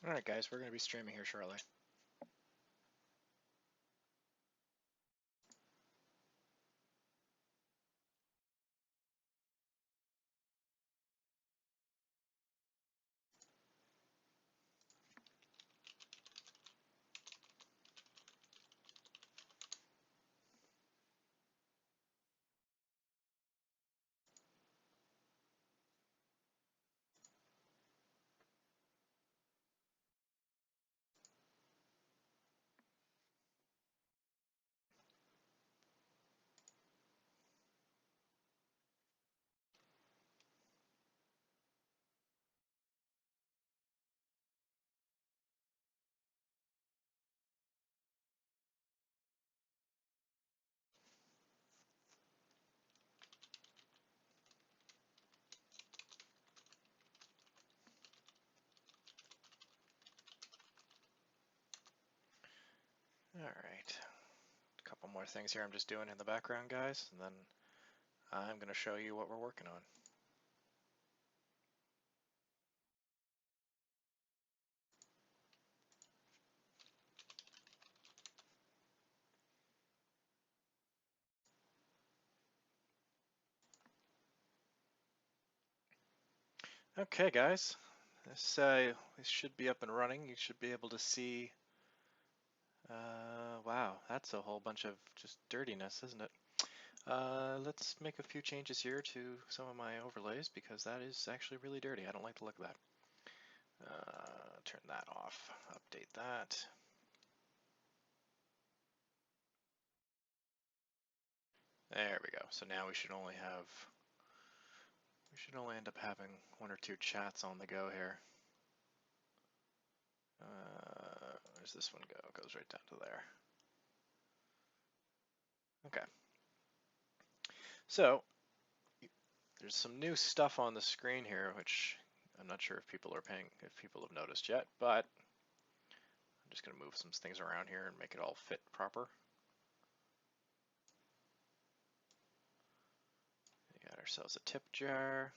Alright guys, we're going to be streaming here shortly. Alright, a couple more things here I'm just doing in the background, guys, and then I'm going to show you what we're working on. Okay guys, this should be up and running. You should be able to see, wow, that's a whole bunch of just dirtiness, isn't it? Let's make a few changes here to some of my overlays because that is actually really dirty. I don't like the look of that. Turn that off, update that. There we go. So now we should only end up having one or two chats on the go here. Where's this one go? It goes right down to there. Okay. So there's some new stuff on the screen here, which I'm not sure if people have noticed yet, but I'm just going to move some things around here and make it all fit proper. We got ourselves a tip jar.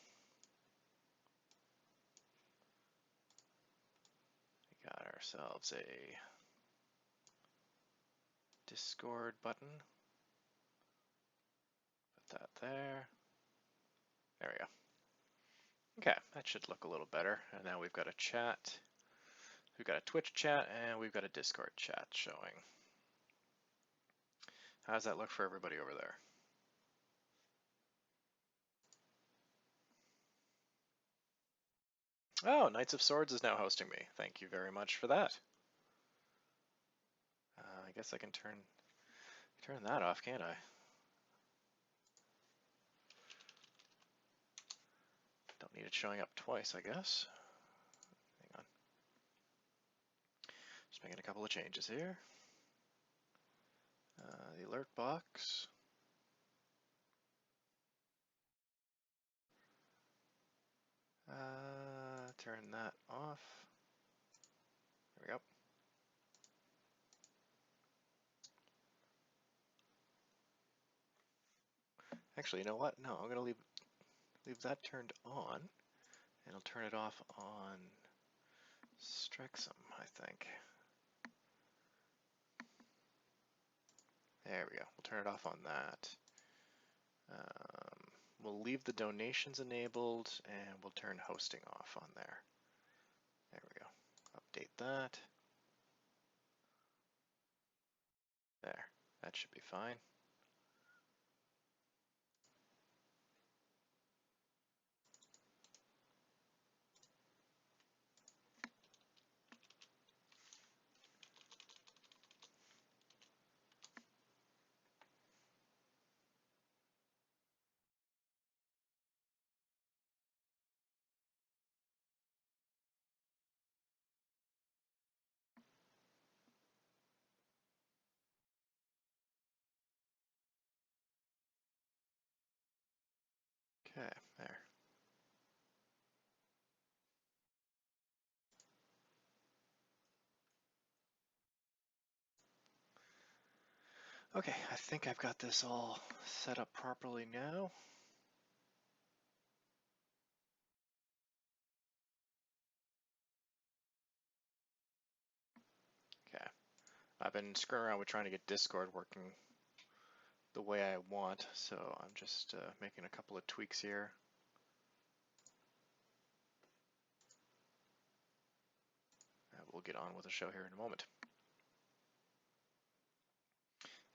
We got ourselves a Discord button. Put that there. There we go. Okay, that should look a little better. And now we've got a chat. We've got a Twitch chat and we've got a Discord chat showing. How does that look for everybody over there? Oh, Knights of Swords is now hosting me. Thank you very much for that. I guess I can turn that off, can't I? Don't need it showing up twice, I guess. Hang on. Just making a couple of changes here. The alert box. Turn that off. There we go. Actually, you know what? No, I'm gonna leave that turned on, and I'll turn it off on Strexum, I think. There we go. We'll turn it off on that. We'll leave the donations enabled, and we'll turn hosting off on there. There we go. Update that. There. That should be fine. Okay, there. Okay, I think I've got this all set up properly now. been screwing around with trying to get Discord working the way I want, so I'm just making a couple of tweaks here. We'll get on with the show here in a moment.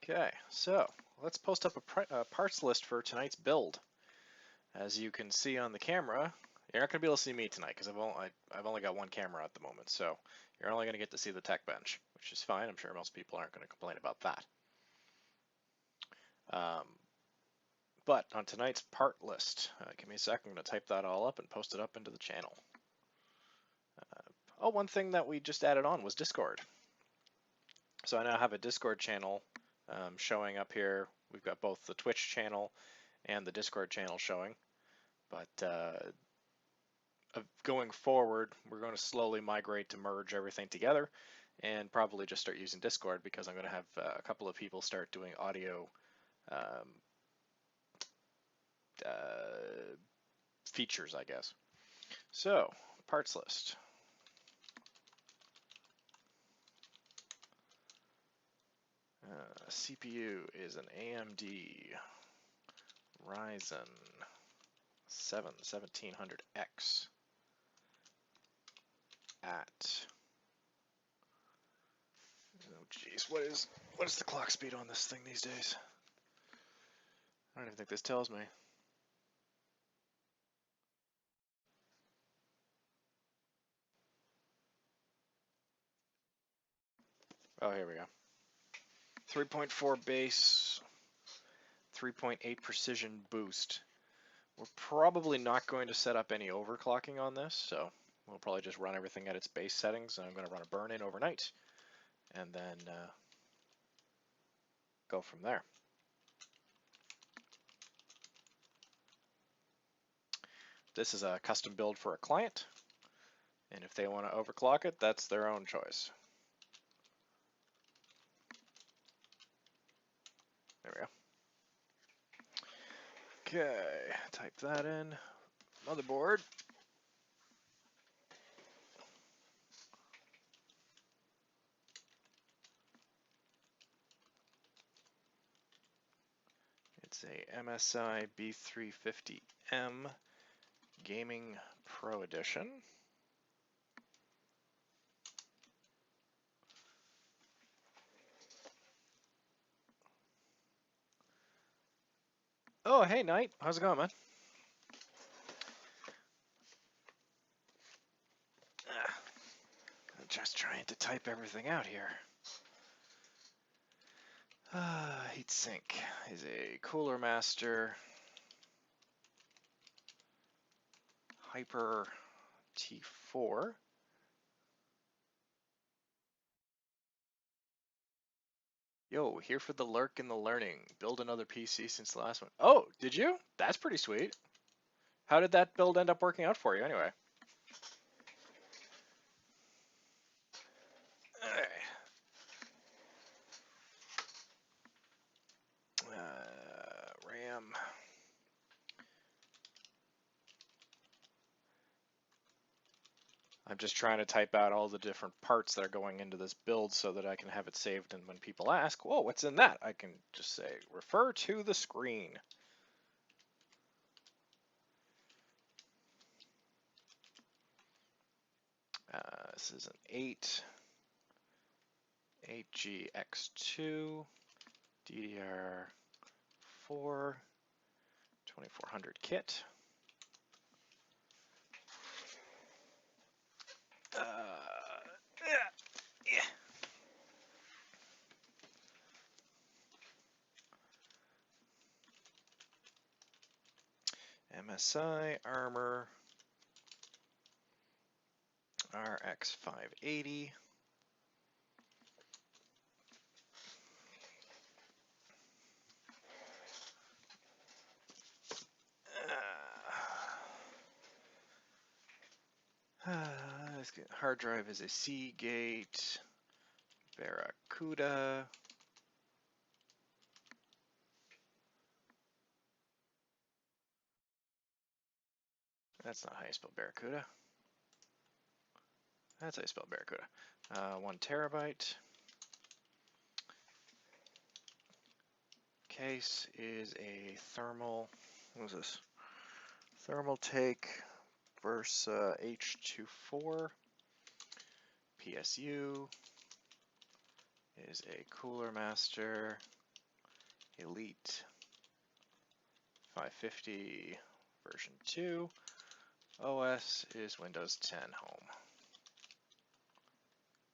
Okay, so let's post up a parts list for tonight's build. As you can see on the camera, you're not going to be able to see me tonight because I've only got one camera at the moment, so you're only going to get to see the tech bench, which is fine. I'm sure most people aren't going to complain about that. But on tonight's part list, give me a second, I'm going to type that all up and post it up into the channel. Oh, one thing that we just added on was Discord. So I now have a Discord channel showing up here. We've got both the Twitch channel and the Discord channel showing. But going forward, we're going to slowly migrate to merge everything together and probably just start using Discord because I'm going to have a couple of people start doing audio features, I guess. So, parts list. CPU is an AMD RYZEN 1700X at, oh geez, what is the clock speed on this thing these days? I don't even think this tells me. Oh, here we go. 3.4 base, 3.8 precision boost. We're probably not going to set up any overclocking on this, so we'll probably just run everything at its base settings. And I'm going to run a burn-in overnight, and then go from there. This is a custom build for a client, and if they want to overclock it, that's their own choice. There we go. Okay, type that in. Motherboard. It's a MSI B350M Gaming Pro Edition. Oh, hey, Knight. How's it going, man? I'm just trying to type everything out here. Heatsink is a Cooler Master Hyper T4. Yo, here for the lurk and the learning. Build another PC since the last one. Oh, did you? That's pretty sweet. How did that build end up working out for you anyway? Alright. RAM. I'm just trying to type out all the different parts that are going into this build so that I can have it saved, and when people ask, whoa, what's in that? I can just say, refer to the screen. This is an 8GX2 DDR4 2400 kit. MSI Armor RX580. Hard drive is a Seagate Barracuda. That's not how you spell Barracuda. That's how you spell Barracuda. 1 terabyte. case is a thermal, what is this? Thermal take versus H24. PSU is a Cooler Master Elite 550 version 2. OS is Windows 10 Home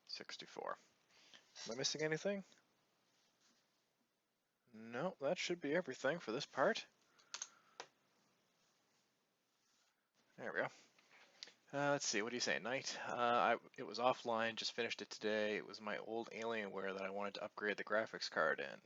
64. Am I missing anything? No, that should be everything for this part. There we go. Let's see, what do you say, Knight? It was offline, just finished it today. It was my old Alienware that I wanted to upgrade the graphics card in.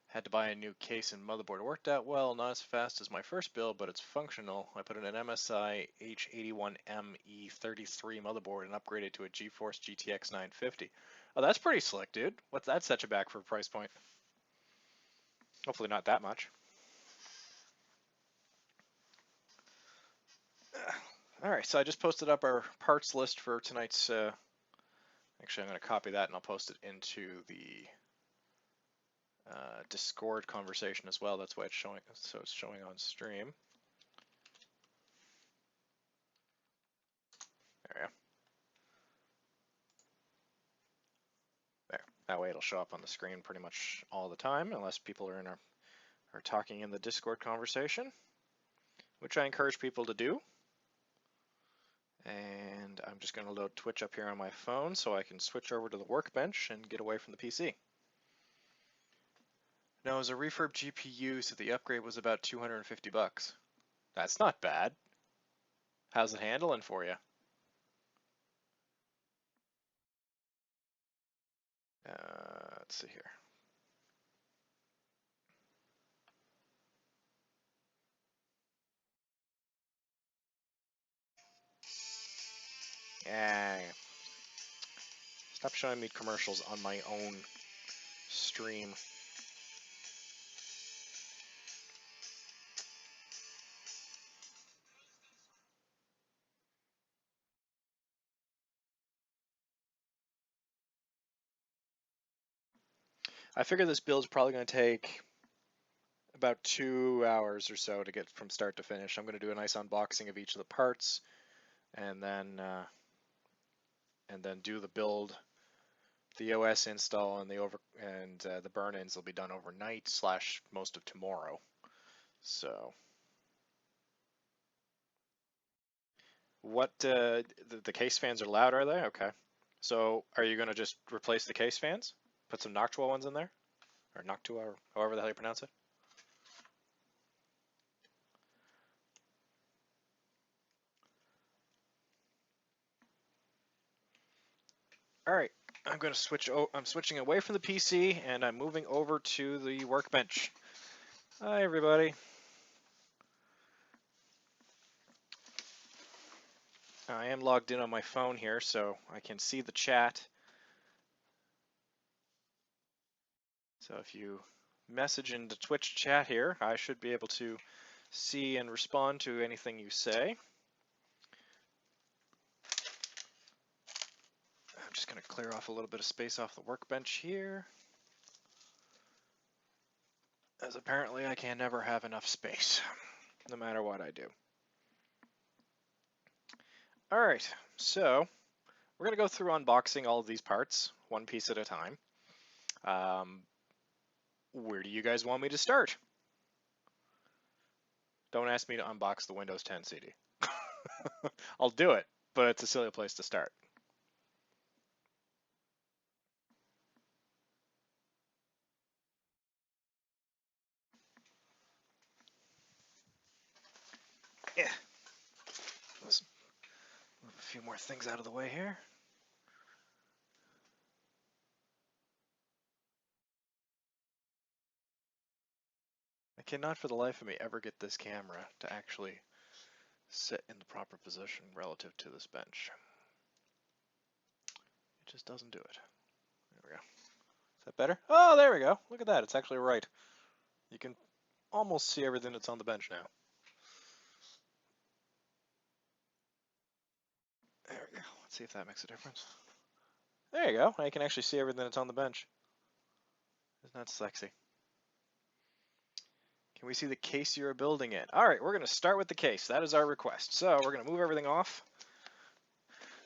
Had to buy a new case and motherboard. It worked out well, not as fast as my first build, but it's functional. I put in an MSI H81ME33 motherboard and upgraded to a GeForce GTX 950. Oh, that's pretty slick, dude. What's that set you back for a price point? Hopefully not that much. Alright, so I just posted up our parts list for tonight's, actually I'm going to copy that and I'll post it into the Discord conversation as well. That's why it's showing, so it's showing on stream. There we go. There. That way it'll show up on the screen pretty much all the time, unless people are are talking in the Discord conversation, which I encourage people to do. And I'm just going to load Twitch up here on my phone so I can switch over to the workbench and get away from the PC. Now, as a refurb GPU, so the upgrade was about 250 bucks. That's not bad. How's it handling for you? Let's see here. Yeah. Stop showing me commercials on my own stream. I figure this build is probably going to take about 2 hours or so to get from start to finish. I'm going to do a nice unboxing of each of the parts, and then do the build, the OS install, and the burn-ins will be done overnight / most of tomorrow. So, what the case fans are loud, are they? Okay. So, are you going to just replace the case fans? Put some Noctua ones in there, or Noctua, or however the hell you pronounce it. All right, I'm going to switch. I'm switching away from the PC and I'm moving over to the workbench. Hi, everybody. I am logged in on my phone here, so I can see the chat. So if you message in the Twitch chat here, I should be able to see and respond to anything you say. I'm just going to clear off a little bit of space off the workbench here, as apparently I can never have enough space, no matter what I do. All right, so we're going to go through unboxing all of these parts, one piece at a time. Where do you guys want me to start? Don't ask me to unbox the Windows 10 CD. I'll do it, but it's a silly place to start. Yeah. Let's move a few more things out of the way here. I cannot for the life of me ever get this camera to actually sit in the proper position relative to this bench. It just doesn't do it. There we go. Is that better? Oh, there we go. Look at that. It's actually right. You can almost see everything that's on the bench now. There we go. Let's see if that makes a difference. There you go. I can actually see everything that's on the bench. Isn't that sexy? Can we see the case you're building in? All right, we're going to start with the case. That is our request. So we're going to move everything off.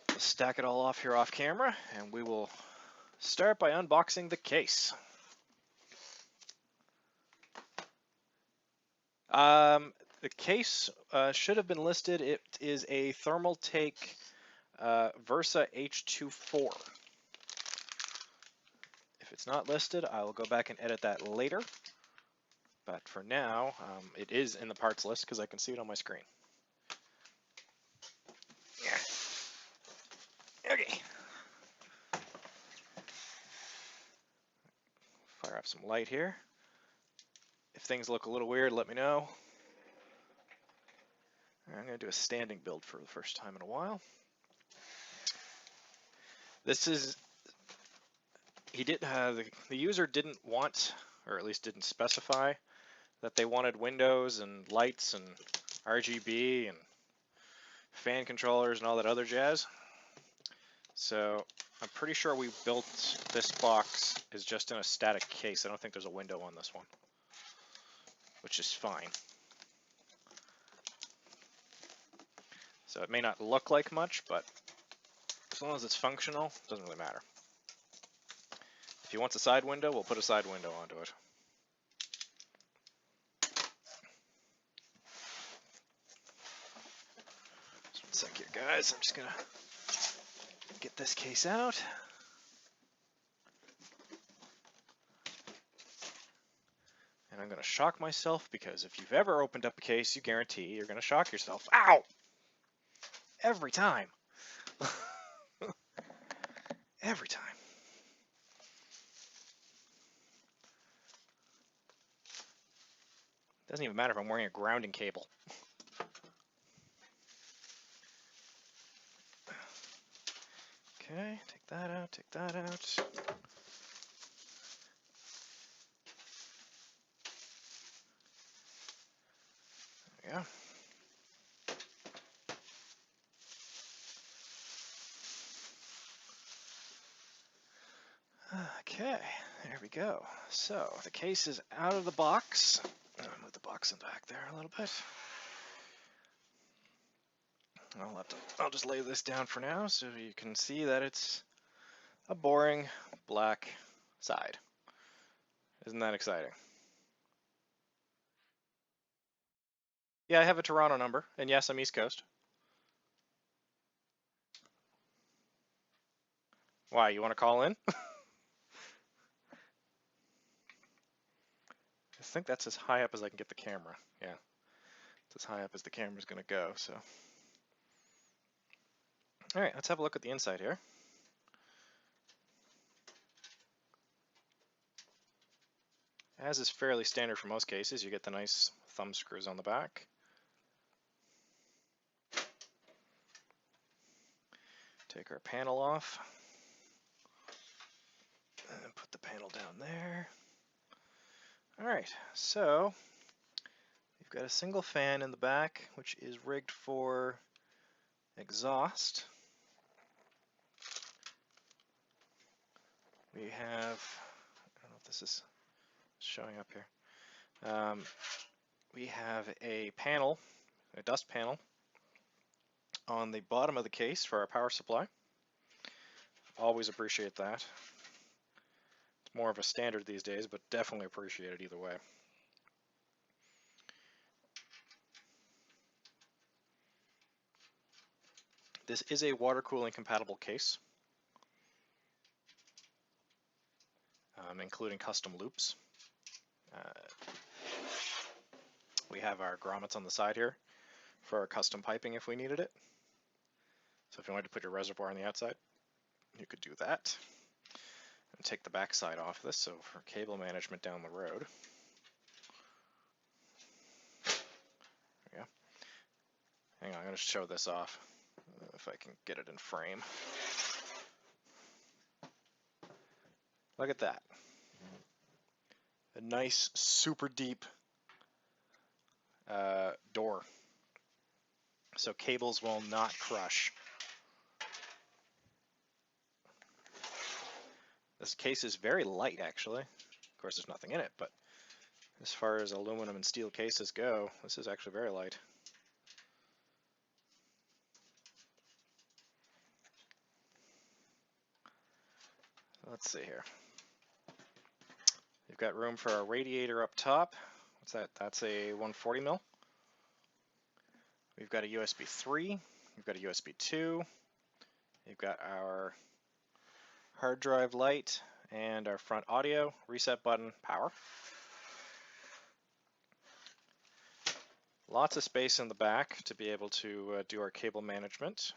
We'll stack it all off here off camera, and we will start by unboxing the case. The case should have been listed. It is a Thermaltake Versa H24. If it's not listed, I will go back and edit that later. But for now, it is in the parts list because I can see it on my screen. Yeah. Okay. Fire up some light here. If things look a little weird, let me know. I'm going to do a standing build for the first time in a while. This is, the user didn't want, or at least didn't specify, that they wanted windows and lights and RGB and fan controllers and all that other jazz. So I'm pretty sure we built this box is just in a static case. I don't think there's a window on this one, which is fine. So it may not look like much, but as long as it's functional, it doesn't really matter. If he wants a side window, we'll put a side window onto it. Just one sec here, guys. I'm just gonna get this case out. And I'm gonna shock myself because if you've ever opened up a case, you guarantee you're gonna shock yourself. Ow! Every time. Every time. Doesn't even matter if I'm wearing a grounding cable. Okay, take that out, take that out. There we go. Okay, there we go. So the case is out of the box. I'll move the box in back there a little bit. I'll just lay this down for now so you can see that it's a boring black side. Isn't that exciting? Yeah, I have a Toronto number, and yes, I'm East Coast. Why, you want to call in? I think that's as high up as I can get the camera. Yeah, it's as high up as the camera's going to go, so. All right, let's have a look at the inside here. As is fairly standard for most cases, you get the nice thumb screws on the back. Take our panel off. And put the panel down there. All right, so we've got a single fan in the back, which is rigged for exhaust. We have, I don't know if this is showing up here. We have a panel, a dust panel, on the bottom of the case for our power supply. Always appreciate that. It's more of a standard these days, but definitely appreciate it either way. This is a water cooling compatible case, including custom loops. We have our grommets on the side here for our custom piping if we needed it. So if you wanted to put your reservoir on the outside, you could do that. And take the back side off this, so for cable management down the road. There we go. Hang on, I'm going to show this off if I can get it in frame. Look at that. A nice, super deep door. So cables will not crush. This case is very light, actually. Of course, there's nothing in it, but As far as aluminum and steel cases go, this is actually very light. Let's see here. You've got room for a radiator up top. What's that? That's a 140 mil. We've got a USB 3. We've got a USB 2. You've got our hard drive light and our front audio, reset button, power. Lots of space in the back to be able to do our cable management.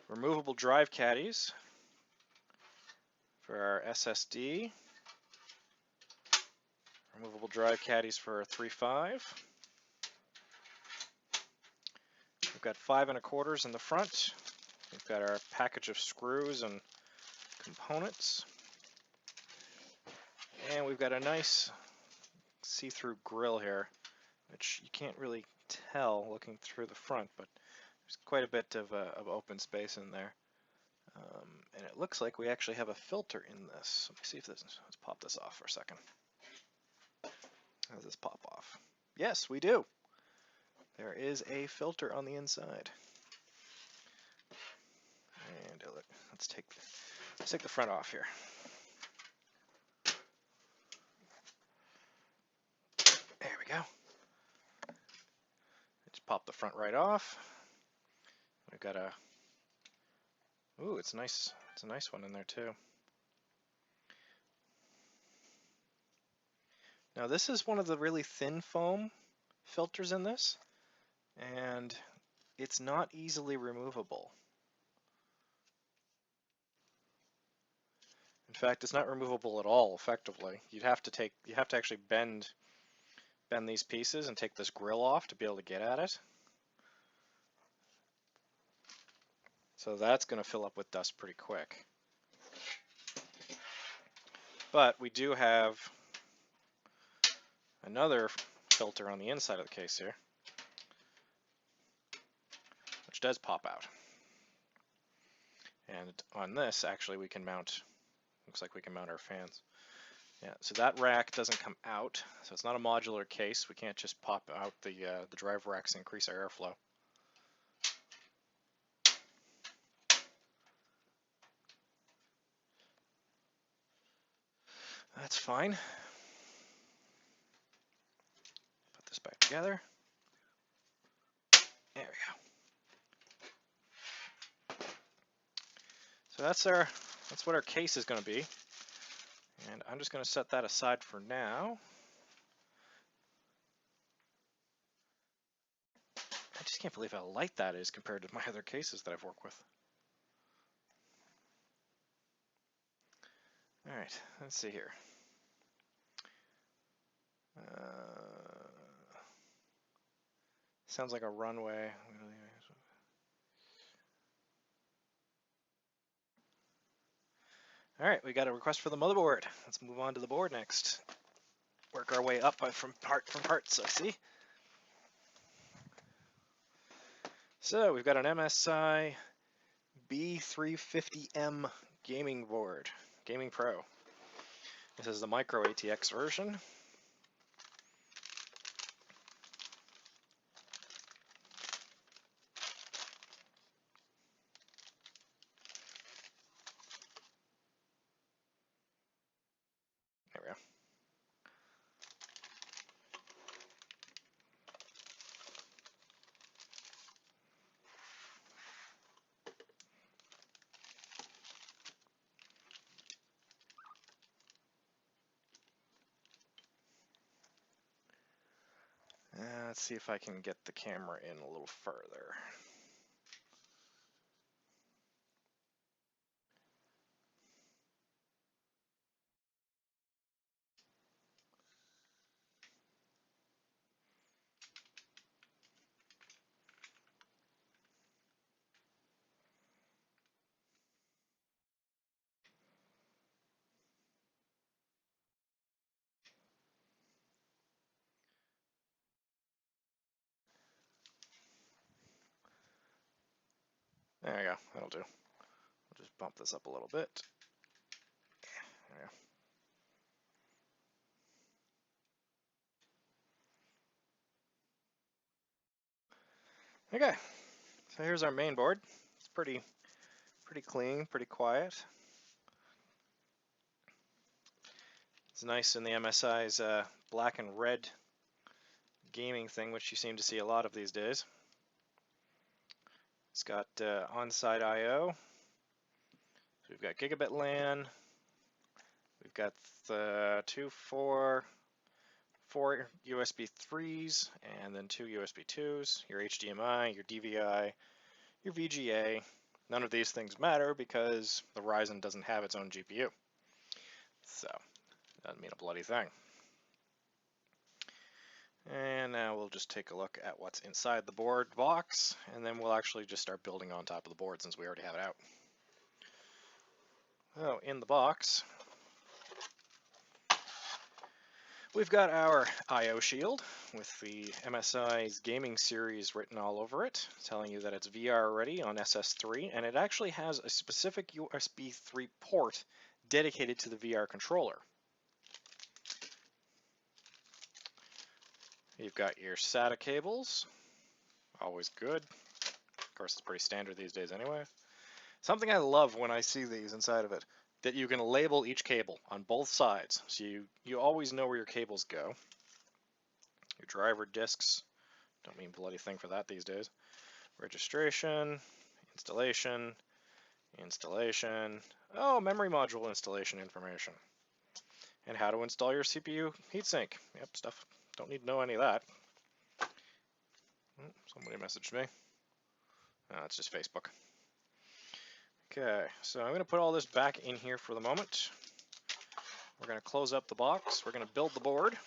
Removable drive caddies for our SSD. Removable drive caddies for our 3.5. We've got 5 1/4 in the front. We've got our package of screws and components. And we've got a nice see-through grill here, which you can't really tell looking through the front, but there's quite a bit of open space in there. And it looks like we actually have a filter in this. Let me see if this, let's pop this off for a second. How does this pop off? Yes, we do. There is a filter on the inside. And let's take the front off here. There we go. Just pop the front right off. We've got a, ooh, it's nice. It's a nice one in there too. Now this is one of the really thin foam filters in this, and it's not easily removable. In fact, it's not removable at all effectively. You have to actually bend these pieces and take this grill off to be able to get at it. So that's going to fill up with dust pretty quick. But we do have another filter on the inside of the case here, which does pop out. And on this, actually, we can mount, looks like we can mount our fans. Yeah, so that rack doesn't come out, so it's not a modular case. We can't just pop out the drive racks and increase our airflow. That's fine. Put this back together. There we go. So that's what our case is going to be. And I'm just going to set that aside for now. I just can't believe how light that is compared to my other cases that I've worked with. All right, let's see here. Sounds like a runway. All right, we got a request for the motherboard. Let's move on to the board next. Work our way up from parts, I see. So we've got an MSI B350M gaming board, Gaming Pro. This is the micro ATX version. There we go. Let's see if I can get the camera in a little further. There we go, that'll do. Just bump this up a little bit. Yeah. Okay, so here's our main board. It's pretty clean, pretty quiet. It's nice in the MSI's black and red gaming thing, which you seem to see a lot of these days. It's got on-site I/O. So we've got gigabit LAN. We've got the four USB 3s and then 2 USB 2s, your HDMI, your DVI, your VGA. None of these things matter because the RYZEN doesn't have its own GPU. So, doesn't mean a bloody thing. And now we'll just take a look at what's inside the board box, and then we'll actually just start building on top of the board since we already have it out. So, in the box, we've got our I/O shield with the MSI's gaming series written all over it, telling you that it's VR ready on SS3, and it actually has a specific USB 3 port dedicated to the VR controller. You've got your SATA cables, always good. Of course, it's pretty standard these days anyway. Something I love when I see these inside of it, that you can label each cable on both sides, so you always know where your cables go. Your driver discs, don't mean bloody thing for that these days. Registration, installation, oh, memory module installation information, and how to install your CPU heatsink. Yep, stuff. Don't need to know any of that. Somebody messaged me. Oh, it's just Facebook. Okay, so I'm going to put all this back in here for the moment. We're going to close up the box. We're going to build the board.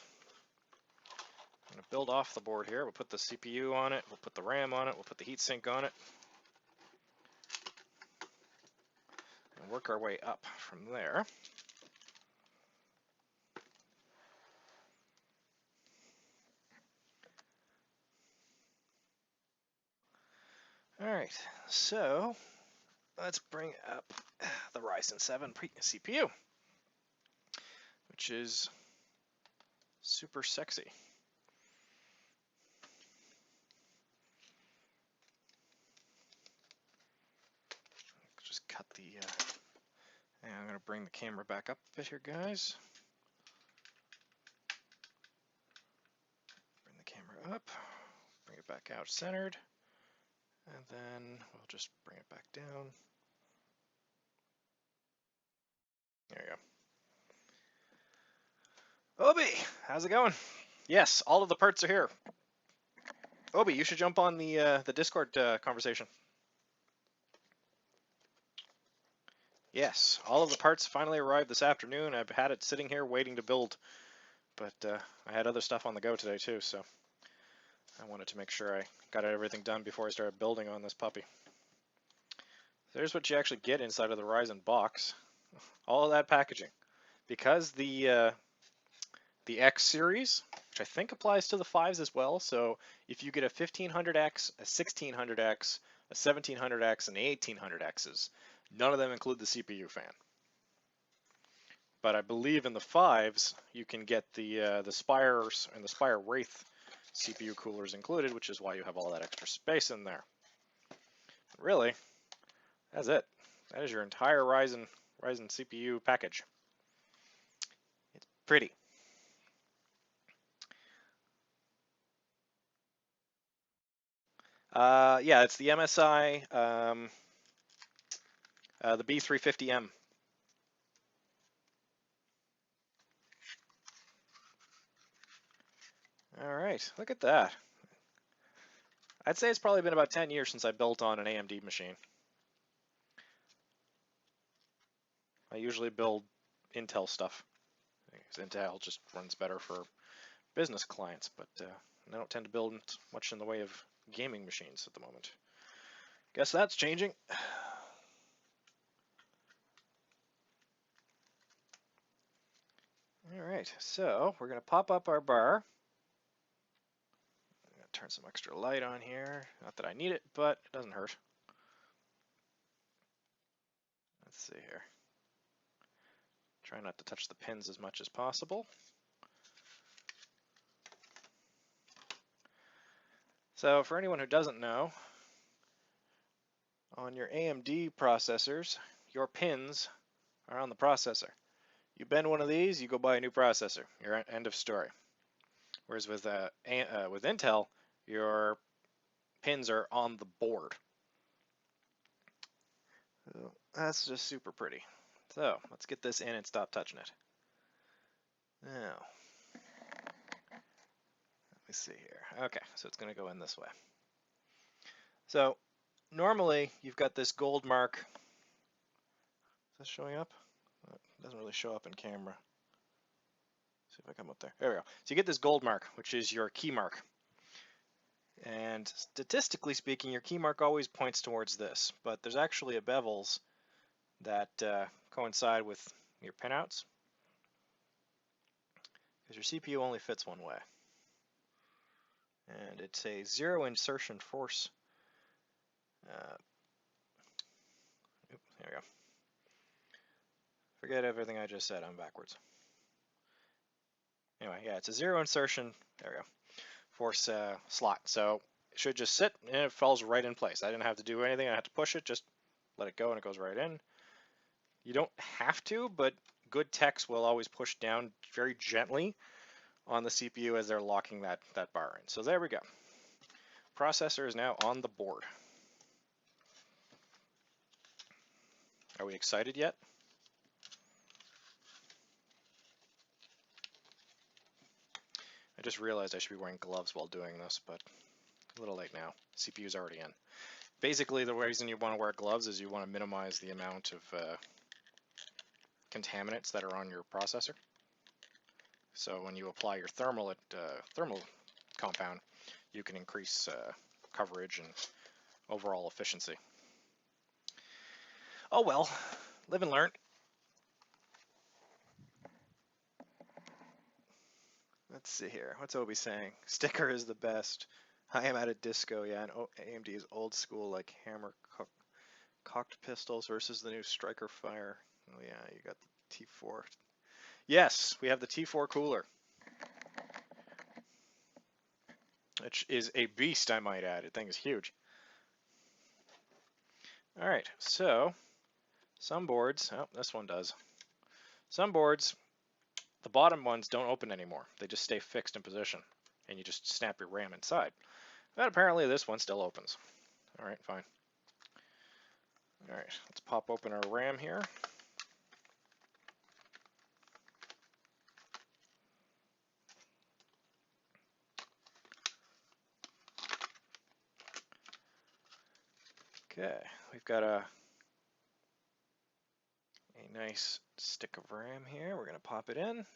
I'm going to build off the board here. We'll put the CPU on it. We'll put the RAM on it. We'll put the heatsink on it. And work our way up from there. Alright, so let's bring up the Ryzen 7 CPU, which is super sexy. Just cut the, and I'm going to bring the camera back up a bit here, guys. Bring the camera up, bring it back out centered, and then we'll just bring it back down. There you go. Obi, how's it going? Yes, all of the parts are here. Obi, you should jump on the Discord conversation. Yes, all of the parts finally arrived this afternoon. I've had it sitting here waiting to build, but I had other stuff on the go today too, so I wanted to make sure I got everything done before I started building on this puppy. There's what you actually get inside of the RYZEN box. All of that packaging. Because the X series, which I think applies to the 5s as well, so if you get a 1500X, a 1600X, a 1700X, and the 1800Xs, none of them include the CPU fan. But I believe in the 5s, you can get the Spires and the Spire Wraith CPU coolers included, which is why you have all that extra space in there. Really, that's it. That is your entire RYZEN CPU package. It's pretty. Yeah, it's the MSI, the B350M. All right, look at that. I'd say it's probably been about 10 years since I built on an AMD machine. I usually build Intel stuff. Intel just runs better for business clients, but I don't tend to build much in the way of gaming machines at the moment. Guess that's changing. All right, so we're going to pop up our bar. I'm going to turn some extra light on here. Not that I need it, but it doesn't hurt. Let's see here. Try not to touch the pins as much as possible. So for anyone who doesn't know, on your AMD processors, your pins are on the processor. You bend one of these, you go buy a new processor. You're at end of story. Whereas with Intel, your pins are on the board. So that's just super pretty. So let's get this in and stop touching it. Now, let me see here. Okay, so it's going to go in this way. So normally you've got this gold mark. Is this showing up? It doesn't really show up in camera. See if I come up there. There we go. So you get this gold mark, which is your key mark. And statistically speaking, your key mark always points towards this, but there's actually a bevels that coincide with your pinouts, because your CPU only fits one way. And it's a zero insertion force. There we go. Forget everything I just said, I'm backwards. Anyway, yeah, it's a zero insertion, there we go, force slot. So it should just sit and it falls right in place. I didn't have to do anything, I had to push it, just let it go and it goes right in. You don't have to, but good techs will always push down very gently on the CPU as they're locking that bar in. So there we go. Processor is now on the board. Are we excited yet? I just realized I should be wearing gloves while doing this, but a little late now. CPU's already in. Basically, the reason you want to wear gloves is you want to minimize the amount of contaminants that are on your processor. So when you apply your thermal compound, you can increase coverage and overall efficiency. Oh well, live and learn. Let's see here. What's Obi saying? Sticker is the best. I am at a disco, yeah, and AMD is old school, like hammer cocked pistols versus the new striker fire. Oh yeah, you got the T4. Yes, we have the T4 cooler, which is a beast, I might add. The thing is huge. All right, so some boards, oh, this one does. Some boards, the bottom ones don't open anymore. They just stay fixed in position, and you just snap your RAM inside. But apparently this one still opens. All right, fine. All right, let's pop open our RAM here. Okay, we've got a nice stick of RAM here. We're going to pop it in.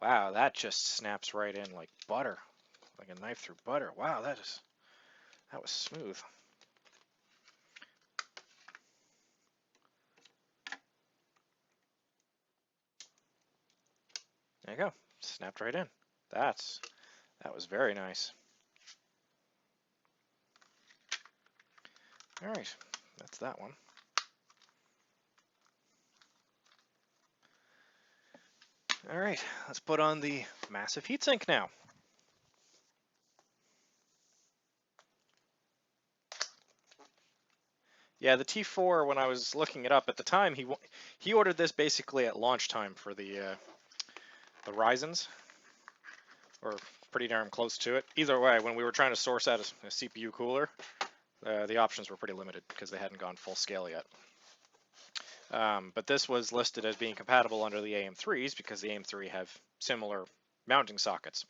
Wow, that just snaps right in like butter, like a knife through butter. Wow, that was smooth. There you go, snapped right in. That was very nice. All right, that's that one. All right, let's put on the massive heatsink now. Yeah, the T4, when I was looking it up at the time, he ordered this basically at launch time for the RYZENs, or pretty darn close to it. Either way, when we were trying to source out a CPU cooler, the options were pretty limited because they hadn't gone full scale yet. But this was listed as being compatible under the AM3s because the AM3 have similar mounting sockets.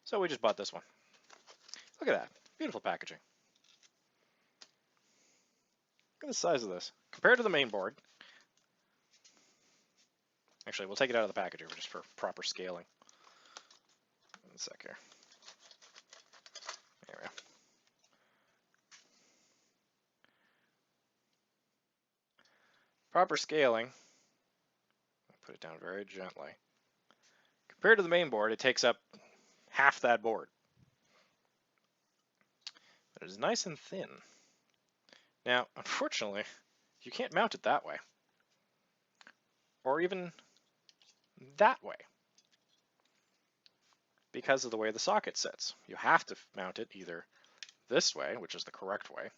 So we just bought this one. Look at that, beautiful packaging. Look at the size of this compared to the main board. Actually, we'll take it out of the packaging just for proper scaling. One sec here. There we go. Proper scaling. Put it down very gently. Compared to the main board, it takes up half that board. that is nice and thin. Now, unfortunately, you can't mount it that way, or even that way, because of the way the socket sits. You have to mount it either this way, which is the correct way,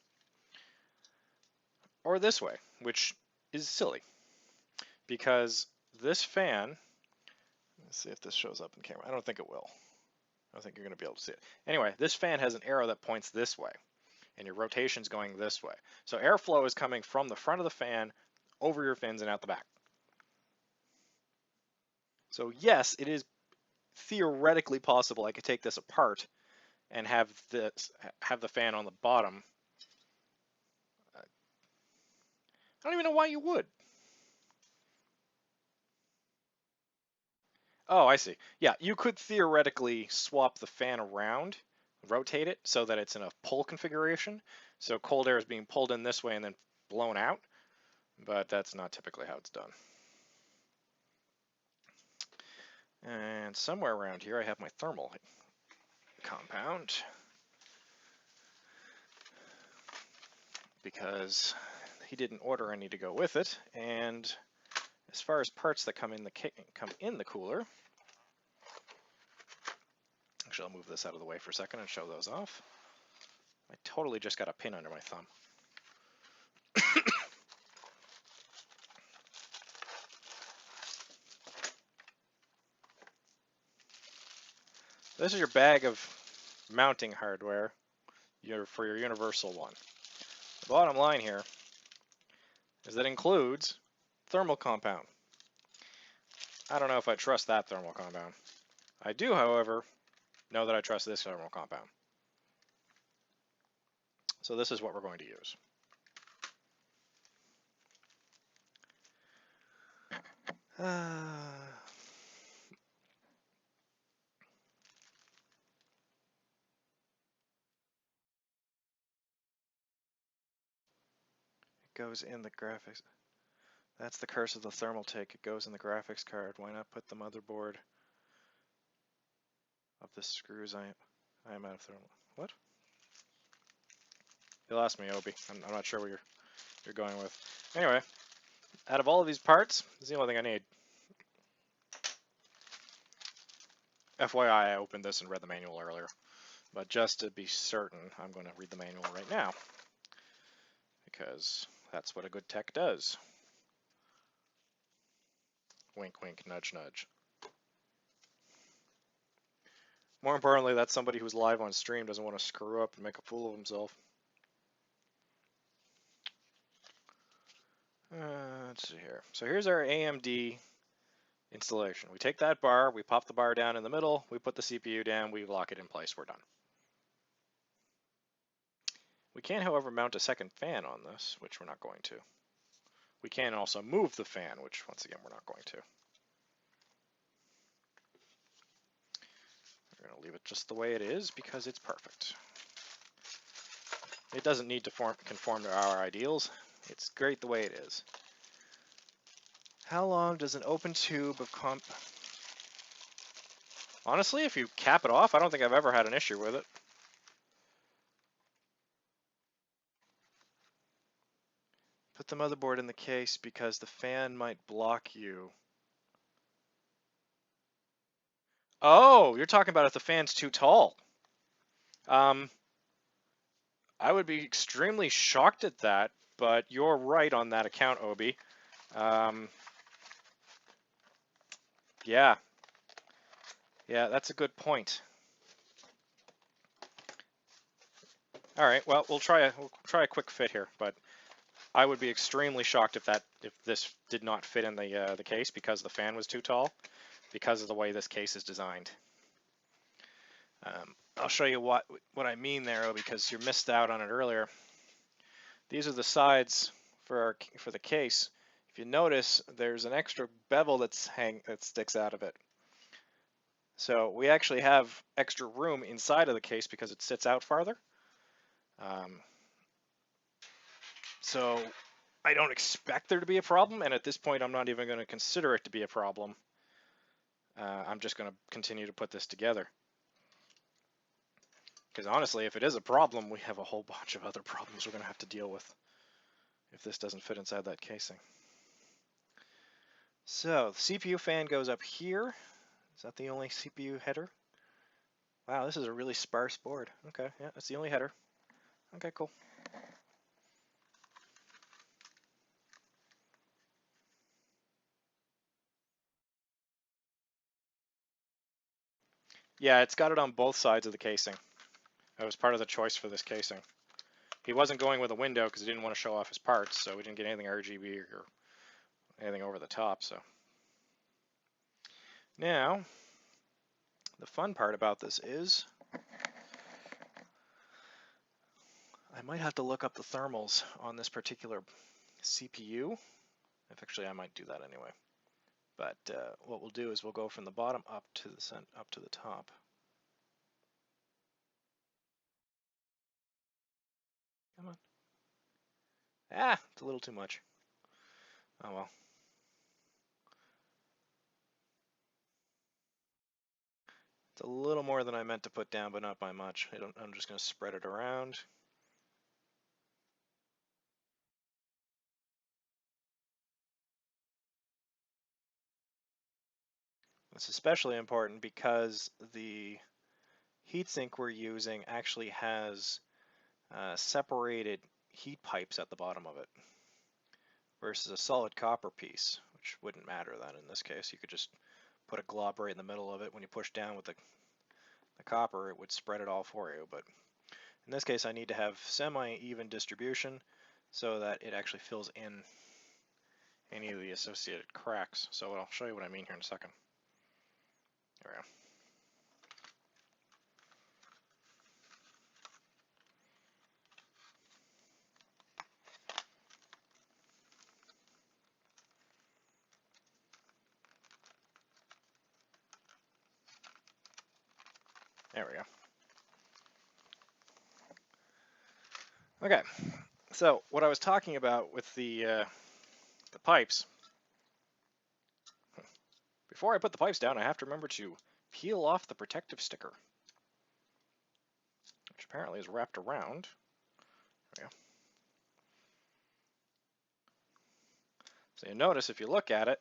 or this way, which is silly, because this fan, let's see if this shows up in camera. I don't think it will. I don't think you're going to be able to see it. Anyway, this fan has an arrow that points this way, and your rotation's going this way. So airflow is coming from the front of the fan over your fins and out the back. So yes, it is theoretically possible I could take this apart and have the fan on the bottom. I don't even know why you would. Oh, I see. Yeah, you could theoretically swap the fan around, rotate it so that it's in a pull configuration. So cold air is being pulled in this way and then blown out, but that's not typically how it's done. And somewhere around here I have my thermal compound, because he didn't order any to go with it. And as far as parts that come in the cooler, actually I'll move this out of the way for a second and show those off. I totally just got a pin under my thumb. This is your bag of mounting hardware for your universal one. The bottom line here is that includes thermal compound. I don't know if I trust that thermal compound. I do, however, know that I trust this thermal compound. So this is what we're going to use. Goes in the graphics. That's the curse of the thermal take. It goes in the graphics card. Why not put the motherboard of the screws? I am out of thermal. What? You lost me, Obi. I'm not sure what you're going with. Anyway, out of all of these parts, this is the only thing I need. FYI, I opened this and read the manual earlier, but just to be certain, I'm going to read the manual right now, because that's what a good tech does. Wink, wink, nudge, nudge. More importantly, that's somebody who's live on stream, doesn't want to screw up and make a fool of himself. Let's see here. So here's our AMD installation. We take that bar, we pop the bar down in the middle, we put the CPU down, we lock it in place, we're done. We can, however, mount a second fan on this, which we're not going to. We can also move the fan, which once again we're not going to. We're going to leave it just the way it is because it's perfect. It doesn't need to conform to our ideals. It's great the way it is. How long does an open tube of Honestly, if you cap it off, I don't think I've ever had an issue with it. Put the motherboard in the case because the fan might block you. Oh, you're talking about if the fan's too tall. I would be extremely shocked at that, but you're right on that account, Obi. Yeah, that's a good point. All right, well, we'll try a quick fit here, but I would be extremely shocked if this did not fit in the case because the fan was too tall, because of the way this case is designed. I'll show you what I mean there, because you missed out on it earlier. These are the sides for the case. If you notice, there's an extra bevel that sticks out of it. So we actually have extra room inside of the case because it sits out farther. So I don't expect there to be a problem, and at this point I'm not even going to consider it to be a problem. I'm just going to continue to put this together. Because honestly, if it is a problem, we have a whole bunch of other problems we're going to have to deal with if this doesn't fit inside that casing. So the CPU fan goes up here. Is that the only CPU header? Wow, this is a really sparse board. Okay, yeah, that's the only header. Okay, cool. Yeah, it's got it on both sides of the casing. That was part of the choice for this casing. He wasn't going with a window because he didn't want to show off his parts, so we didn't get anything RGB or anything over the top. So now, the fun part about this is I might have to look up the thermals on this particular CPU. Actually, I might do that anyway. But what we'll do is we'll go from the bottom up to the top. Come on. Ah, it's a little too much. Oh well. It's a little more than I meant to put down, but not by much. I'm just going to spread it around. It's especially important because the heatsink we're using actually has separated heat pipes at the bottom of it versus a solid copper piece, which wouldn't matter then in this case. You could just put a glob right in the middle of it. When you push down with the copper, it would spread it all for you. But in this case, I need to have semi-even distribution so that it actually fills in any of the associated cracks. So I'll show you what I mean here in a second. There we go. There we go. Okay, so what I was talking about with the pipes, before I put the pipes down, I have to remember to peel off the protective sticker, which apparently is wrapped around. There we go. So you notice if you look at it,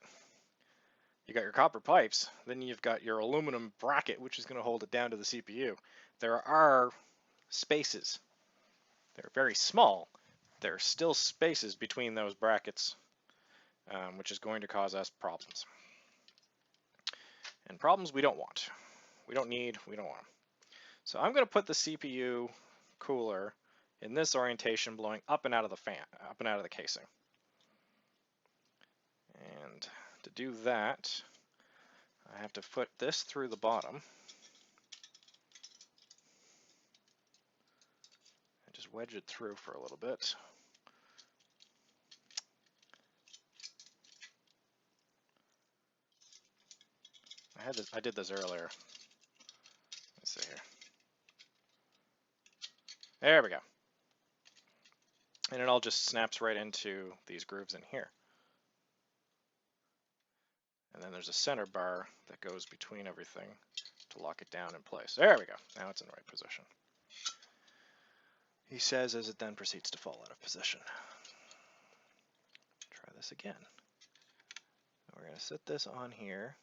you got your copper pipes, then you've got your aluminum bracket, which is going to hold it down to the CPU. There are spaces. They're very small. There are still spaces between those brackets, which is going to cause us problems. And problems we don't want. We don't need, we don't want them. So I'm going to put the CPU cooler in this orientation, blowing up and out of the fan, up and out of the casing. And to do that, I have to put this through the bottom. And just wedge it through for a little bit. I did this earlier. Let's see here. There we go. And it all just snaps right into these grooves in here. And then there's a center bar that goes between everything to lock it down in place. There we go. Now it's in the right position. He says as it then proceeds to fall out of position. Try this again. We're going to sit this on here.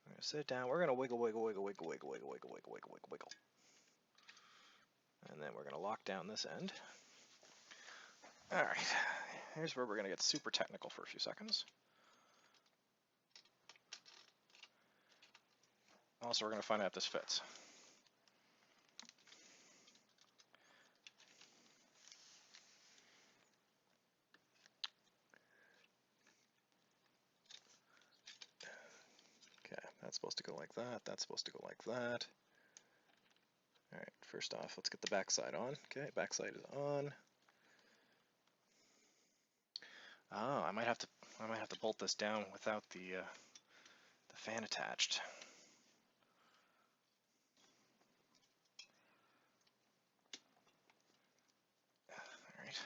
We're going to sit it down. We're going to wiggle, wiggle, wiggle, wiggle, wiggle, wiggle, wiggle, wiggle, wiggle, wiggle, wiggle. And then we're going to lock down this end. All right. Here's where we're going to get super technical for a few seconds. Also, we're going to find out if this fits. Okay, that's supposed to go like that. That's supposed to go like that. All right, first off, let's get the backside on. Okay, backside is on. Oh, I might have to bolt this down without the fan attached. All right.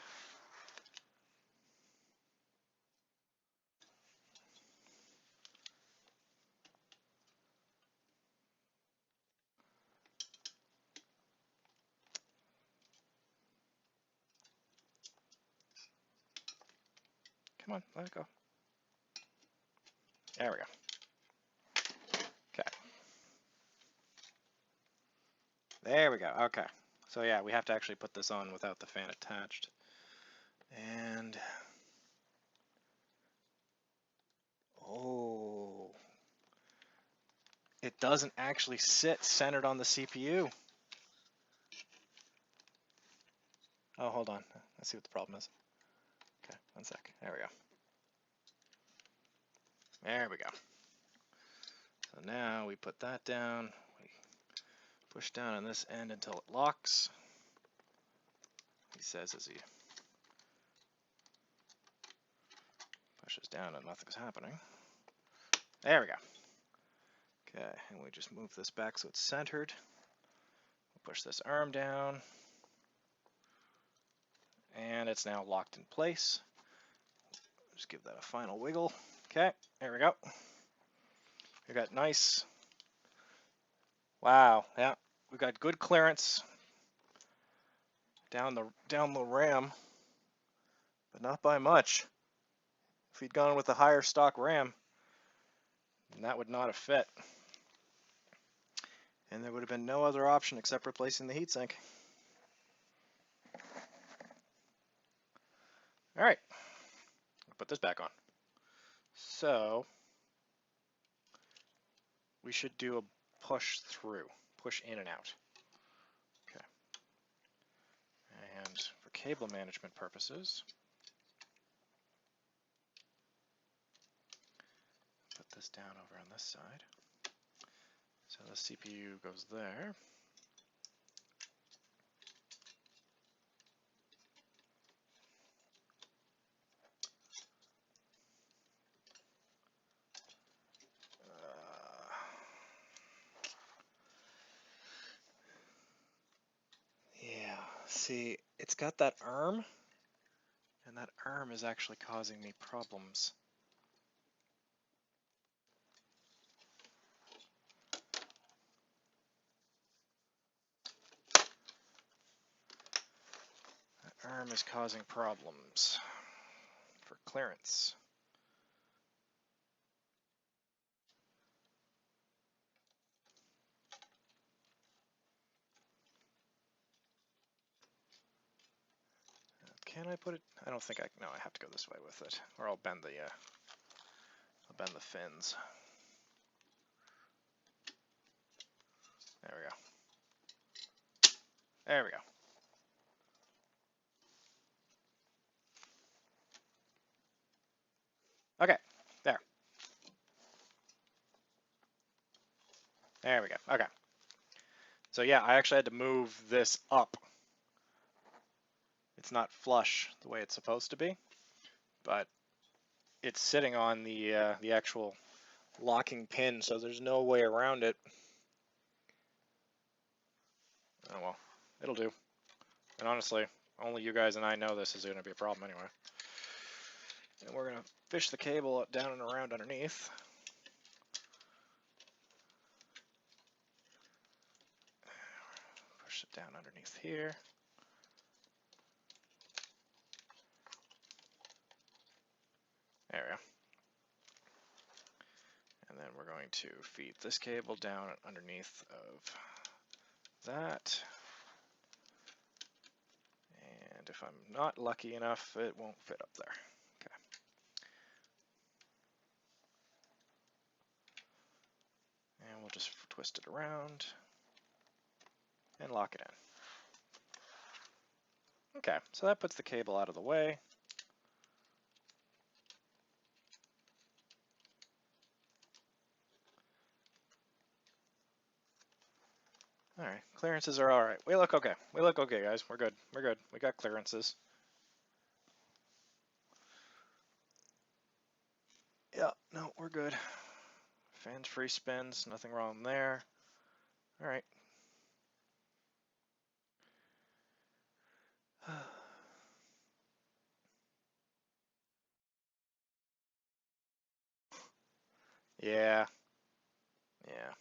Come on, let it go. There we go. Okay. There we go. Okay. So yeah, we have to actually put this on without the fan attached. And oh, it doesn't actually sit centered on the CPU. Oh, hold on. Let's see what the problem is. Okay, one sec. There we go. There we go. So now we put that down. We push down on this end until it locks. He says as he pushes down and nothing's happening. There we go. Okay, and we just move this back so it's centered. We'll push this arm down. And it's now locked in place. Just give that a final wiggle. Okay, there we go. We got nice. Wow, yeah, we got good clearance down the RAM, but not by much. If he'd gone with a higher stock RAM, then that would not have fit. And there would have been no other option except replacing the heatsink. All right, I'll put this back on. So we should do a push through, push in and out. Okay. And for cable management purposes, put this down over on this side. So the CPU goes there. Yeah, see, it's got that arm, and that arm is actually causing me problems. That arm is causing problems for clearance. Can I put it? I don't think I. No, I have to go this way with it, or I'll bend the fins. There we go. There we go. Okay, there. There we go. Okay. So yeah, I actually had to move this up. It's not flush the way it's supposed to be, but it's sitting on the actual locking pin, so there's no way around it. Oh well, it'll do. And honestly, only you guys and I know this is going to be a problem anyway. And we're going to fish the cable down and around underneath. Push it down underneath here. There we go. And then we're going to feed this cable down underneath of that. And if I'm not lucky enough, it won't fit up there. Okay. And we'll just twist it around and lock it in. Okay, so that puts the cable out of the way. All right, clearances are all right. We look okay. We look okay, guys. We're good. We're good. We got clearances. Yeah, no, we're good. Fans free spins, nothing wrong there. All right. Yeah. Yeah.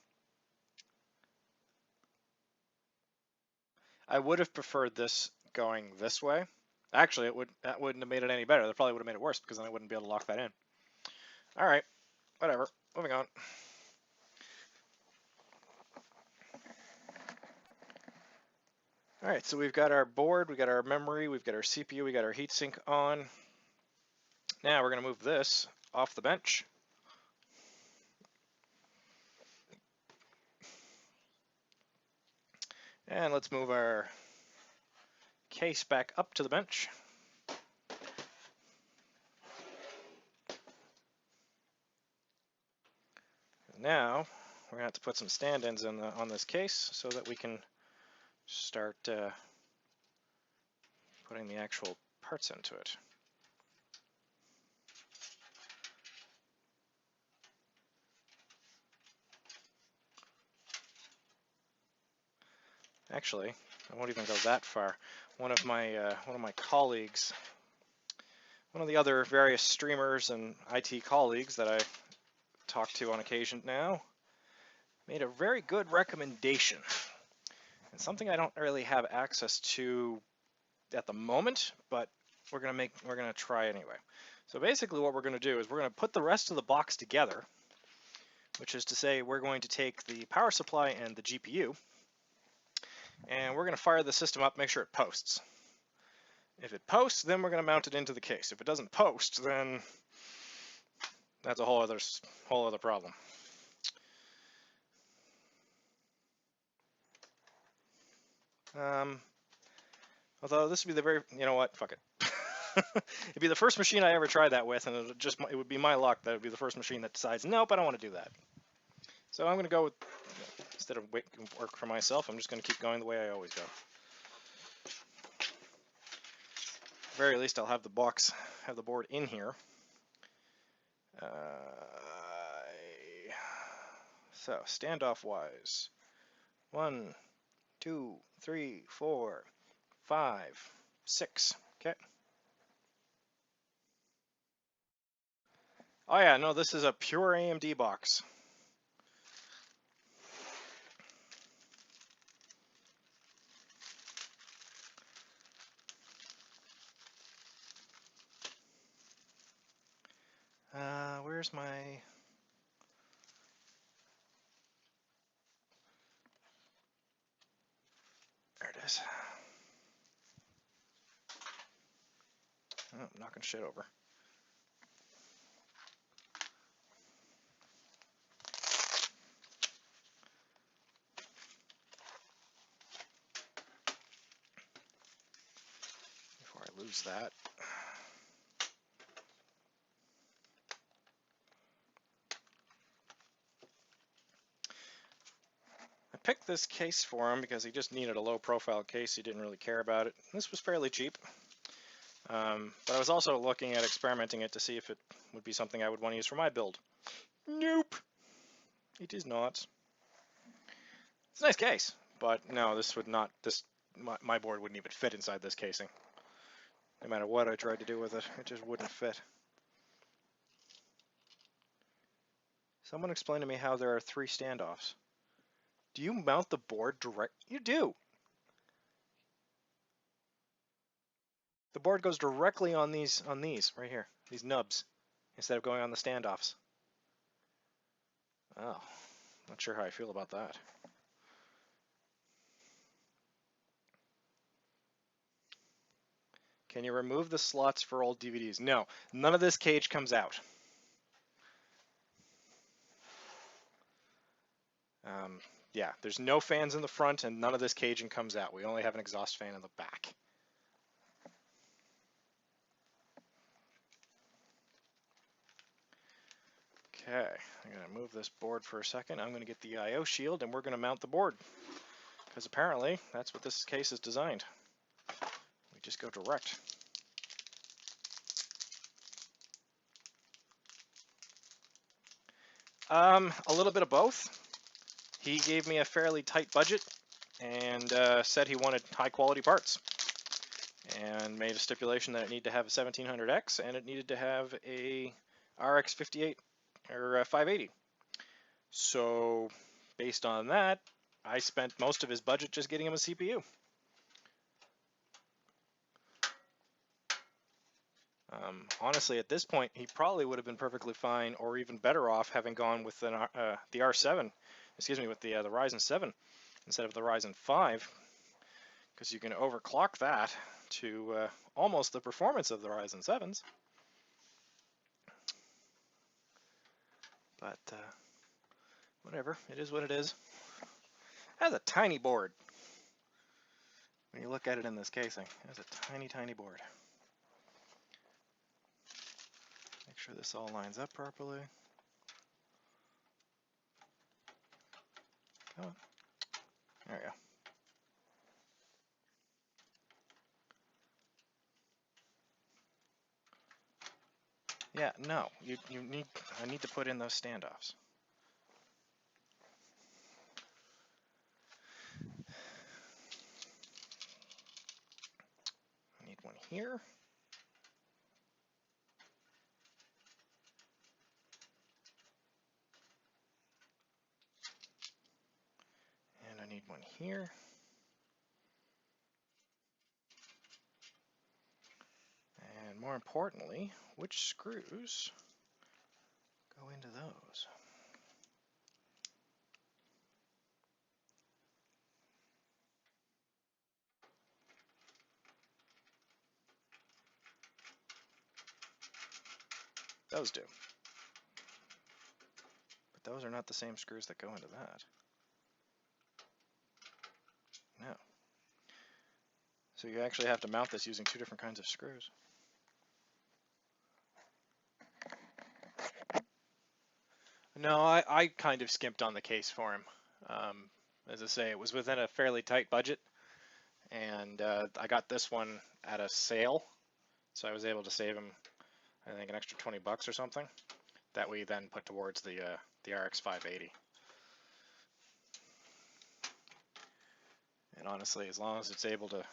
I would have preferred this going this way, Actually, that wouldn't have made it any better. That probably would have made it worse because then I wouldn't be able to lock that in. All right, whatever. Moving on. All right, so we've got our board, we've got our memory, we've got our CPU, we got our heatsink on. Now we're going to move this off the bench. And let's move our case back up to the bench. Now we're going to have to put some stand-ins on this case so that we can start putting the actual parts into it. Actually, I won't even go that far. One of my colleagues, one of the other various streamers and IT colleagues that I talk to on occasion now, made a very good recommendation. And something I don't really have access to at the moment, but we're gonna try anyway. So basically what we're gonna do is we're gonna put the rest of the box together, which is to say we're going to take the power supply and the GPU, and we're gonna fire the system up, make sure it posts. If it posts, then we're gonna mount it into the case. If it doesn't post, then that's a whole other problem. Although this would be the very, you know what, fuck it. It'd be the first machine I ever tried that with, and it would be my luck that it would be the first machine that decides, nope, I don't want to do that. So I'm going to go with, instead of work for myself, I'm just going to keep going the way I always go. At the very least, I'll have the box, have the board in here. So standoff-wise, 1, 2, 3, 4, 5, 6. Okay. Oh yeah, no, this is a pure AMD box. Where's my... There it is. Oh, I'm knocking shit over. Before I lose that. I picked this case for him because he just needed a low profile case. He didn't really care about it. This was fairly cheap. But I was also looking at experimenting it to see if it would be something I would want to use for my build. Nope. It is not. It's a nice case, but no, this would not, my board wouldn't even fit inside this casing. No matter what I tried to do with it, it just wouldn't fit. Someone explain to me how there are 3 standoffs. Do you mount the board direct? You do. The board goes directly on these right here, these nubs, instead of going on the standoffs. Oh, not sure how I feel about that. Can you remove the slots for old DVDs? No, none of this cage comes out. Yeah, there's no fans in the front and none of this caging comes out. We only have an exhaust fan in the back. Okay, I'm going to move this board for a second. I'm going to get the I/O shield and we're going to mount the board. Because apparently that's what this case is designed. We just go direct. A little bit of both. He gave me a fairly tight budget and said he wanted high quality parts. And made a stipulation that it needed to have a 1700X and it needed to have a RX580 or 580. So based on that, I spent most of his budget just getting him a CPU. Honestly, at this point, he probably would have been perfectly fine, or even better off, having gone with the R7, excuse me, with the Ryzen 7 instead of the Ryzen 5, because you can overclock that to almost the performance of the Ryzen 7s. But whatever, it is what it is. It has a tiny board. When you look at it in this casing, it has a tiny, tiny board. Make sure this all lines up properly. Come on. There we go. Yeah, no, I need to put in those standoffs. I need one here. And I need one here. And more importantly, which screws go into those? Those do. But those are not the same screws that go into that. No. So you actually have to mount this using two different kinds of screws. No, I kind of skimped on the case for him. As I say, it was within a fairly tight budget, and I got this one at a sale, so I was able to save him, I think, an extra 20 bucks or something, that we then put towards the RX580. And honestly, as long as it's able to,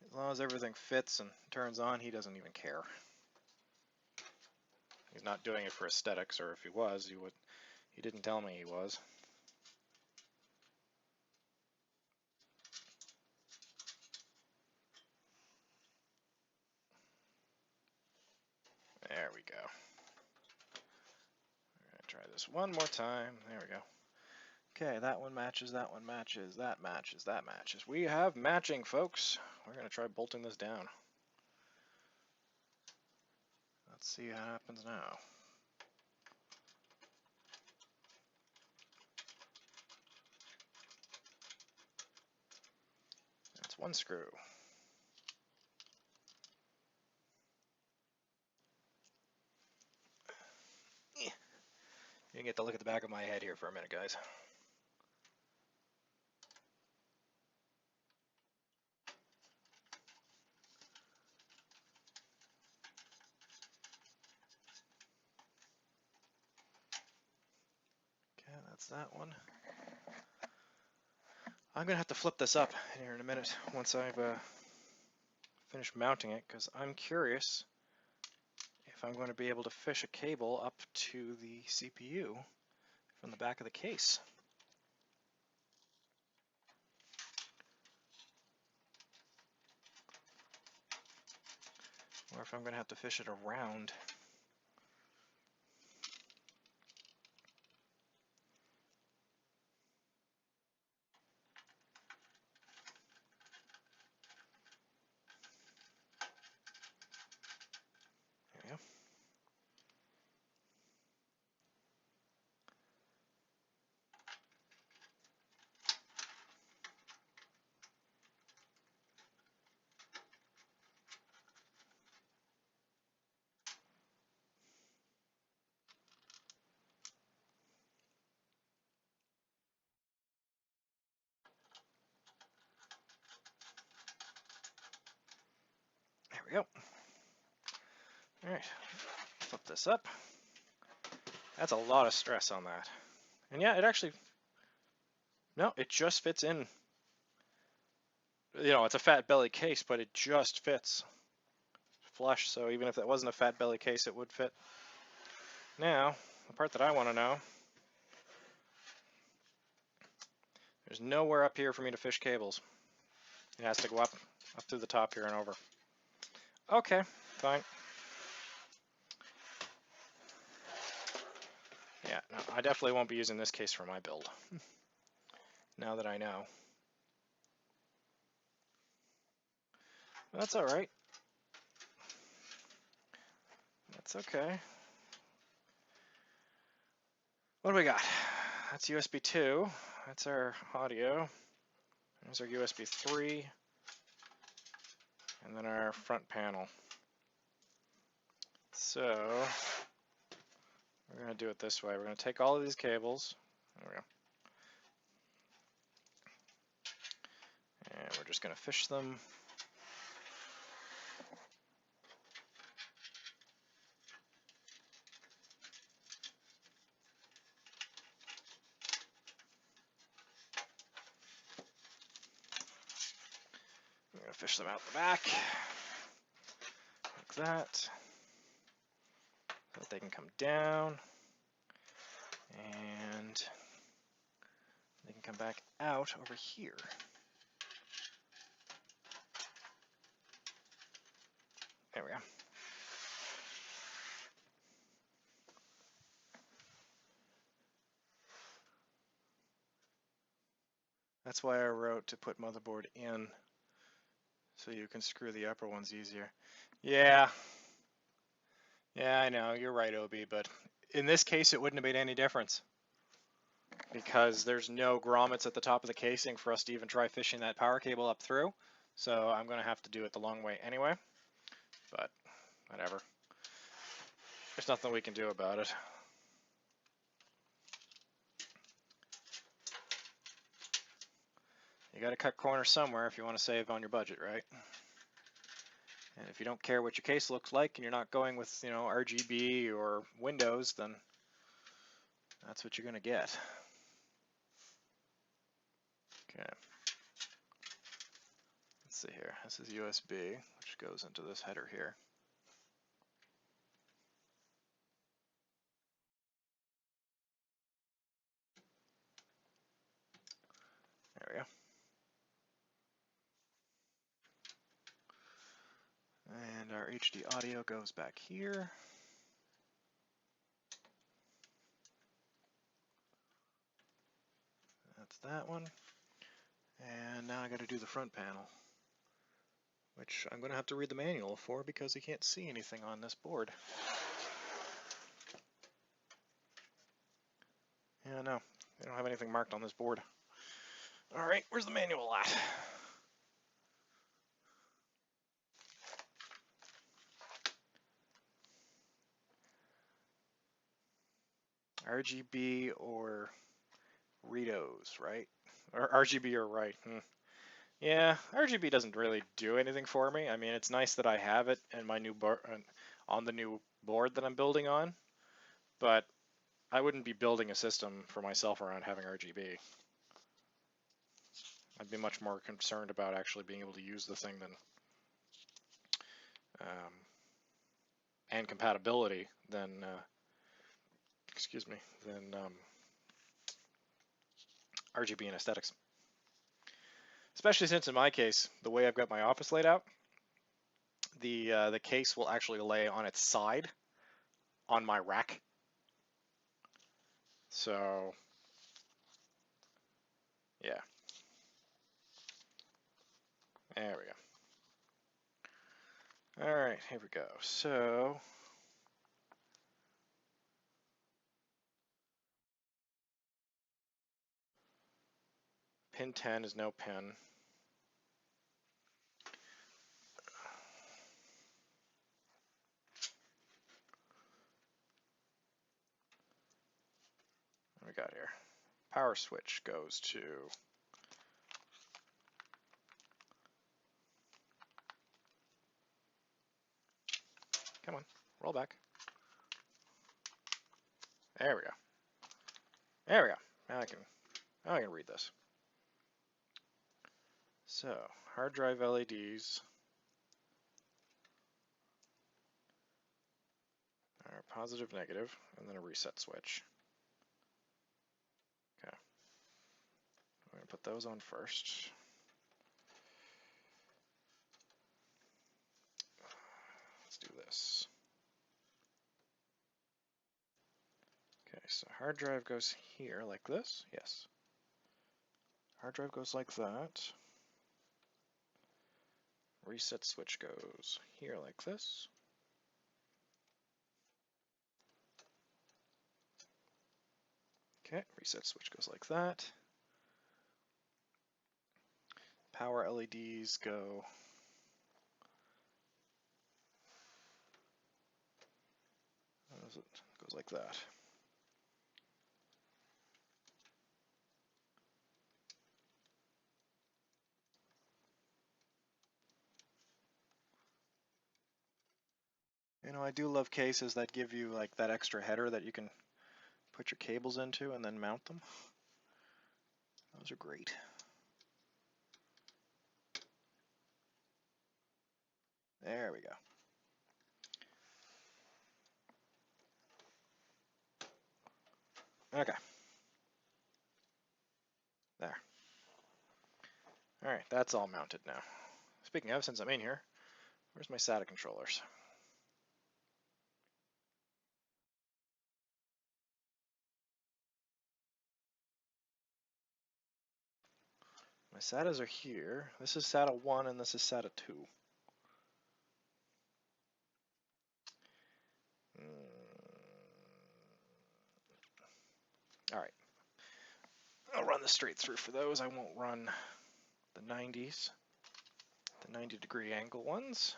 as long as everything fits and turns on, he doesn't even care. He's not doing it for aesthetics, or if he was, he didn't tell me he was. There we go. We're gonna try this one more time. There we go. Okay, that one matches, that one matches, that matches, that matches. We have matching, folks. We're gonna try bolting this down. Let's see what happens now. That's one screw. You can get to look at the back of my head here for a minute, guys. Okay, that's that one. I'm gonna have to flip this up here in a minute once I've finished mounting it, because I'm curious if I'm going to be able to fish a cable up to the CPU from the back of the case. Or if I'm going to have to fish it around. There we go. There we go. All right, flip this up. That's a lot of stress on that. And yeah, it actually, no, it just fits in. You know, it's a fat belly case, but it just fits flush. So even if that wasn't a fat belly case, it would fit. Now, the part that I want to know, there's nowhere up here for me to fish cables. It has to go up Up through the top here and over. Okay, fine. Yeah, no, I definitely won't be using this case for my build. Now that I know. That's all right. That's okay. What do we got? That's USB 2. That's our audio. There's our USB 3. And then our front panel. So, we're going to do it this way. We're going to take all of these cables. There we go. And we're just going to fish them. I'm going to fish them out the back. Like that. So that they can come down. And they can come back out over here. There we go. That's why I wrote to put motherboard in, so you can screw the upper ones easier. Yeah, I know, you're right, Obi, but in this case it wouldn't have made any difference because there's no grommets at the top of the casing for us to even try fishing that power cable up through. So I'm going to have to do it the long way anyway, but whatever. There's nothing we can do about it. You got to cut corners somewhere if you want to save on your budget, right? And if you don't care what your case looks like and you're not going with, you know, RGB or Windows, then that's what you're going to get. Okay. Let's see here. This is USB, which goes into this header here. There we go. And our HD audio goes back here. That's that one. And now I got to do the front panel, which I'm going to have to read the manual for because you can't see anything on this board. Yeah, no, they don't have anything marked on this board. All right, where's the manual at? RGB or Ritos, right? Or RGB or right. Yeah, RGB doesn't really do anything for me. I mean, it's nice that I have it in my new board, on the new board that I'm building on, but I wouldn't be building a system for myself around having RGB. I'd be much more concerned about actually being able to use the thing than and compatibility than RGB and aesthetics. Especially since in my case, the way I've got my office laid out, the case will actually lay on its side on my rack. So yeah, there we go. All right, here we go. So pin 10 is no pin. What we got here? Power switch goes to come on, roll back. There we go. There we go. Now I can read this. So hard drive LEDs are positive, negative, and then a reset switch. Okay. I'm going to put those on first. So hard drive goes here like this. Yes. Hard drive goes like that. Reset switch goes here like this. Okay, reset switch goes like that. Power LEDs go goes like that. You know, I do love cases that give you like that extra header that you can put your cables into and then mount them. Those are great. There we go. Okay. There. Alright, that's all mounted now. Speaking of, since I'm in here, where's my SATA controllers? My SATAs are here. This is SATA 1 and this is SATA 2. Alright. I'll run this straight through for those. I won't run the 90s, the 90-degree angle ones.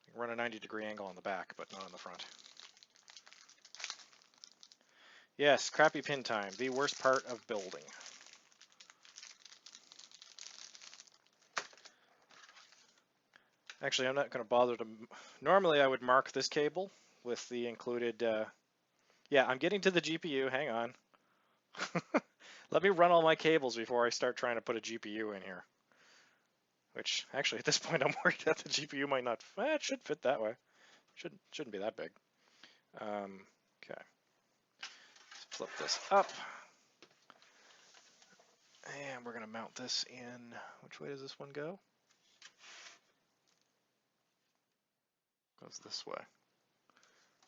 I can run a 90-degree angle on the back, but not on the front. Yes, crappy pin time, the worst part of building. Actually, I'm not going to bother to... Normally, I would mark this cable with the included... Yeah, I'm getting to the GPU. Hang on. Let me run all my cables before I start trying to put a GPU in here. Which, actually, at this point, I'm worried that the GPU might not... it should fit that way. Shouldn't be that big. Okay. Let's flip this up. And we're going to mount this in... Which way does this one go? Goes this way.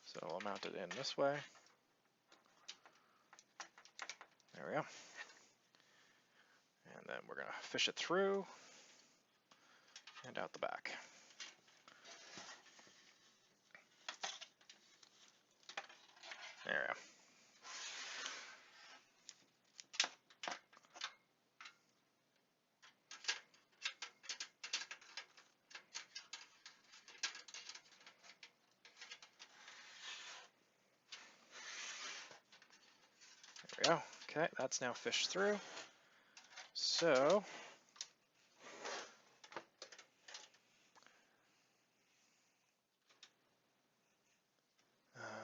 So I'll mount it in this way. There we go. And then we're going to fish it through and out the back. There we go. There we go. Okay, that's now fished through. So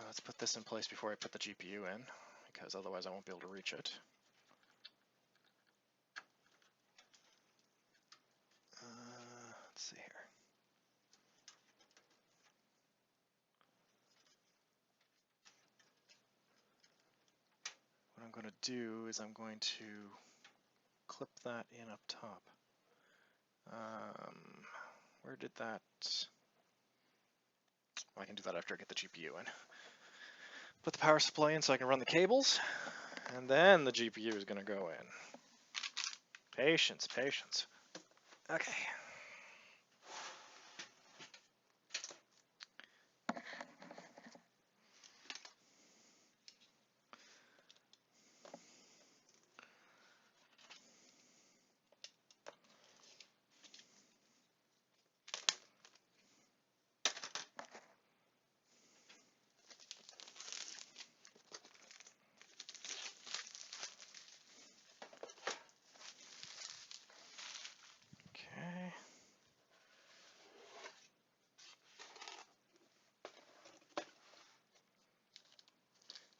let's put this in place before I put the GPU in, because otherwise I won't be able to reach it. Let's see here. What I'm going to do is I'm going to clip that in up top. Where did that... Well, I can do that after I get the GPU in. Put the power supply in so I can run the cables, and then the GPU is going to go in. Patience, patience. Okay.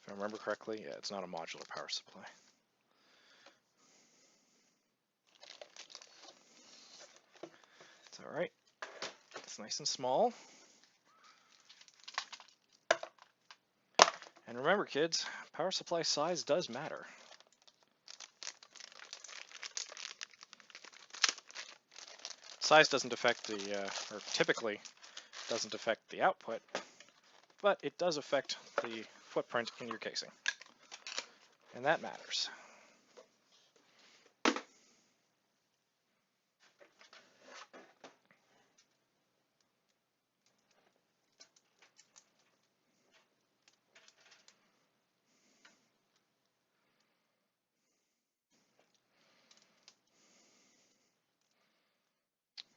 If I remember correctly, yeah, it's not a modular power supply. It's alright. It's nice and small. And remember, kids, power supply size does matter. Size doesn't affect the, or typically doesn't affect the output, but it does affect the footprint in your casing. And that matters.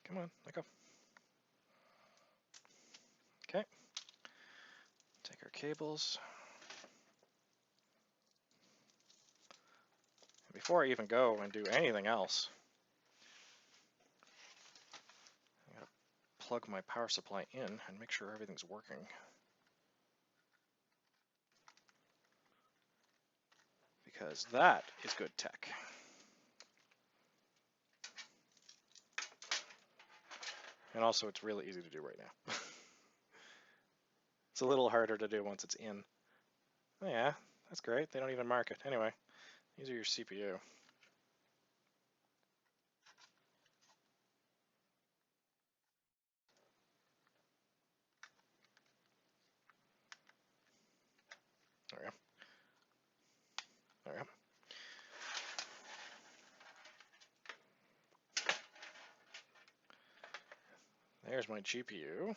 Come on, let go. Okay. Take our cables. Before I even go and do anything else, I gotta plug my power supply in and make sure everything's working. Because that is good tech. And also, it's really easy to do right now. It's a little harder to do once it's in. Oh yeah, that's great. They don't even mark it. Anyway, these are your CPU. There we go. There we go. There's my GPU.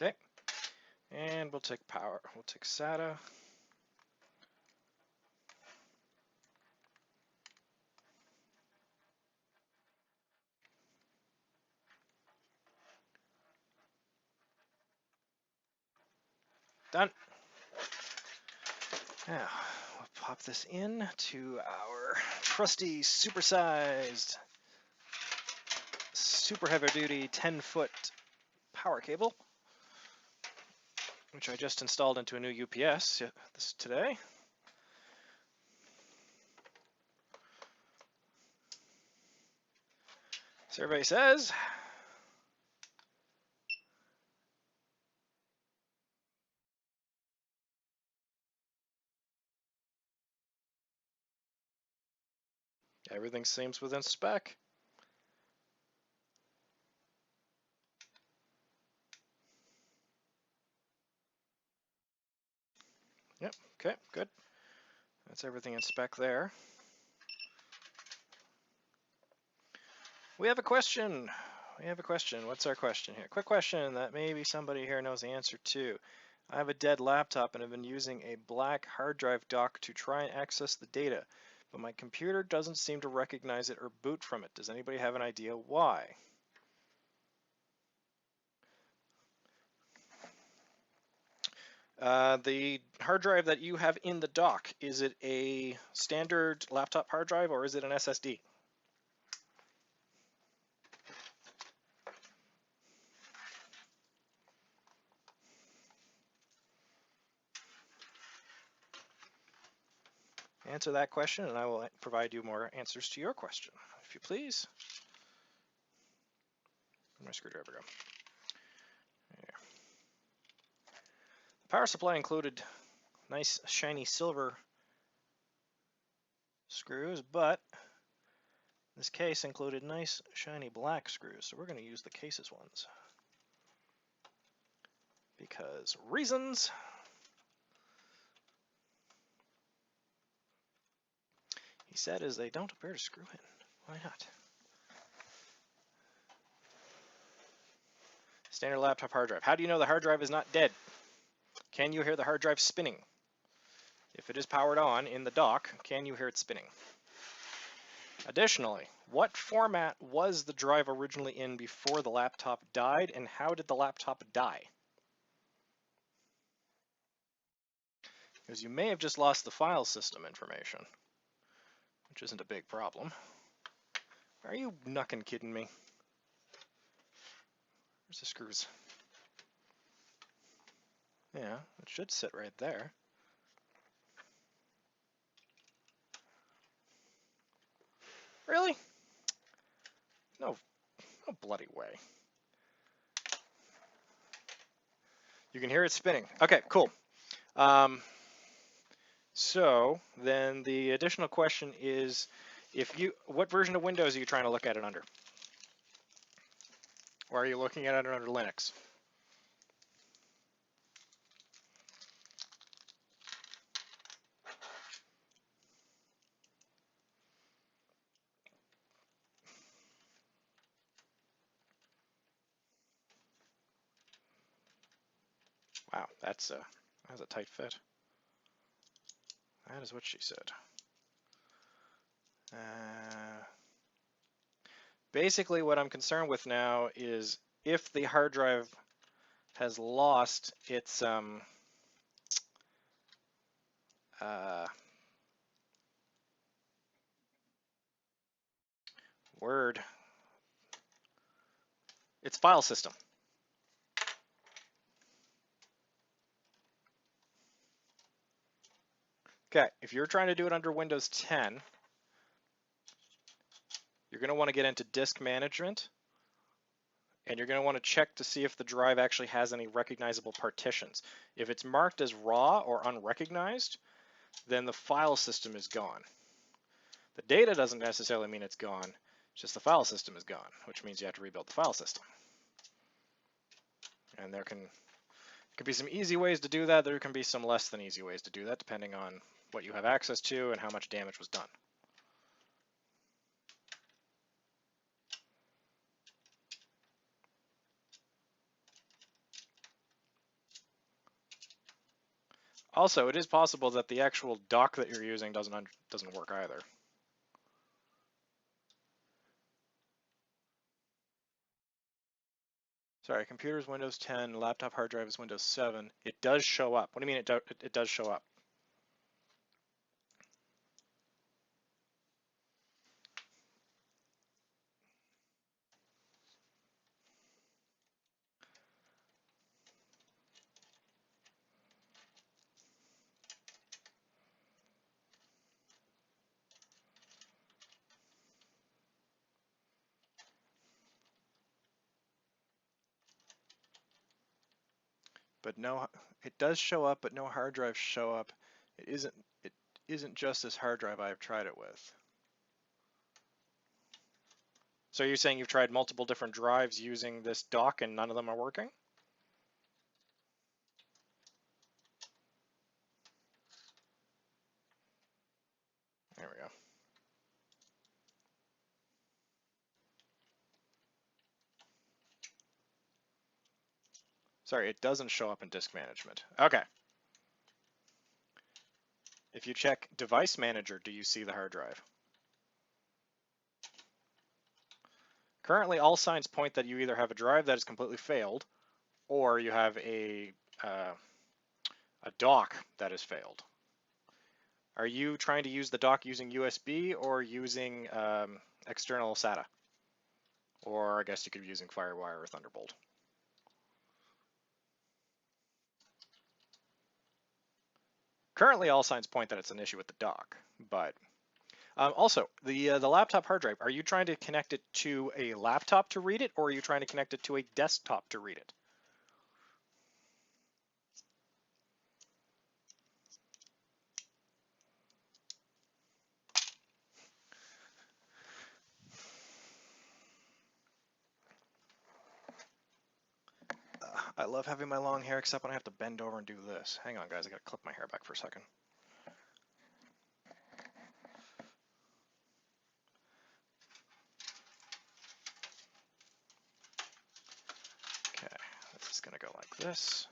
Okay. And we'll take power. We'll take SATA. Done. Now, we'll pop this in to our trusty supersized, super heavy duty 10-foot power cable, which I just installed into a new UPS today. Survey says everything seems within spec. Yep, okay, good. That's everything in spec there. We have a question. We have a question. What's our question here? Quick question that maybe somebody here knows the answer to. I have a dead laptop and have been using a black hard drive dock to try and access the data, but my computer doesn't seem to recognize it or boot from it. Does anybody have an idea why? The hard drive that you have in the dock, is it a standard laptop hard drive or is it an SSD? Answer that question and I will provide you more answers to your question, if you please. Where'd my screwdriver go? There. The power supply included nice shiny silver screws, but this case included nice shiny black screws, so we're going to use the cases ones. Because reasons. He said as they don't appear to screw in. Why not? Standard laptop hard drive. How do you know the hard drive is not dead? Can you hear the hard drive spinning? If it is powered on in the dock, can you hear it spinning? Additionally, what format was the drive originally in before the laptop died, and how did the laptop die? Because you may have just lost the file system information, which isn't a big problem. Are you knuckin' kidding me? Where's the screws? Yeah, it should sit right there. Really? No bloody way. You can hear it spinning. Okay, cool. So then the additional question is, what version of Windows are you trying to look at it under? Or are you looking at it under Linux? Wow, that's a tight fit. That is what she said. Basically, what I'm concerned with now is if the hard drive has lost its its file system. Okay, if you're trying to do it under Windows 10, you're going to want to get into disk management, and you're going to want to check to see if the drive actually has any recognizable partitions. If it's marked as raw or unrecognized, then the file system is gone. The data doesn't necessarily mean it's gone, it's just the file system is gone, which means you have to rebuild the file system. And there could be some easy ways to do that, there can be some less than easy ways to do that, depending on what you have access to and how much damage was done. Also, it is possible that the actual dock that you're using doesn't work either. Sorry, computer's Windows 10, laptop hard drive is Windows 7. It does show up. What do you mean it does show up? But no, it does show up, but no hard drives show up. It isn't just this hard drive I've tried it with. So you're saying you've tried multiple different drives using this dock and none of them are working? There we go. Sorry, it doesn't show up in disk management. Okay. If you check device manager, do you see the hard drive? Currently, all signs point that you either have a drive that has completely failed, or you have a dock that has failed. Are you trying to use the dock using USB or using external SATA? Or I guess you could be using FireWire or Thunderbolt. Currently, all signs point that it's an issue with the dock, but also the laptop hard drive, are you trying to connect it to a laptop to read it, or are you trying to connect it to a desktop to read it? I love having my long hair, except when I have to bend over and do this. Hang on, guys, I gotta clip my hair back for a second. Okay, this is gonna go like this.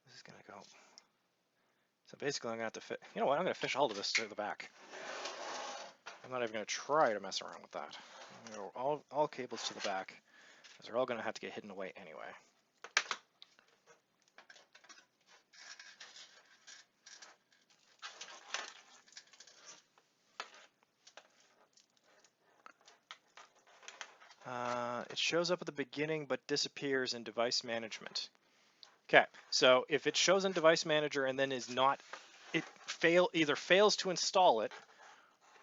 This is gonna go. So basically, I'm gonna have to fit. You know what? I'm gonna fish all of this to the back. I'm not even gonna try to mess around with that. I'm gonna go all cables to the back, because they're all gonna have to get hidden away anyway. It shows up at the beginning but disappears in device management. Okay, so if it shows in device manager and then is not, either fails to install it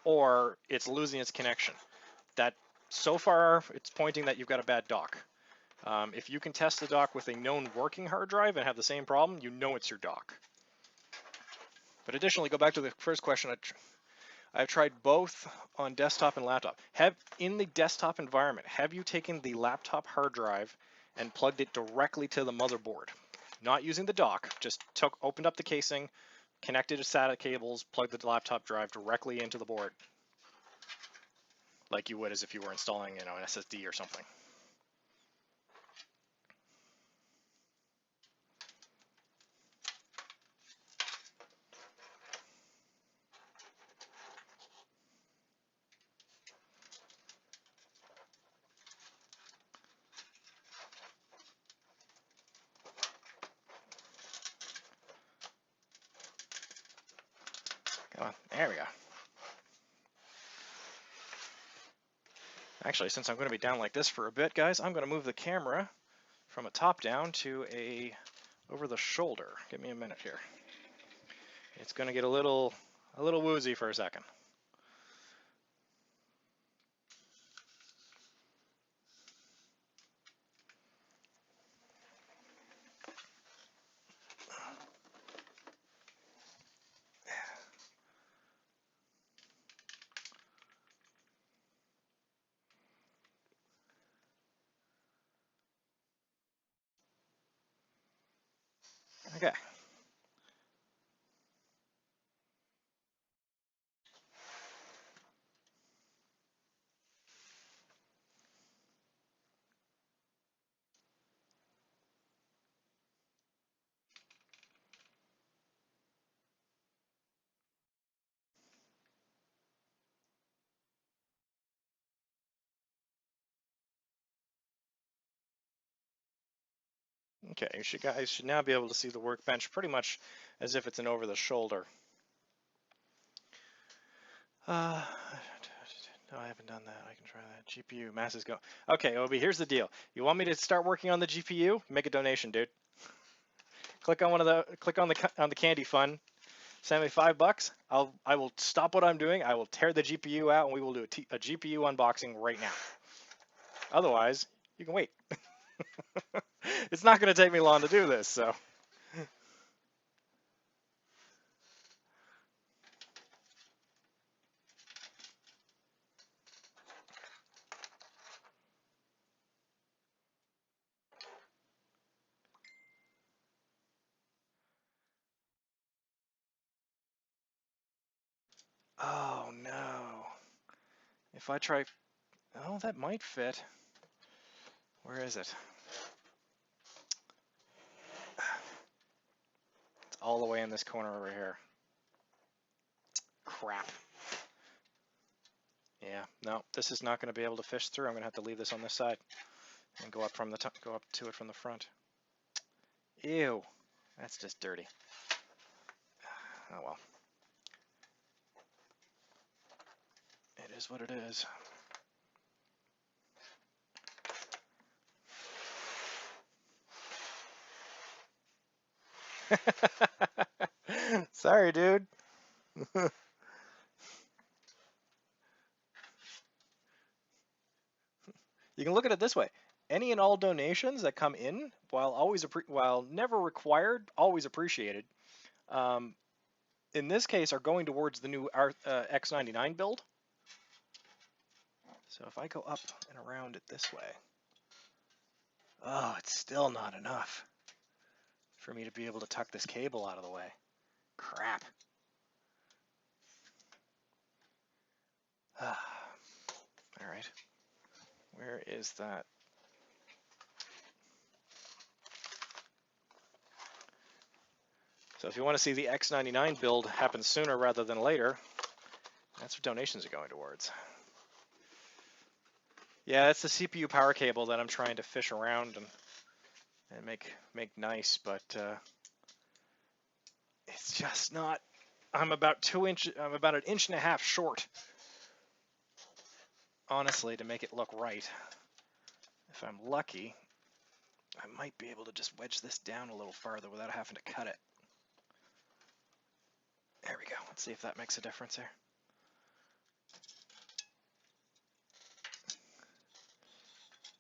or it's losing its connection. That so far it's pointing that you've got a bad dock. If you can test the dock with a known working hard drive and have the same problem, you know it's your dock. But additionally, go back to the first question. I've tried both on desktop and laptop. In the desktop environment, have you taken the laptop hard drive and plugged it directly to the motherboard? Not using the dock, just opened up the casing, connected to SATA cables, plugged the laptop drive directly into the board, like you would as if you were installing, an SSD or something. Come on, there we go. Actually, since I'm going to be down like this for a bit, guys, I'm going to move the camera from a top down to a over the shoulder. Give me a minute here. It's going to get a little woozy for a second. Okay. Okay, you guys should now be able to see the workbench pretty much as if it's an over the shoulder. No, I haven't done that. I can try that. GPU, mass is go. Okay, Obi, here's the deal. You want me to start working on the GPU? Make a donation, dude. Click on the candy fund. Send me $5. I will stop what I'm doing. I will tear the GPU out, and we will do a GPU unboxing right now. Otherwise, you can wait. It's not going to take me long to do this, so. Oh no. If I try, oh, that might fit. Where is it? It's all the way in this corner over here. Crap. Yeah, no, this is not going to be able to fish through. I'm going to have to leave this on this side and go up from the top, go up to it from the front. Ew, that's just dirty. Oh well. It is what it is. Sorry, dude. You can look at it this way. Any and all donations that come in, while never required, always appreciated, in this case are going towards the new X99 build. So if I go up and around it this way, oh, it's still not enough for me to be able to tuck this cable out of the way. Crap. All right. Where is that? So if you want to see the X99 build happen sooner rather than later, that's what donations are going towards. Yeah, it's the CPU power cable that I'm trying to fish around and make nice, but it's just not. I'm about an inch and a half short, honestly, to make it look right. If I'm lucky, I might be able to just wedge this down a little farther without having to cut it. There we go. Let's see if that makes a difference here.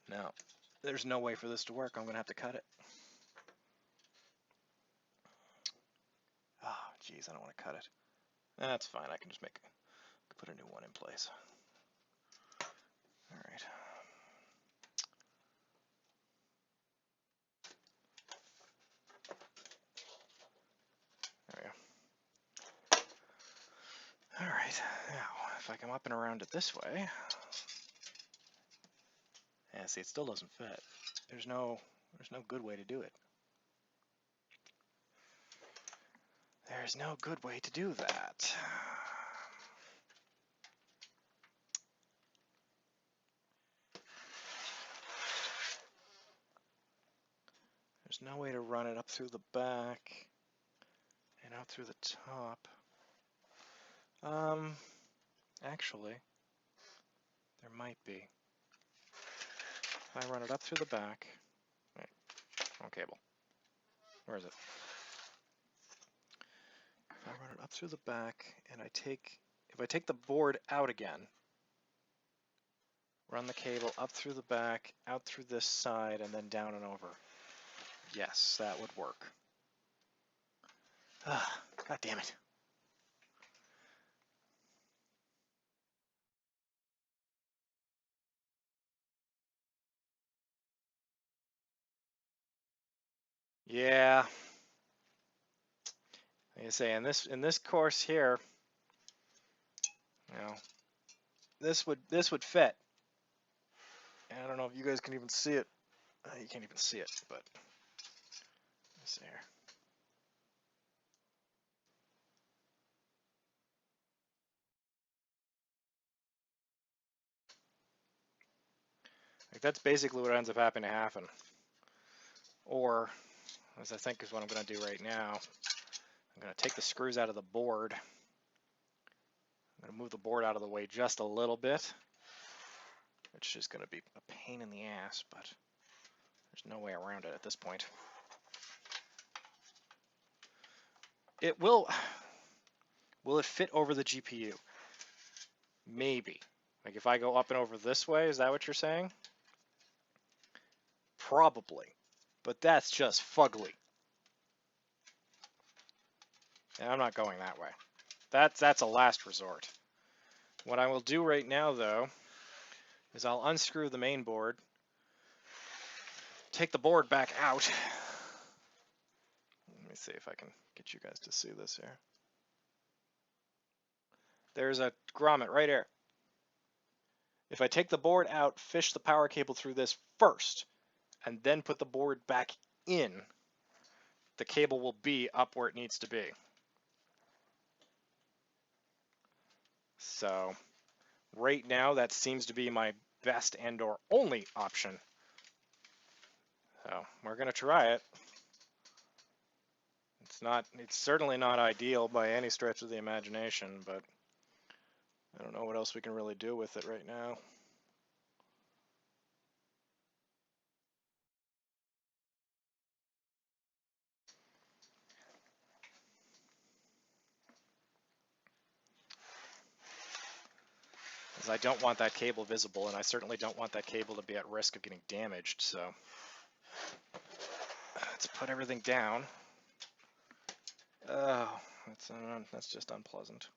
No. there's no way for this to work. I'm going to have to cut it. Oh, geez, I don't want to cut it. That's fine. I can just put a new one in place. All right. There we go. All right. Now, if I come up and around it this way, yeah, see, it still doesn't fit. There's no good way to do it. There's no good way to do that. There's no way to run it up through the back and out through the top. Actually, there might be. If I run it up through the back, wait, wrong cable. Where is it? If I run it up through the back and if I take the board out again, run the cable up through the back, out through this side, and then down and over. Yes, that would work. God damn it. Yeah. Like I say, in this course here, you know, this would fit. And I don't know if you guys can even see it. You can't even see it, but let's see here. Like that's basically what ends up having to happen. Or, as I think is what I'm going to do right now, I'm going to take the screws out of the board. I'm going to move the board out of the way just a little bit, which is going to be a pain in the ass, but there's no way around it at this point. It will it fit over the GPU? Maybe. Like if I go up and over this way, is that what you're saying? Probably. But that's just fugly. And I'm not going that way. That's a last resort. What I will do right now, though, is I'll unscrew the main board, take the board back out. Let me see if I can get you guys to see this here. There's a grommet right here. If I take the board out, fish the power cable through this first, and then put the board back in, the cable will be up where it needs to be. So right now that seems to be my best and or only option. So we're going to try it. It's certainly not ideal by any stretch of the imagination, but I don't know what else we can really do with it right now. Because I don't want that cable visible, and I certainly don't want that cable to be at risk of getting damaged, so let's put everything down. Oh, that's just unpleasant.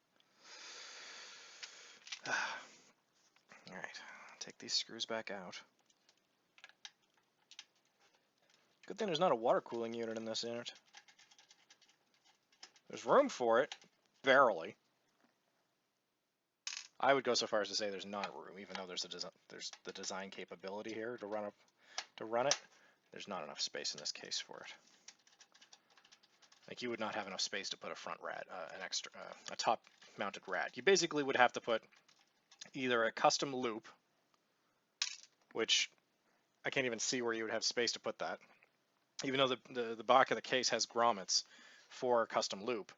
All right, take these screws back out. Good thing there's not a water cooling unit in this unit. There's room for it, barely. I would go so far as to say there's not room, even though there's the design capability here to run it. There's not enough space in this case for it. Like you would not have enough space to put a front rad, a top-mounted rad. You basically would have to put either a custom loop, which I can't even see where you would have space to put that, even though the back of the case has grommets for a custom loop.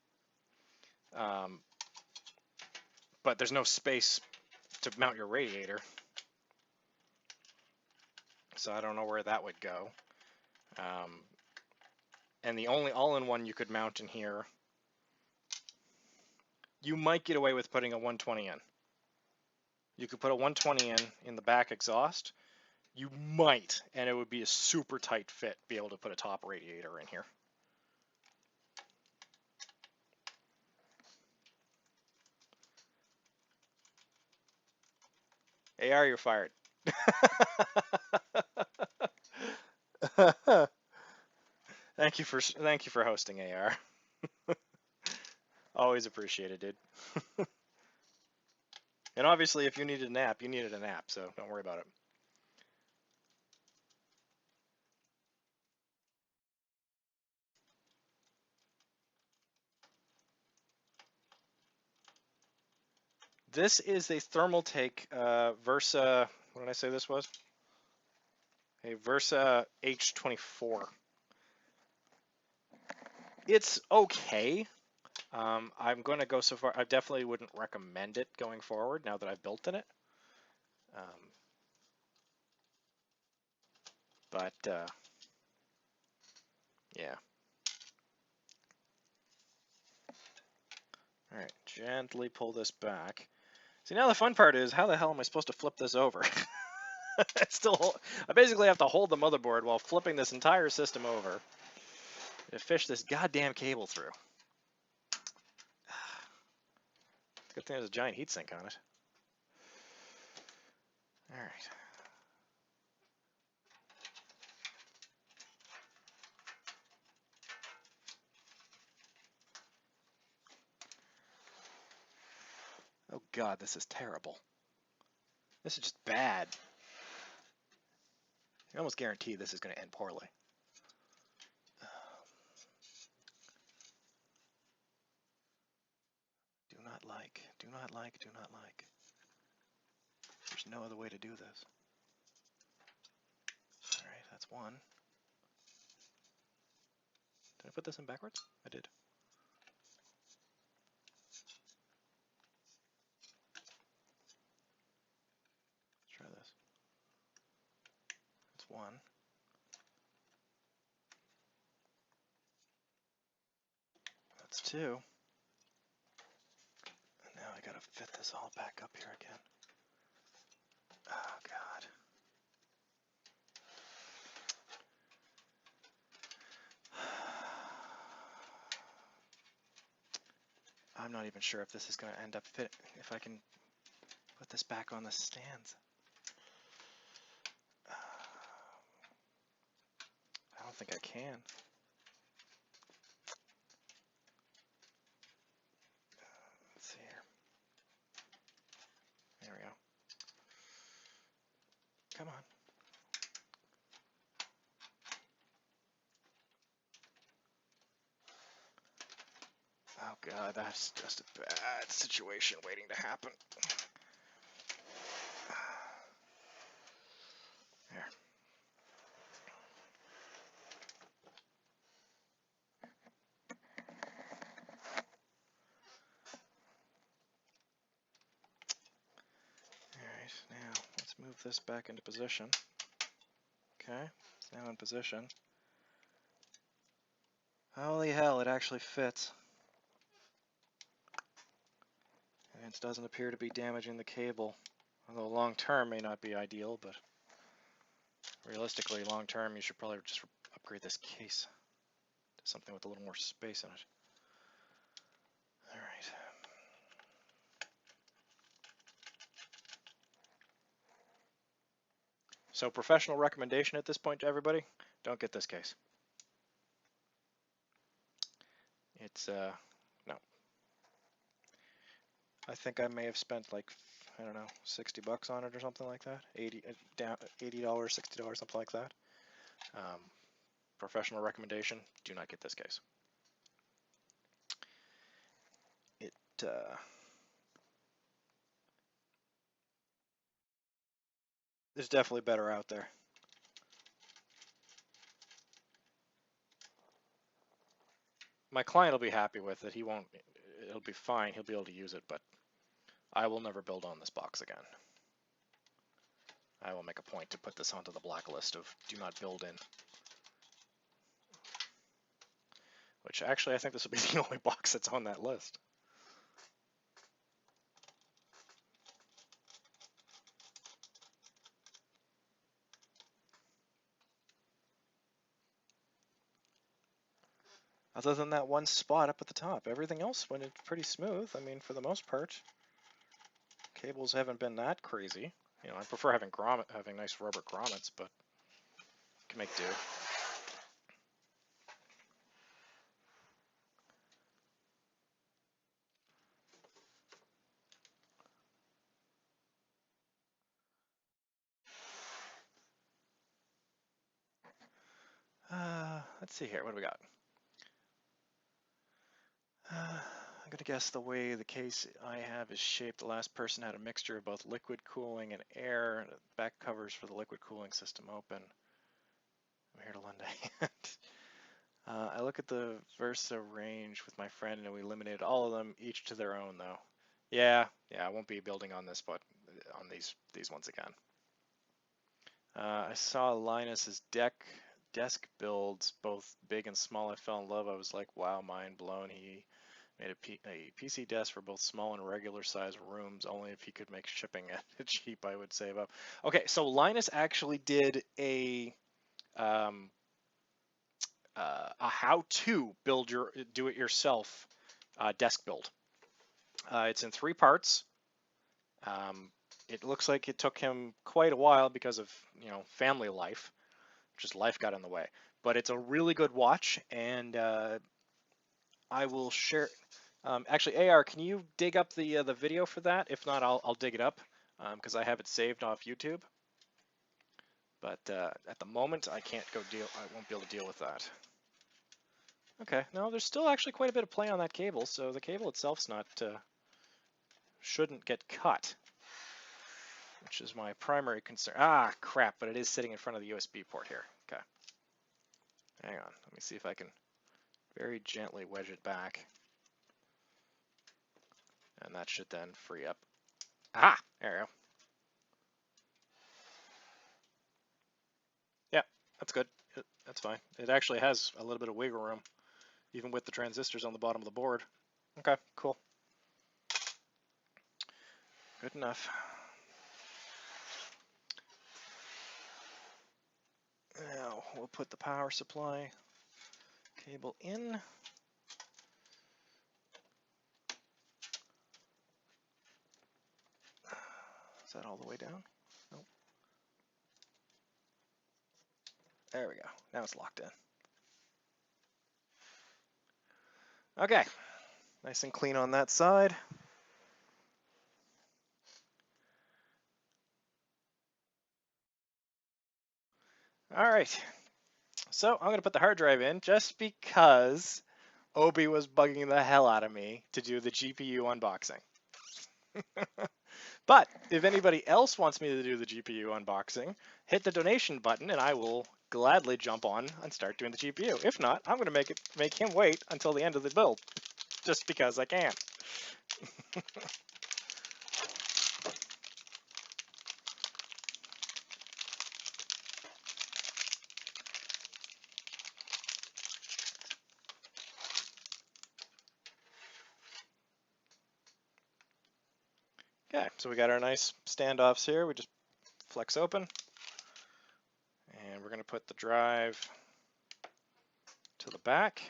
But there's no space to mount your radiator, so I don't know where that would go. And the only all-in-one you could mount in here, you might get away with putting a 120 in. You could put a 120 in the back exhaust. You might, and it would be a super tight fit, be able to put a top radiator in here. AR, you're fired. Thank you for hosting, AR. Always appreciated, dude. And obviously, if you needed a nap, you needed a nap, so don't worry about it. This is a Thermaltake Versa. What did I say this was? A Versa H24. It's okay. I'm going to go so far. I definitely wouldn't recommend it going forward now that I've built in it. But yeah. All right, gently pull this back. See, now the fun part is, how the hell am I supposed to flip this over? I basically have to hold the motherboard while flipping this entire system over to fish this goddamn cable through. Good thing there's a giant heatsink on it. All right. Oh god, this is terrible. This is just bad. I almost guarantee this is going to end poorly. Do not like, do not like, do not like. There's no other way to do this. All right, that's one. Did I put this in backwards? I did. Let's try this. That's one. That's two. And now I gotta fit this all back up here again. Oh god. I'm not even sure if this is going to end up fit, if I can put this back on the stands. I don't think I can. Let's see here. There we go. Come on. Oh god, that's just a bad situation waiting to happen. There. Alright, now let's move this back into position. Okay, it's now in position. Holy hell, it actually fits. And it doesn't appear to be damaging the cable. Although long term may not be ideal, but realistically, long term you should probably just upgrade this case to something with a little more space in it. Alright. So professional recommendation at this point to everybody, don't get this case. It's, no. I think I may have spent like, I don't know, 60 bucks on it or something like that. $80, $60, something like that. Professional recommendation, do not get this case. There's definitely better out there. My client will be happy with it. It'll be fine. He'll be able to use it, but I will never build on this box again. I will make a point to put this onto the blacklist of do not build in. Which actually I think this will be the only box that's on that list. Other than that one spot up at the top, everything else went pretty smooth. I mean, for the most part, cables haven't been that crazy. You know, I prefer having nice rubber grommets, but can make do. Let's see here. What do we got? I'm gonna guess the way the case I have is shaped, the last person had a mixture of both liquid cooling and air, and the back covers for the liquid cooling system open. I'm here to lend a hand. I look at the Versa range with my friend and we eliminated all of them, each to their own though. Yeah, I won't be building on this, but on these ones again. I saw Linus's desk builds, both big and small. I fell in love. I was like, wow, mind blown. He made a PC desk for both small and regular size rooms. Only if he could make shipping it cheap, I would save up. Okay, so Linus actually did a how-to do-it-yourself desk build. It's in 3 parts. It looks like it took him quite a while because of, you know, family life. Just life got in the way. But it's a really good watch, and I will share. Actually, AR, can you dig up the video for that? If not, I'll dig it up because I have it saved off YouTube. But at the moment, I won't be able to deal with that. Okay, no, there's still actually quite a bit of play on that cable, so the cable itself's not shouldn't get cut, which is my primary concern. Ah, crap! But it is sitting in front of the USB port here. Okay, hang on. Let me see if I can very gently wedge it back, and that should then free up. Ah, there we go. Yeah, that's good. That's fine. It actually has a little bit of wiggle room, even with the transistors on the bottom of the board. Okay, cool. Good enough. Now we'll put the power supply cable in. Is that all the way down? Nope. There we go. Now it's locked in. Okay. Nice and clean on that side. All right. So I'm going to put the hard drive in just because Obi was bugging the hell out of me to do the GPU unboxing. But if anybody else wants me to do the GPU unboxing, hit the donation button and I will gladly jump on and start doing the GPU. If not, I'm going to make him wait until the end of the build, just because I can. Okay, so we got our nice standoffs here. We just flex open, and we're going to put the drive to the back.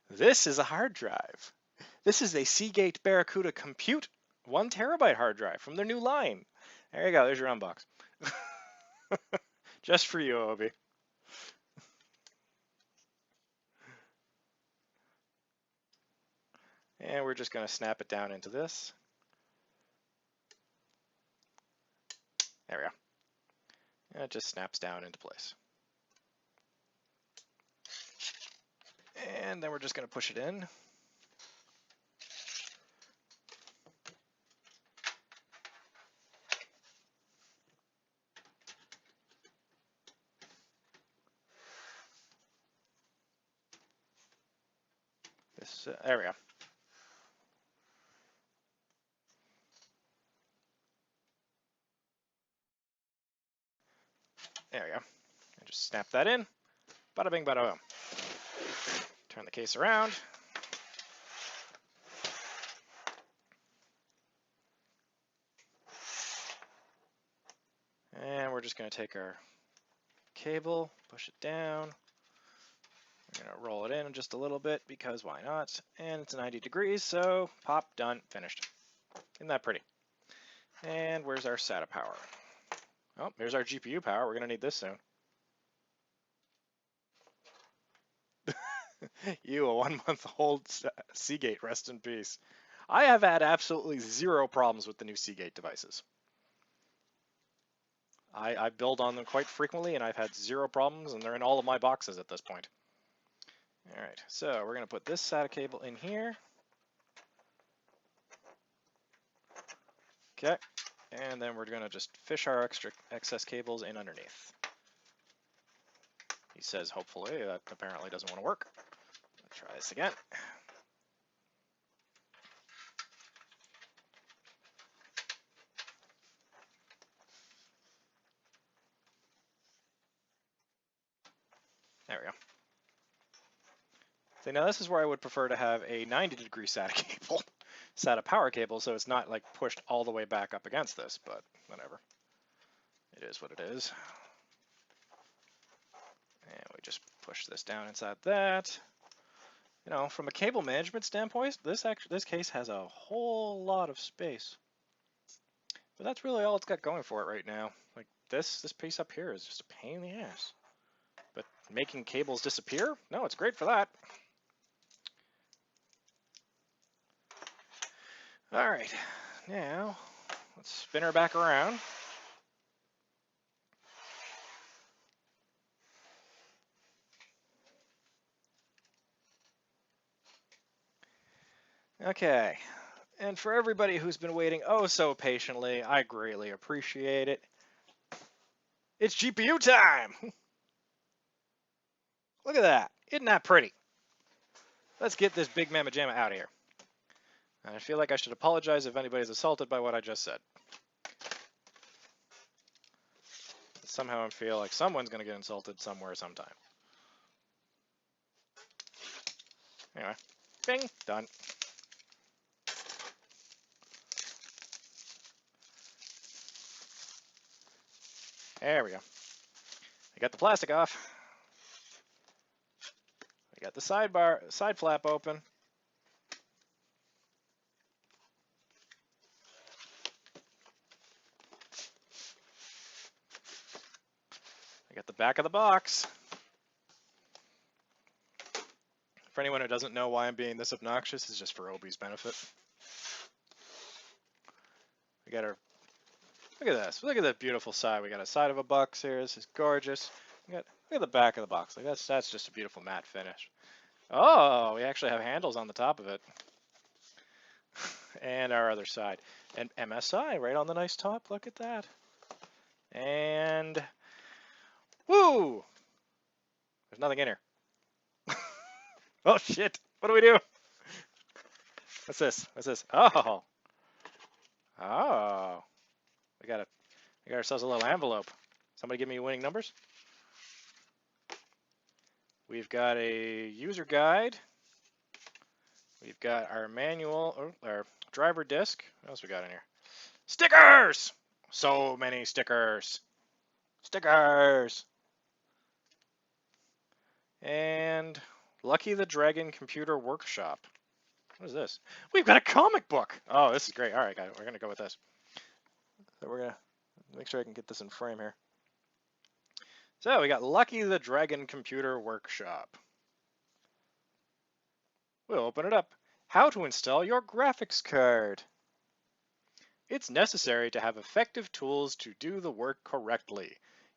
This is a hard drive. This is a Seagate Barracuda Compute 1 terabyte hard drive from their new line. There you go, there's your unbox. Just for you, Obi. And we're just going to snap it down into this. There we go. And it just snaps down into place. And then we're just going to push it in. There we go. There we go. And just snap that in. Bada bing, bada boom. Turn the case around. And we're just going to take our cable, push it down. We're going to roll it in just a little bit because why not? And it's 90 degrees, so pop, done, finished. Isn't that pretty? And where's our SATA power? Oh, here's our GPU power. We're going to need this soon. You, a 1-month-old Seagate, rest in peace. I have had absolutely zero problems with the new Seagate devices. I build on them quite frequently, and I've had zero problems, and they're in all of my boxes at this point. All right, so we're going to put this SATA cable in here. Okay, and then we're going to just fish our excess cables in underneath. He says, hopefully, that apparently doesn't want to work. Let's try this again. There we go. So now this is where I would prefer to have a 90-degree SATA cable, SATA power cable, so it's not like pushed all the way back up against this, but whatever. It is what it is. And we just push this down inside that. You know, from a cable management standpoint, this case has a whole lot of space. But that's really all it's got going for it right now. Like this piece up here is just a pain in the ass. But making cables disappear? No, it's great for that. All right, now let's spin her back around. Okay, and for everybody who's been waiting oh so patiently, I greatly appreciate it. It's GPU time! Look at that, isn't that pretty? Let's get this big mamma jamma out of here. And I feel like I should apologize if anybody's assaulted by what I just said. Somehow I feel like someone's going to get insulted somewhere sometime. Anyway, bing, done. There we go. I got the plastic off. I got the side flap open. I got the back of the box. For anyone who doesn't know why I'm being this obnoxious, it's just for Obi's benefit. We got our, look at this, look at that beautiful side. We got a side of a box here, this is gorgeous. Look at the back of the box, like that's just a beautiful matte finish. Oh, we actually have handles on the top of it. And our other side. And MSI right on the nice top, look at that. And, woo! There's nothing in here. Oh shit, what do we do? What's this? What's this? Oh. Oh. We got ourselves a little envelope. Somebody give me winning numbers. We've got a user guide. We've got our manual, our driver disc. What else we got in here? Stickers! So many stickers. Stickers! And Lucky the Dragon Computer Workshop. What is this? We've got a comic book! Oh, this is great. All right, guys, we're going to go with this. So we're going to make sure I can get this in frame here. So we got Lucky the Dragon Computer Workshop. We'll open it up. How to install your graphics card. It's necessary to have effective tools to do the work correctly.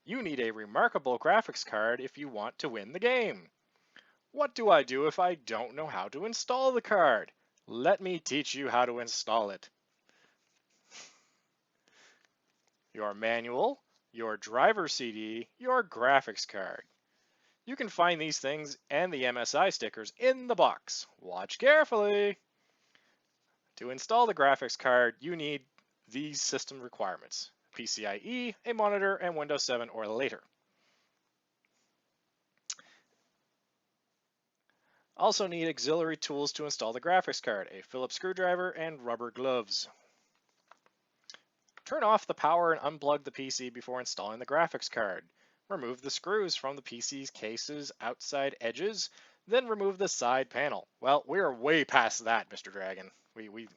You need a remarkable graphics card if you want to win the game. What do I do if I don't know how to install the card? Let me teach you how to install it. Your manual, your driver CD, your graphics card. You can find these things and the MSI stickers in the box. Watch carefully. To install the graphics card, you need these system requirements: PCIe, a monitor, and Windows 7 or later. Also need auxiliary tools to install the graphics card: a Phillips screwdriver and rubber gloves. Turn off the power and unplug the PC before installing the graphics card. Remove the screws from the PC's case's outside edges, then remove the side panel. Well, we are way past that, Mr. Dragon.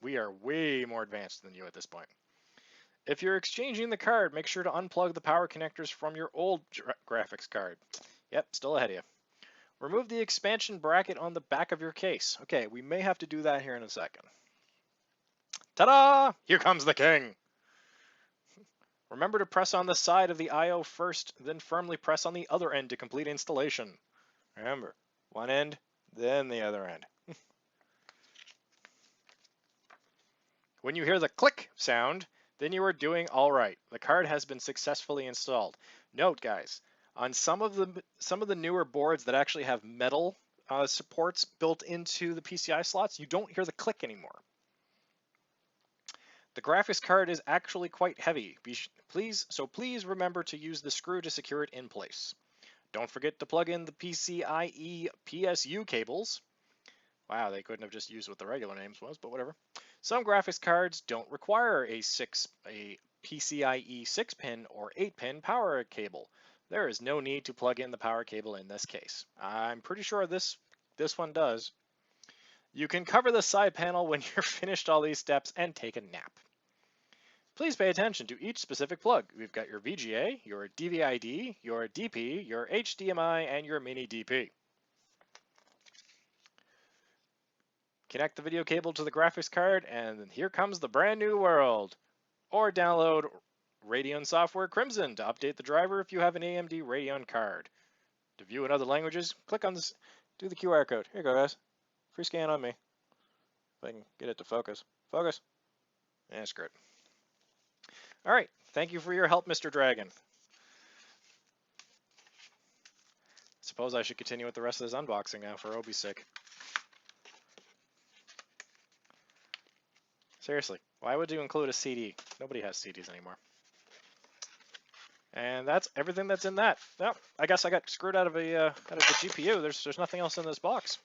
We are way more advanced than you at this point. If you're exchanging the card, make sure to unplug the power connectors from your old graphics card. Yep, still ahead of you. Remove the expansion bracket on the back of your case. Okay, we may have to do that here in a second. Ta-da! Here comes the king! Remember to press on the side of the I/O first, then firmly press on the other end to complete installation. Remember, one end, then the other end. When you hear the click sound, then you are doing all right. The card has been successfully installed. Note, guys, on some of the newer boards that actually have metal supports built into the PCI slots, you don't hear the click anymore. The graphics card is actually quite heavy. Please remember to use the screw to secure it in place. Don't forget to plug in the PCIe PSU cables. Wow, they couldn't have just used what the regular names was, but whatever. Some graphics cards don't require a PCIe 6-pin or 8-pin power cable. There is no need to plug in the power cable in this case. I'm pretty sure this one does. You can cover the side panel when you're finished all these steps and take a nap. Please pay attention to each specific plug. We've got your VGA, your DVI-D, your DP, your HDMI, and your mini DP. Connect the video cable to the graphics card, and here comes the brand new world. Or download Radeon software Crimson to update the driver if you have an AMD Radeon card. To view in other languages, click on this, do the QR code. Here you go, guys. Free scan on me. If I can get it to focus. Focus. Yeah, screw it. All right, thank you for your help, Mr. Dragon. Suppose I should continue with the rest of this unboxing now for Obi's sake. Seriously, why would you include a CD? Nobody has CDs anymore. And that's everything that's in that. Well, I guess I got screwed out of the GPU. There's nothing else in this box.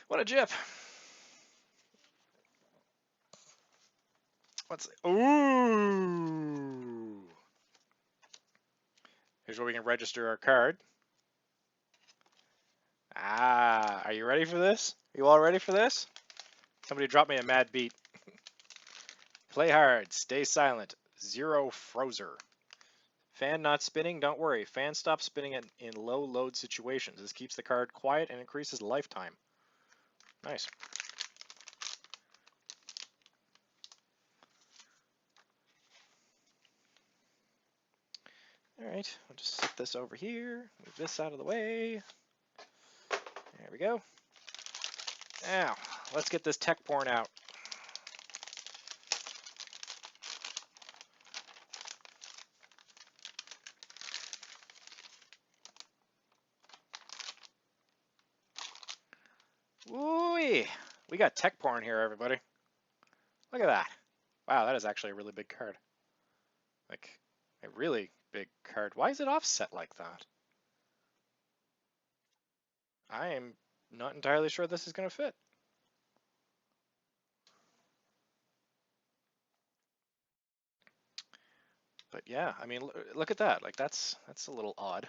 What a jip. Ooh. Here's where we can register our card. Are you ready for this? You all ready for this? Somebody drop me a mad beat. Play hard, stay silent, zero frozer. Fan not spinning, don't worry. Fan stops spinning in low load situations. This keeps the card quiet and increases lifetime. Nice. All right, I'll just set this over here, move this out of the way. There we go. Now, let's get this tech porn out. Woo-wee! We got tech porn here, everybody. Look at that. Wow, that is actually a really big card. Like, a really big card. Why is it offset like that? I am not entirely sure this is going to fit. But yeah, I mean, look at that. Like, that's a little odd.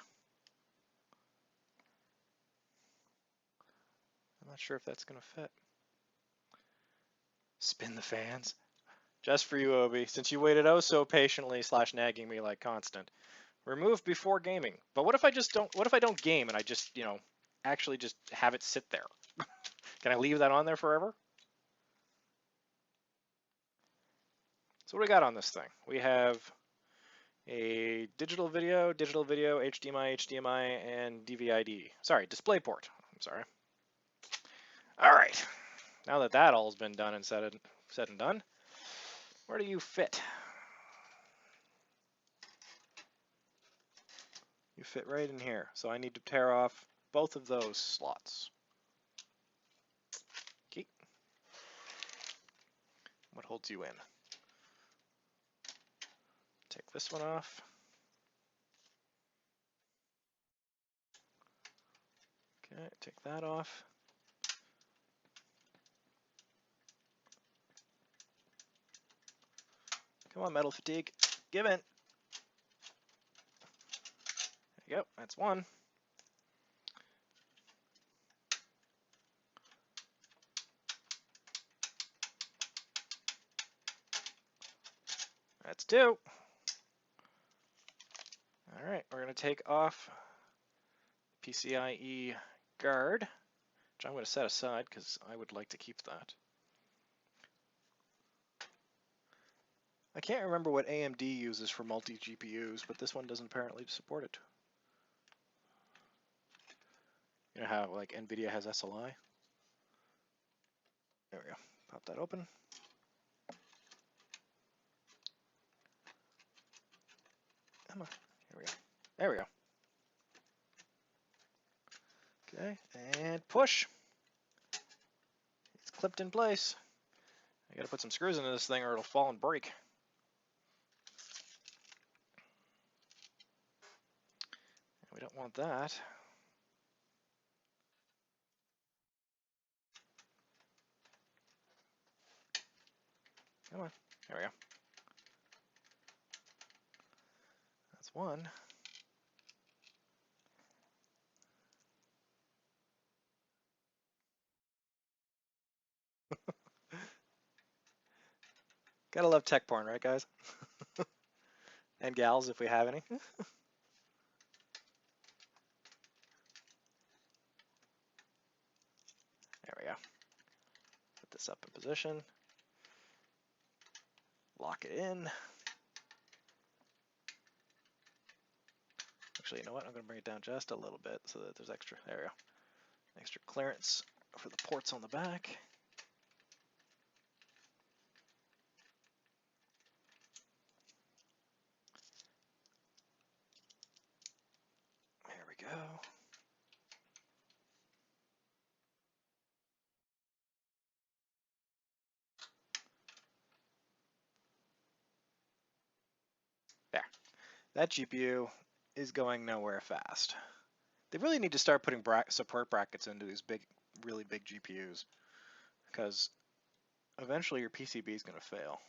I'm not sure if that's going to fit. Spin the fans. Just for you, Obi, since you waited oh so patiently / nagging me like constant. Remove before gaming. But what if I don't game and I just, actually just have it sit there? Can I leave that on there forever? So what do we got on this thing? We have a digital video, HDMI, and DVI-D. Sorry, DisplayPort. I'm sorry. All right. Now that that all's been done and said and done, where do you fit? You fit right in here. So I need to tear off both of those slots. Okay. What holds you in? Take this one off. Okay, take that off. Come on, metal fatigue. Give in. There you go. That's one. That's two. All right, we're going to take off PCIe guard, which I'm going to set aside because I would like to keep that. I can't remember what AMD uses for multi-GPUs, but this one doesn't apparently support it. You know how like NVIDIA has SLI? There we go. Pop that open. Come on. Here we go. There we go. Okay, and push. It's clipped in place. I gotta put some screws into this thing or it'll fall and break. We don't want that. Come on. There we go. That's one. Gotta love tech porn, right, guys? And gals, if we have any. There we go. Put this up in position. Lock it in. Actually, you know what? I'm going to bring it down just a little bit so that there's extra. There we go. Extra clearance for the ports on the back. There we go. There. That GPU is going nowhere fast. They really need to start putting support brackets into these big, really big GPUs, because eventually your PCB is going to fail.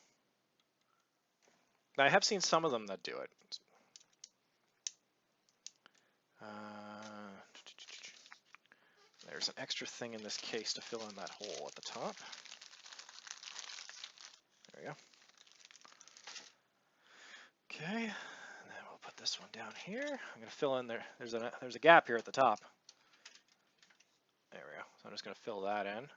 Now, I have seen some of them that do it. There's an extra thing in this case to fill in that hole at the top. There we go. Okay, and then we'll put this one down here. I'm going to fill in there. There's a gap here at the top. There we go. So I'm just going to fill that in.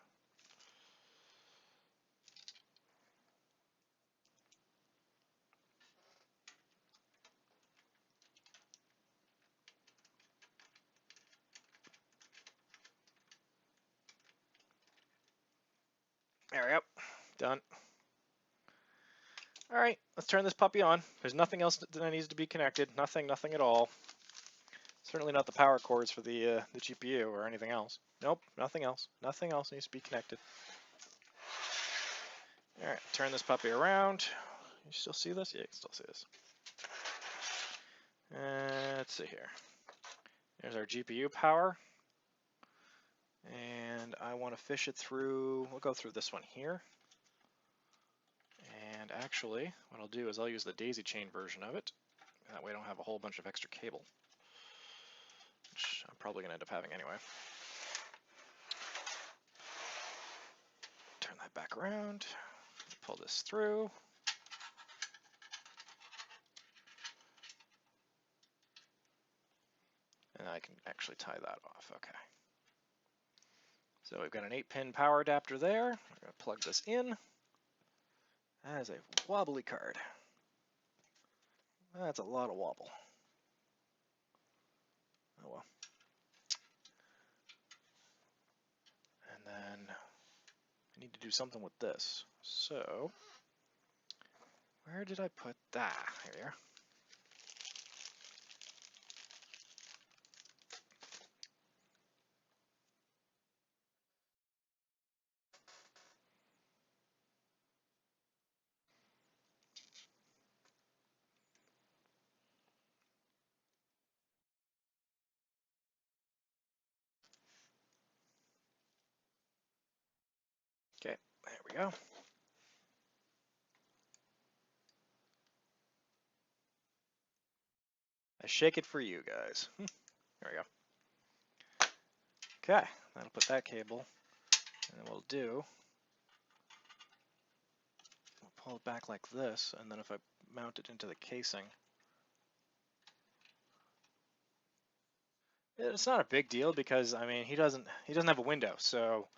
There we go. Done. All right, let's turn this puppy on. There's nothing else that needs to be connected. Nothing at all. Certainly not the power cords for the GPU or anything else. Nope, nothing else. Nothing else needs to be connected. All right, turn this puppy around. You still see this? Yeah, you can still see this. Let's see here. There's our GPU power. And I want to fish it through, we'll go through this one here. And actually, what I'll do is I'll use the daisy chain version of it. That way I don't have a whole bunch of extra cable, which I'm probably going to end up having anyway. Turn that back around, pull this through. And I can actually tie that off, okay. So we've got an 8-pin power adapter there. We're going to plug this in. That is a wobbly card. That's a lot of wobble. Oh well. And then I need to do something with this. So, where did I put that? Here we are. Okay, there we go. shake it for you guys. There we go. Okay, that'll put that cable, and then we'll pull it back like this, and then if I mount it into the casing, it's not a big deal because I mean he doesn't have a window, so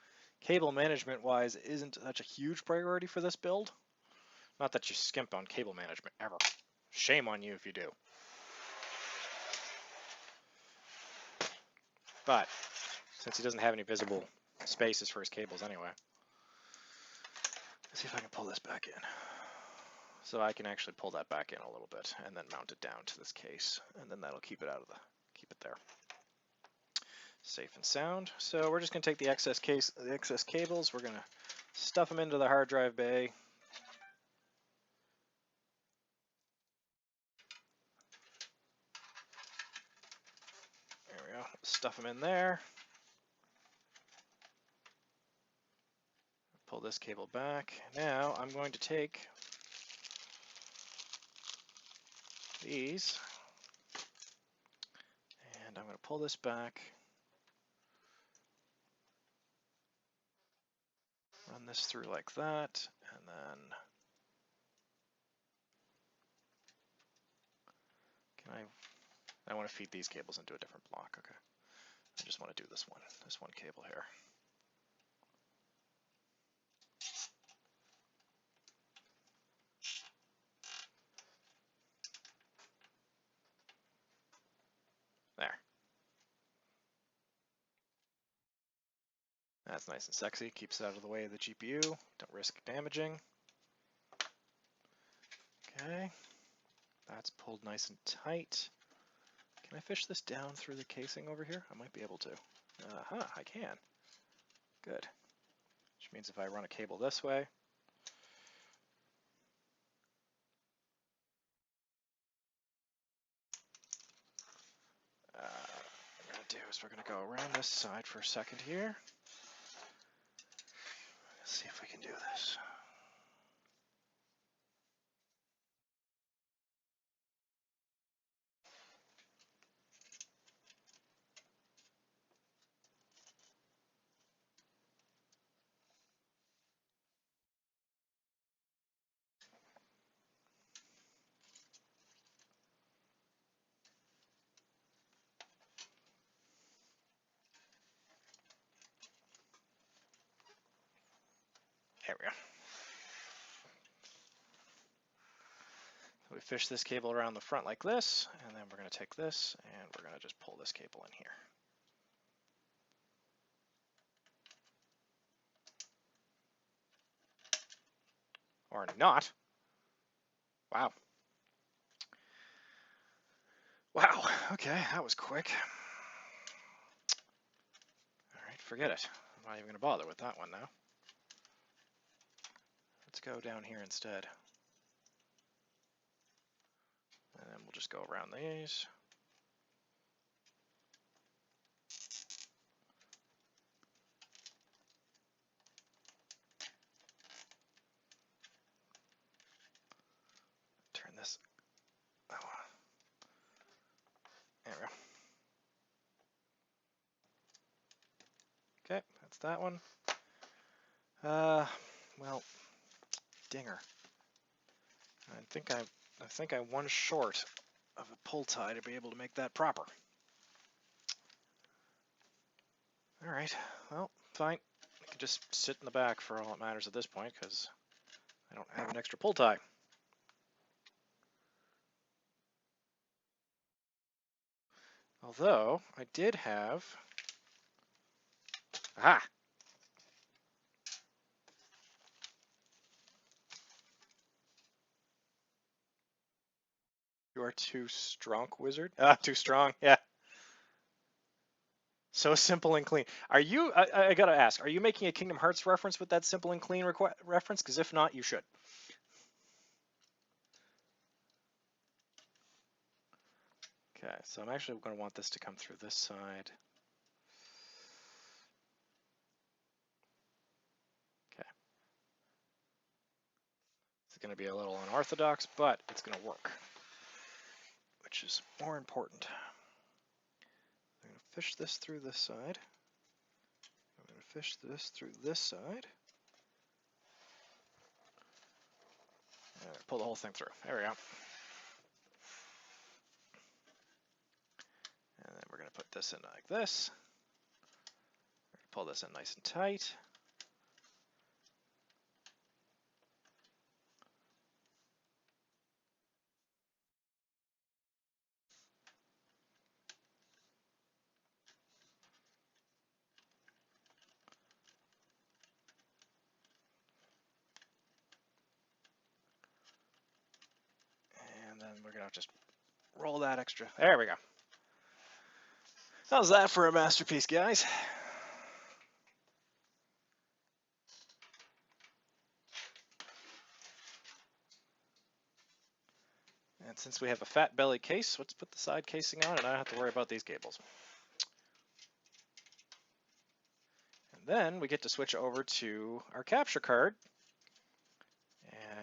cable management wise isn't such a huge priority for this build. Not that you skimp on cable management ever. Shame on you if you do. But since he doesn't have any visible spaces for his cables anyway, let's see if I can pull this back in. So I can actually pull that back in a little bit and then mount it down to this case, and then that'll keep it there. Safe and sound. So we're just going to take the excess cables, we're going to stuff them into the hard drive bay. There we go. Stuff them in there. Pull this cable back. Now I'm going to take these and I'm going to pull this back. Run this through like that, and then I want to feed these cables into a different block. Okay, I just want to do this one cable here. There. That's nice and sexy. Keeps it out of the way of the GPU. Don't risk damaging. Okay, that's pulled nice and tight. Can I fish this down through the casing over here? I might be able to. I can. Good. Which means if I run a cable this way, what we're going to do is we're going to go around this side for a second here. Let's see if we can do this. There we go. So we fish this cable around the front like this, and then we're going to take this and we're going to just pull this cable in here. Or not. Wow. Wow, okay, that was quick. Alright, forget it. I'm not even going to bother with that one now. Let's go down here instead. And then we'll just go around these. Turn this. Oh. There we go. Okay, that's that one. Well, dinger. I think I'm one short of a pull tie to be able to make that proper. All right, well, fine. I can just sit in the back for all that matters at this point because I don't have an extra pull tie. Although I did have. Aha! You are too strong, wizard. Too strong. Yeah. So simple and clean. Are you? I gotta ask. Are you making a Kingdom Hearts reference with that simple and clean reference? Because if not, you should. Okay, so I'm actually going to want this to come through this side. Okay. It's going to be a little unorthodox, but it's going to work. which is more important. I'm going to fish this through this side. I'm going to fish this through this side. And pull the whole thing through. There we go. And then we're going to put this in like this. Pull this in nice and tight. And then we're going to just roll that extra. There we go. How's that for a masterpiece, guys? And since we have a fat belly case, let's put the side casing on and I don't have to worry about these cables. And then we get to switch over to our capture card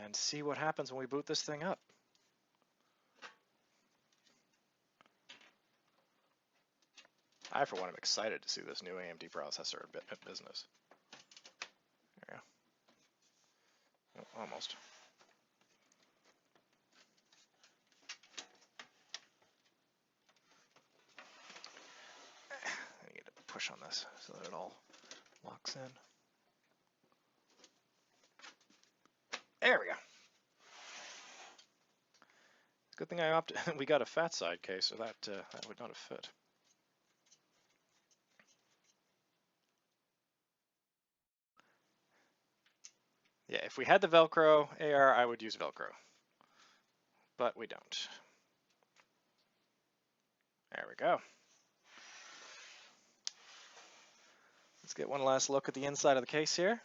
and see what happens when we boot this thing up. I, for one, am excited to see this new AMD processor in business. There we go. Oh, almost. I need to push on this so that it all locks in. There we go. Good thing I opted. We got a fat side case, so that would not have fit. Yeah, if we had the Velcro AR, I would use Velcro, but we don't. There we go. Let's get one last look at the inside of the case here.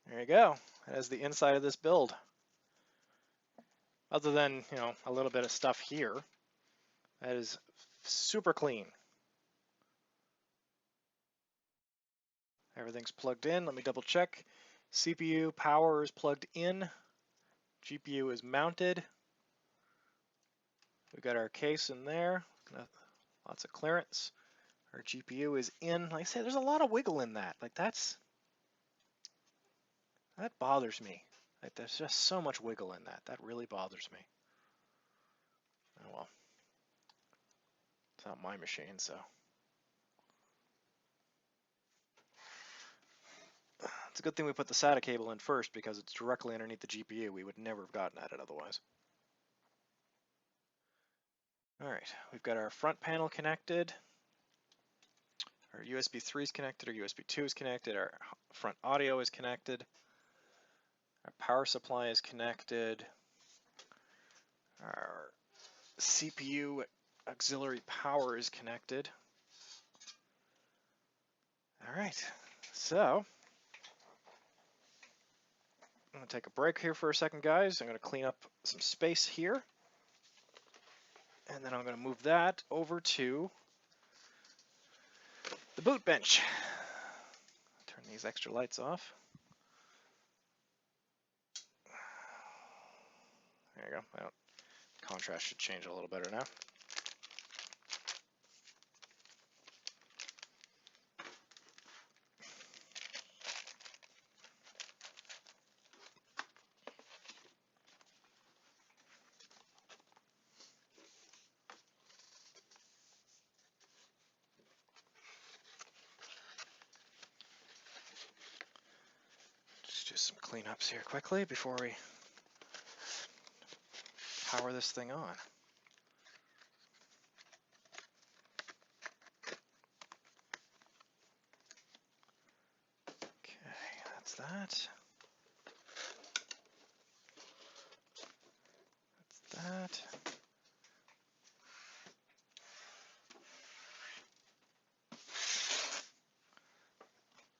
There you go. That is the inside of this build. Other than, you know, a little bit of stuff here, that is super clean. Everything's plugged in. Let me double check. CPU power is plugged in. GPU is mounted. We've got our case in there. Lots of clearance. Our GPU is in. Like I said, there's a lot of wiggle in that. Like that bothers me. Like there's just so much wiggle in that. That really bothers me. Oh well. It's not my machine, so. It's a good thing we put the SATA cable in first because it's directly underneath the GPU. We would never have gotten at it otherwise. All right, we've got our front panel connected. Our USB 3 is connected, our USB 2 is connected, our front audio is connected, our power supply is connected, our CPU auxiliary power is connected. All right, so I'm going to take a break here for a second, guys. I'm going to clean up some space here, and then I'm going to move that over to the boot bench. Turn these extra lights off. There you go. Contrast should change a little better now. Just do some cleanups here quickly before we power this thing on. Okay, that's that. That's that.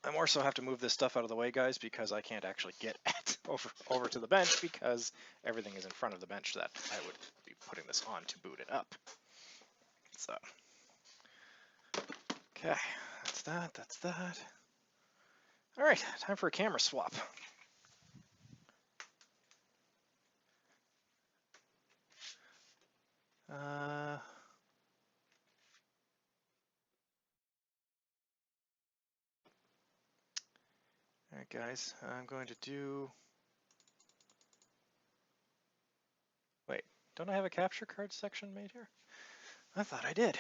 I more so have to move this stuff out of the way, guys, because I can't actually get at over to the bench because everything is in front of the bench that I would be putting this on to boot it up. So, okay, that's that, that's that. All right, time for a camera swap. All right, guys, I'm going to do... Wait, don't I have a capture card section made here? I thought I did.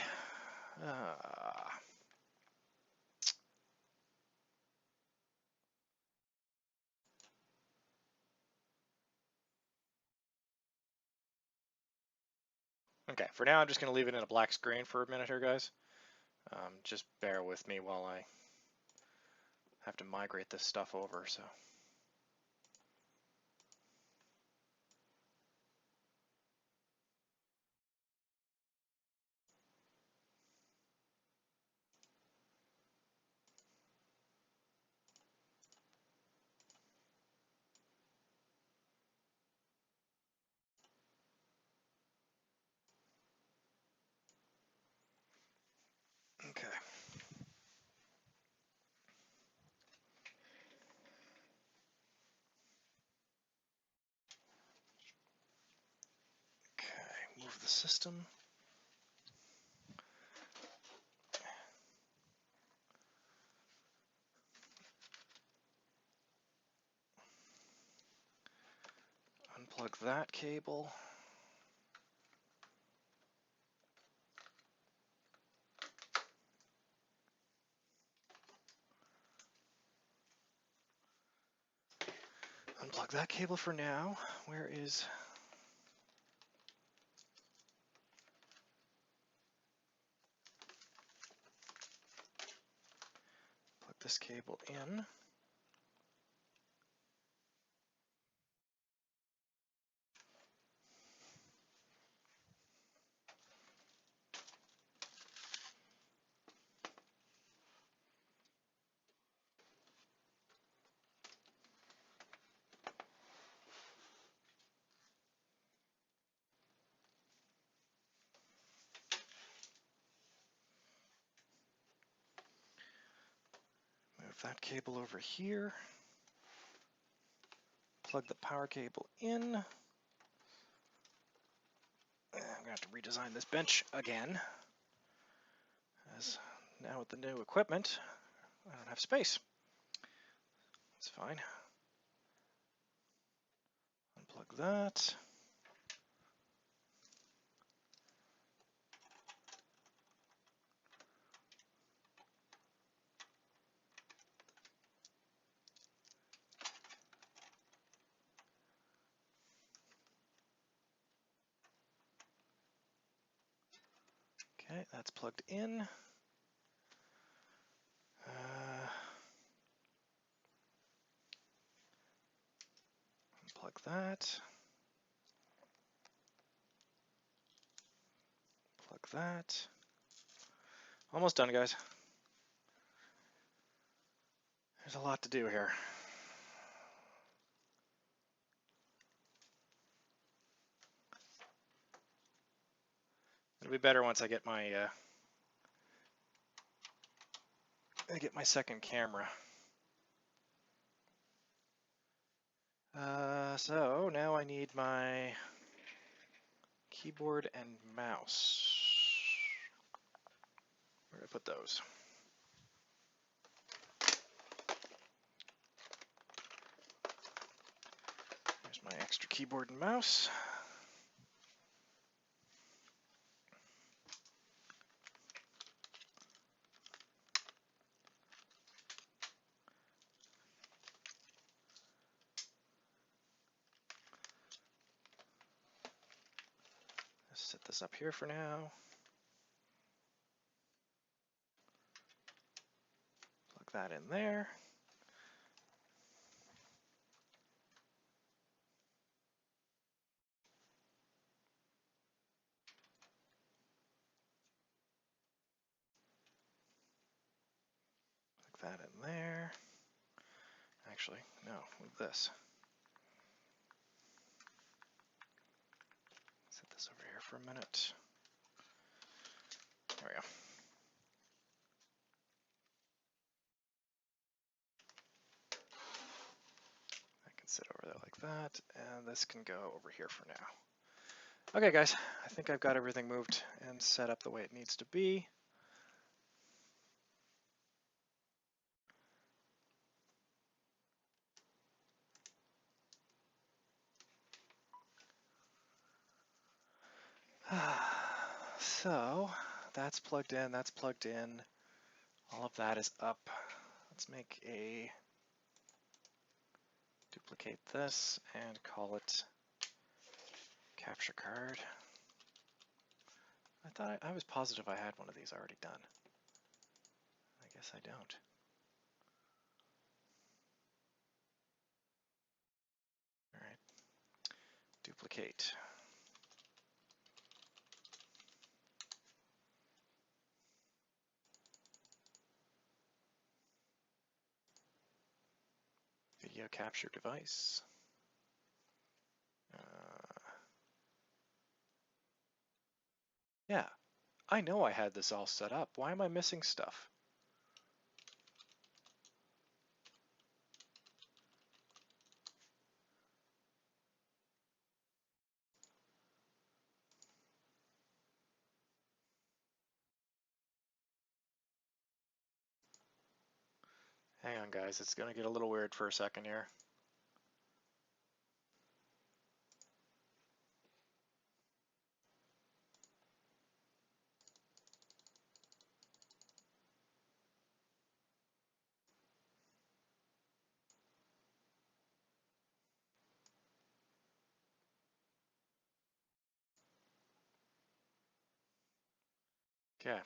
Okay, for now I'm just going to leave it in a black screen for a minute here, guys. Just bear with me while I have to migrate this stuff over, so... Okay. Okay, move the system. Unplug that cable. Unplug that cable for now. Where is... Plug this cable in. Move that cable over here. Plug the power cable in. I'm going to have to redesign this bench again, as now with the new equipment, I don't have space. That's fine. Unplug that. Okay, that's plugged in. Unplug that. Plug that. Almost done, guys. There's a lot to do here. It'll be better once I get my second camera. So now I need my keyboard and mouse. Where did I put those? There's my extra keyboard and mouse. Let's set this up here for now. Plug that in there. Plug that in there. Actually, no, with this. for a minute. There we go. That can sit over there like that, and this can go over here for now. Okay, guys, I think I've got everything moved and set up the way it needs to be. So that's plugged in, that's plugged in. All of that is up. Let's make a duplicate this and call it capture card. I thought I was positive I had one of these already done. I guess I don't. All right, duplicate. Video capture device. Yeah, I know I had this all set up. Why am I missing stuff? Hang on, guys. It's going to get a little weird for a second here. Okay.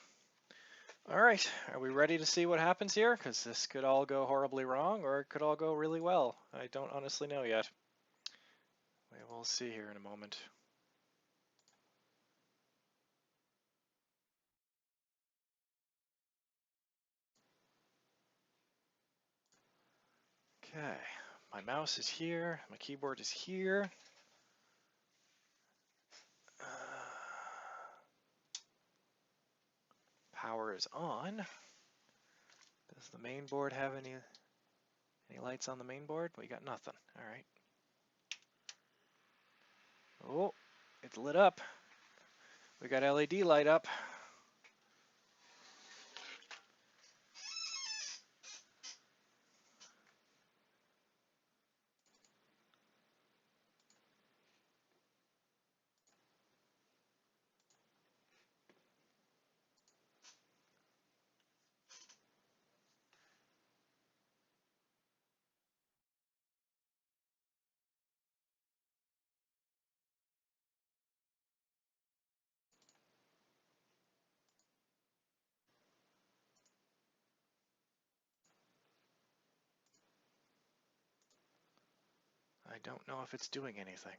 All right. Are we ready to see what happens here? Because this could all go horribly wrong, or it could all go really well. I don't honestly know yet. We will see here in a moment. Okay. My mouse is here. My keyboard is here. Power is on. Does the main board have any lights on the main board? We got nothing. All right. Oh, it's lit up. We got LED light up. I don't know if it's doing anything.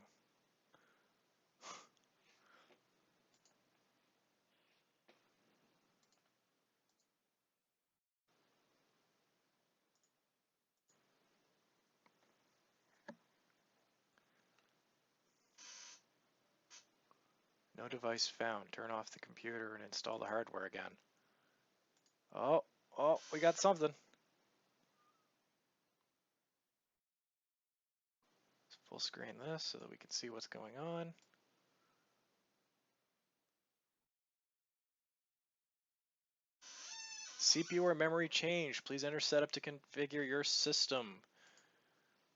No device found. Turn off the computer and install the hardware again. Oh, we got something. Let's full screen this so that we can see what's going on. CPU or memory change. Please enter setup to configure your system.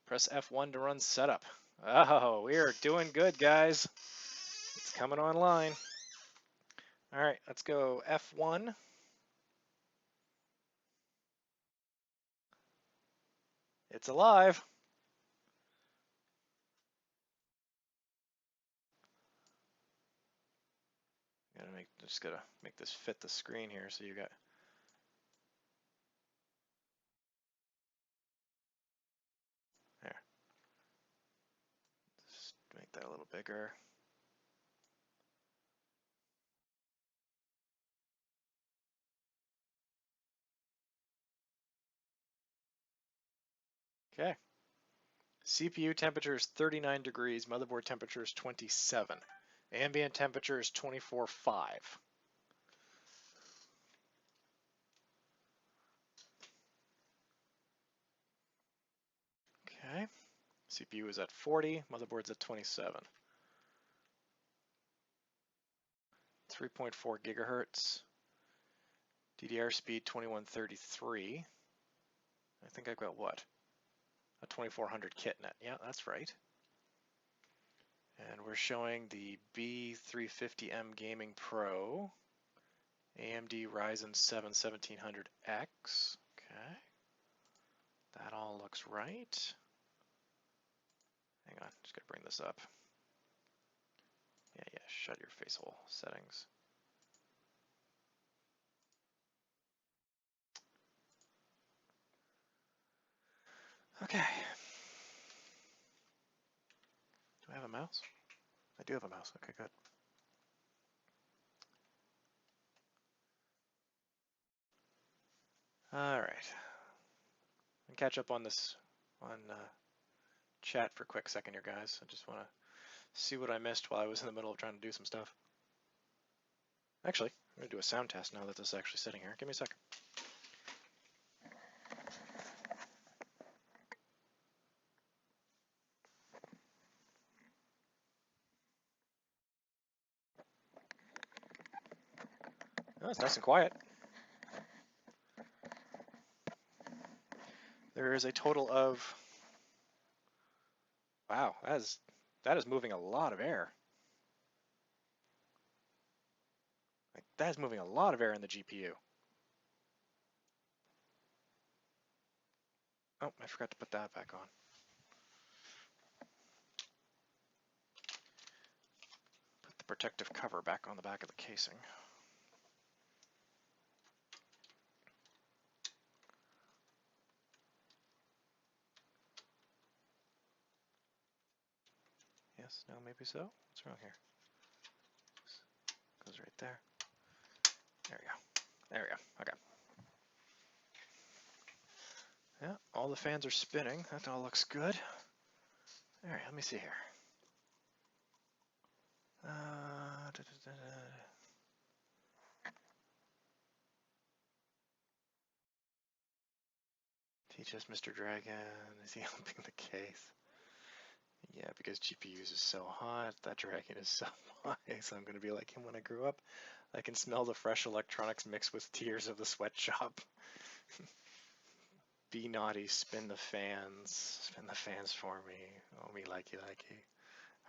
Press F1 to run setup. Oh, we are doing good, guys. It's coming online. All right, let's go F1. It's alive. Just gotta make this fit the screen here. So you got. There. Just make that a little bigger. Okay. CPU temperature is 39 degrees. Motherboard temperature is 27. Ambient temperature is 24.5. Okay. CPU is at 40, motherboard's at 27. 3.4 gigahertz. DDR speed 2133. I think I've got what? A 2400 kitnet. Yeah, that's right. And we're showing the B350M Gaming Pro, AMD Ryzen 7 1700X. Okay. That all looks right. Hang on, just gotta bring this up. Yeah, shut your face hole settings. Okay. Do I have a mouse? I do have a mouse. Okay, good. All right. And catch up on this on chat for a quick second here, guys. I just want to see what I missed while I was in the middle of trying to do some stuff. Actually, I'm going to do a sound test now that this is actually sitting here. Give me a second. Oh, it's nice and quiet. There is a total of, wow, that is moving a lot of air. Like, that is moving a lot of air in the GPU. Oh, I forgot to put that back on. Put the protective cover back on the back of the casing. Yes, no, maybe so. What's wrong here? Goes right there. There we go. There we go. Okay. Yeah, all the fans are spinning. That all looks good. All right, let me see here. Teach us, Mr. Dragon. Is he helping the case? Yeah, because GPUs is so hot. That dragon is so wise. I'm going to be like him when I grew up. I can smell the fresh electronics mixed with tears of the sweatshop. Be naughty, spin the fans. Spin the fans for me. Oh, me likey likey.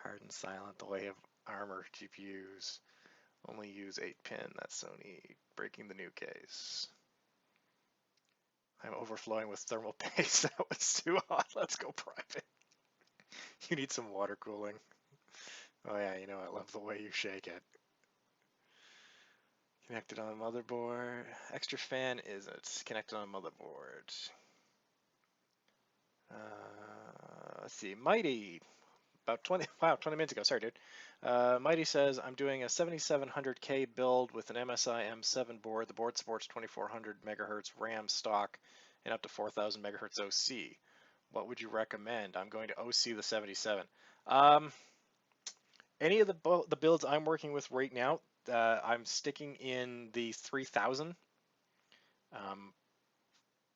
Hard and silent, the way of armor GPUs. Only use 8-pin. That's Sony breaking the new case. I'm overflowing with thermal paste. That was too hot. Let's go private. You need some water cooling. Oh yeah, you know I love the way you shake it. Connected on motherboard. Extra fan isn't connected on motherboard. Let's see. Mighty, about 20 minutes ago. Sorry, dude. Mighty says I'm doing a 7700K build with an MSI M7 board. The board supports 2400 megahertz RAM stock and up to 4000 megahertz OC. What would you recommend? I'm going to OC the 77. Any of the builds I'm working with right now, I'm sticking in the 3000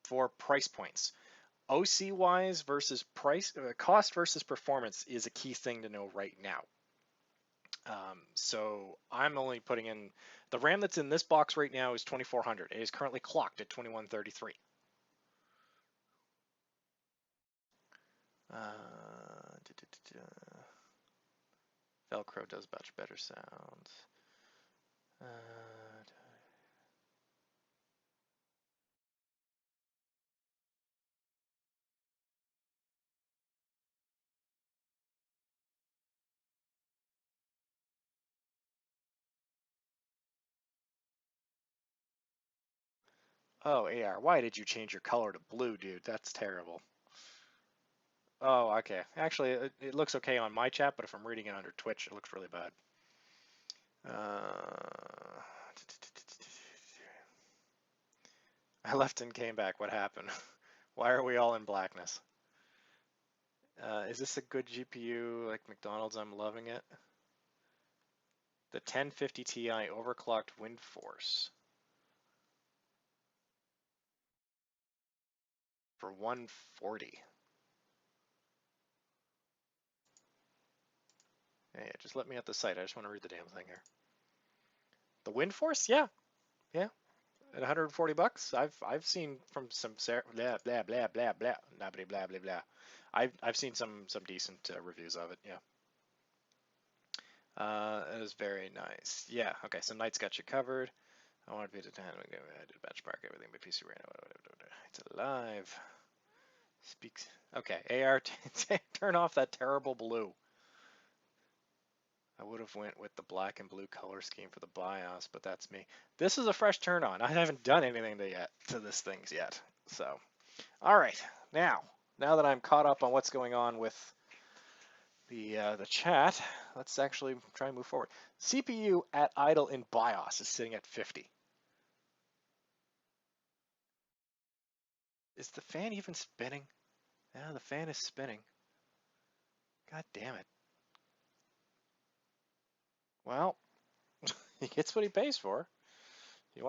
for price points. OC wise versus price, cost versus performance is a key thing to know right now. So I'm only putting in the RAM that's in this box right now is 2400. It is currently clocked at 2133. Velcro does much better sound. Oh, AR, why did you change your color to blue, dude? That's terrible. Oh, okay. Actually, it looks okay on my chat, but if I'm reading it under Twitch, it looks really bad. I left and came back. What happened? Why are we all in blackness? Is this a good GPU like McDonald's? I'm loving it. the 1050 Ti overclocked wind force for 140. Yeah, just let me at the site. I just want to read the damn thing here. The wind force? Yeah. Yeah. At 140 bucks, I've seen from some blah blah blah blah blah blah blah blah blah. I've seen some decent reviews of it. Yeah. It is very nice. Yeah. Okay. So Knight's got you covered. I want to be to 10. I did benchmark everything, but PC ran. It's alive. Speaks. Okay. AR. Turn off that terrible blue. I would have went with the black and blue color scheme for the BIOS, but that's me. This is a fresh turn on. I haven't done anything to this things yet. So, all right. Now that I'm caught up on what's going on with the chat, let's actually try and move forward. CPU at idle in BIOS is sitting at 50. Is the fan even spinning? Yeah, the fan is spinning. God damn it. Well, he gets what he pays for. If he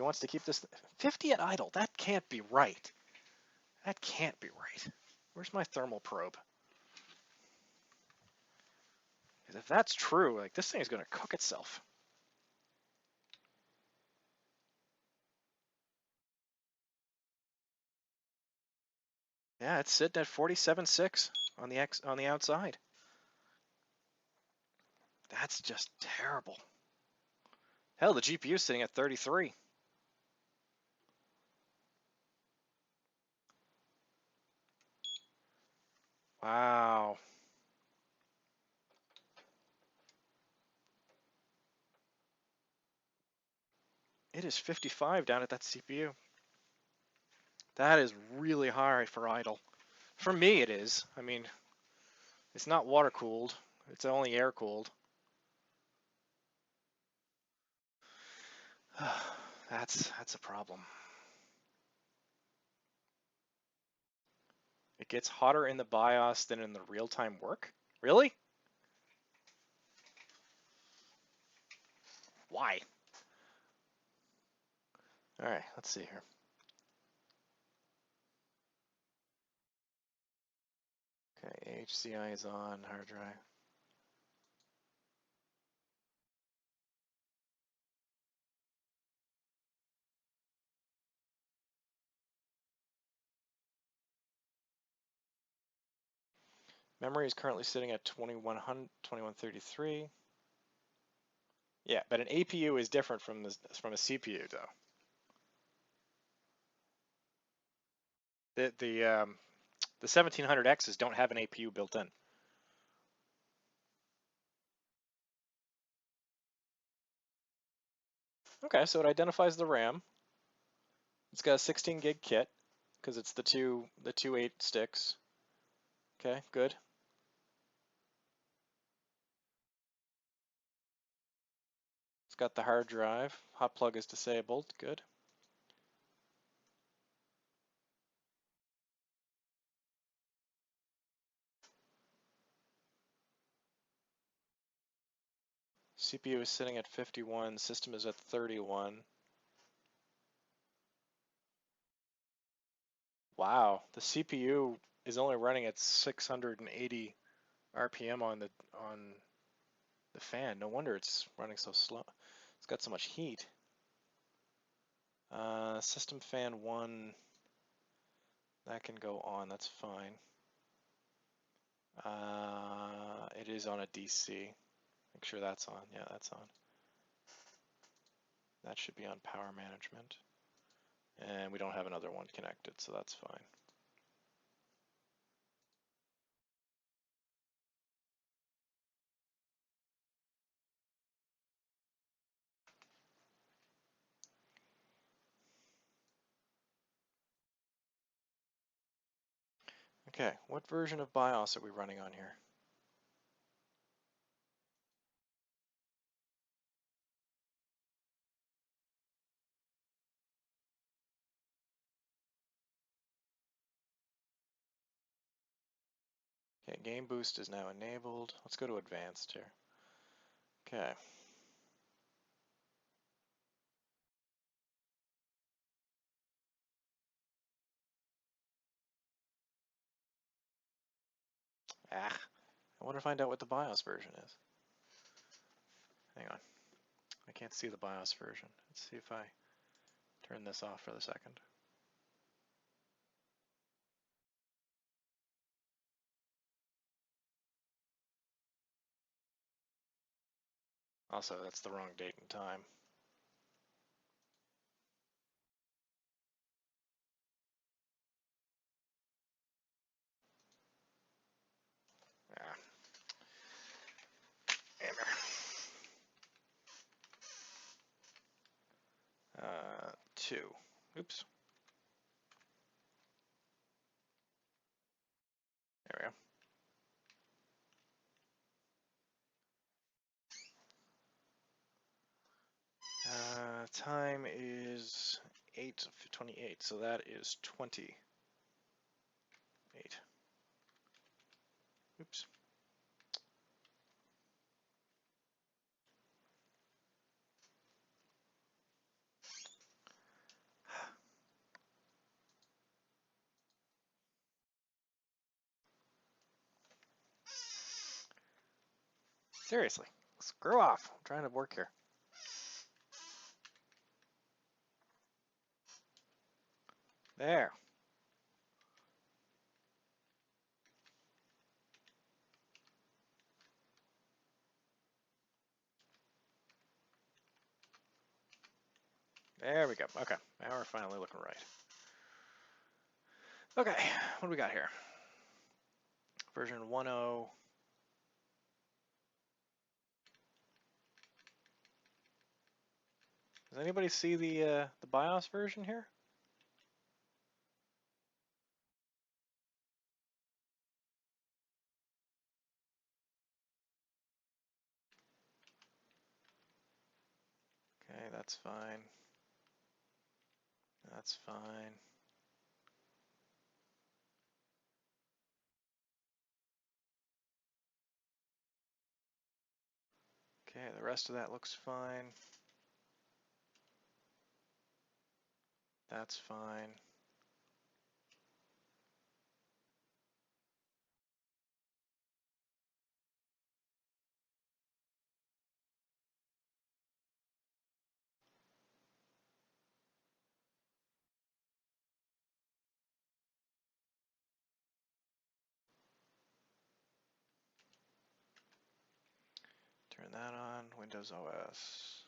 wants to keep this 50 at idle, that can't be right. That can't be right. Where's my thermal probe? Because if that's true, like this thing is going to cook itself. Yeah, it's sitting at 47.6 on the outside. That's just terrible. Hell, the GPU is sitting at 33. Wow. It is 55 down at that CPU. That is really high for idle. For me, it is. I mean, it's not water cooled. It's only air cooled. That's a problem. It gets hotter in the BIOS than in the real-time work? Really? Why? All right, let's see here. Okay, HCI is on hard drive. Memory is currently sitting at 2133. Yeah, but an APU is different from a CPU though. The 1700Xs don't have an APU built in. Okay, so it identifies the RAM. It's got a 16 gig kit because it's the two 8 sticks. Okay, good. It's got the hard drive. Hot plug is disabled. Good. CPU is sitting at 51. System is at 31. Wow, the CPU is only running at 680 RPM on the fan. No wonder it's running so slow. It's got so much heat. System fan 1, that can go on, that's fine. It is on a DC. Make sure that's on. Yeah, that's on. That should be on power management. And we don't have another one connected, so that's fine. Okay, what version of BIOS are we running on here? Okay, game boost is now enabled. Let's go to advanced here. Okay. Ah, I want to find out what the BIOS version is. Hang on. I can't see the BIOS version. Let's see if I turn this off for the second. Also, that's the wrong date and time. Ah. 2. Oops. There we go. Time is 8:28, so that is 28. Oops. Seriously, screw off. I'm trying to work here. There. There we go. Okay, now we're finally looking right. Okay, what do we got here? Version 1.0. Does anybody see the BIOS version here? Okay, that's fine. That's fine. Okay, the rest of that looks fine. That's fine. Turn that on, Windows OS.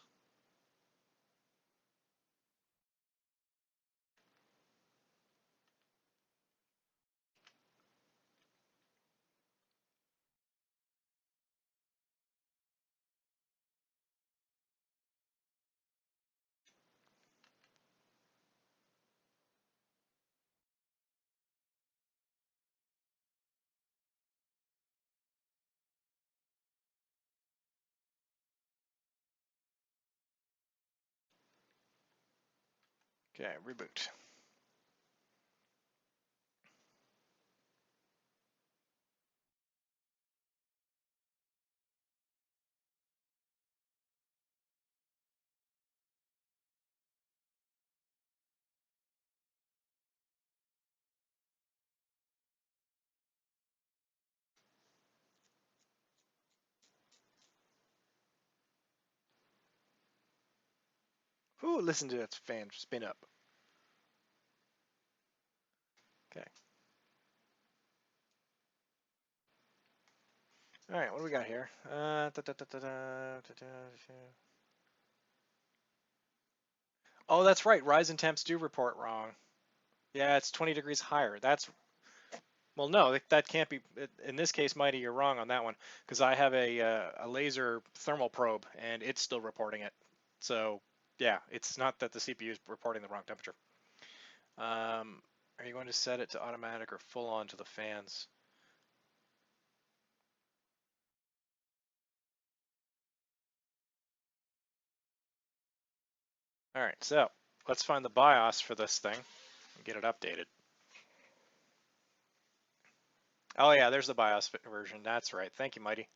Okay, reboot. Ooh, listen to that fan spin up. Okay. All right, what do we got here? Oh, that's right. RYZEN temps do report wrong. Yeah, it's 20 degrees higher. That's, well, no, that can't be. In this case, Mighty, you're wrong on that one because I have a laser thermal probe and it's still reporting it. So yeah, it's not that the CPU is reporting the wrong temperature. Are you going to set it to automatic or full on to the fans? All right, so let's find the BIOS for this thing and get it updated. Oh yeah, there's the BIOS version. That's right. Thank you, Mighty.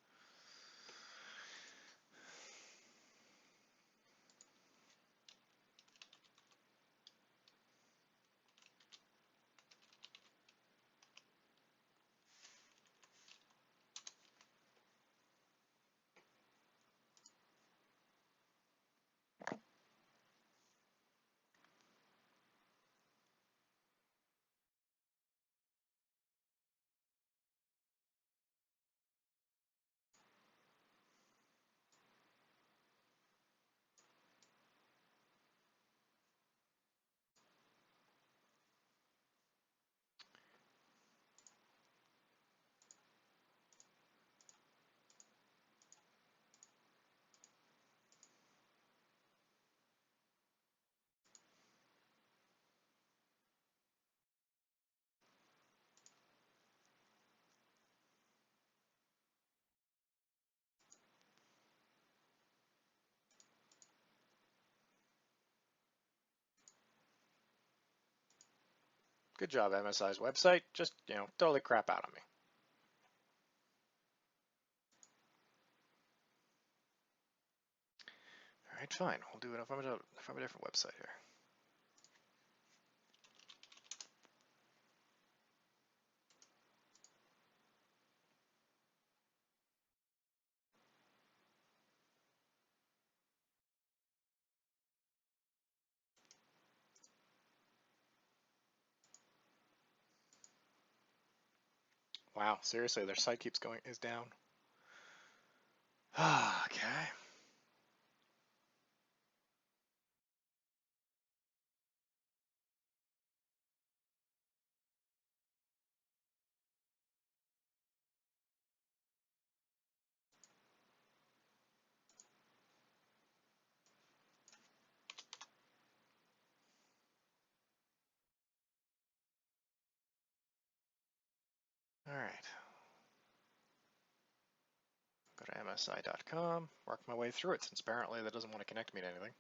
Good job, MSI's website. Just, you know, totally crap out on me. All right, fine. We'll do it from a different website here. Wow, seriously, their site is down. Okay. All right. Go to msi.com, work my way through it, since apparently that doesn't want to connect me to anything.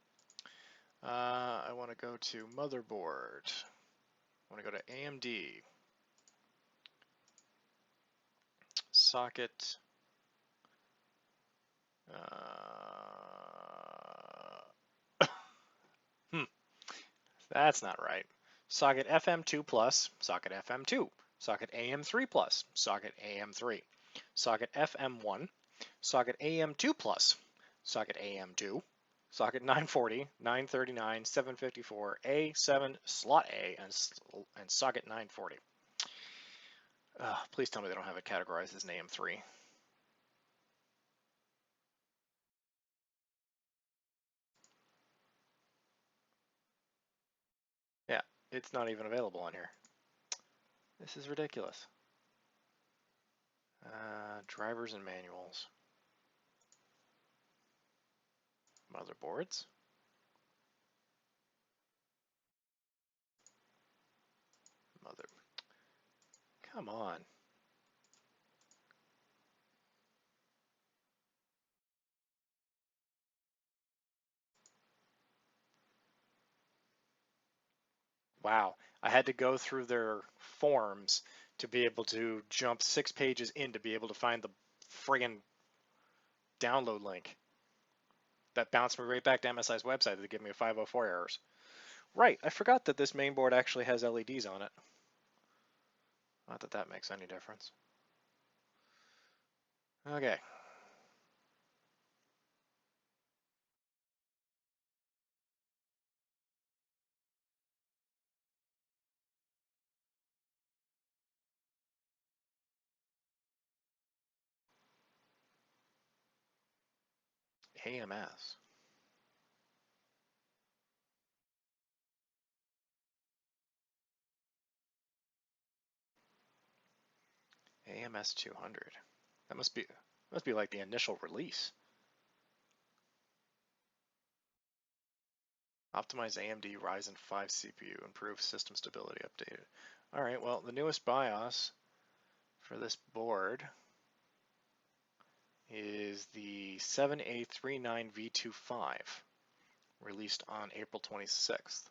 I want to go to motherboard. I want to go to AMD. Socket. That's not right. Socket FM2 plus, socket FM2, socket AM3 plus, socket AM3, socket FM1, socket AM2 plus, socket AM2, socket 940, 939, 754, A7, slot A, and socket 940. Please tell me they don't have it categorized as an AM3. Yeah, it's not even available on here. This is ridiculous. Drivers and manuals. Motherboards. Come on. Wow, I had to go through their forms to be able to jump 6 pages in to be able to find the friggin' download link. That bounced me right back to MSI's website to give me a 504 errors. Right, I forgot that this main board actually has LEDs on it. Not that that makes any difference. Okay. AMS. AMS 200. That must be like the initial release. Optimize AMD Ryzen 5 CPU, improve system stability updated. All right, well, the newest BIOS for this board is the 7A39V25, released on April 26th.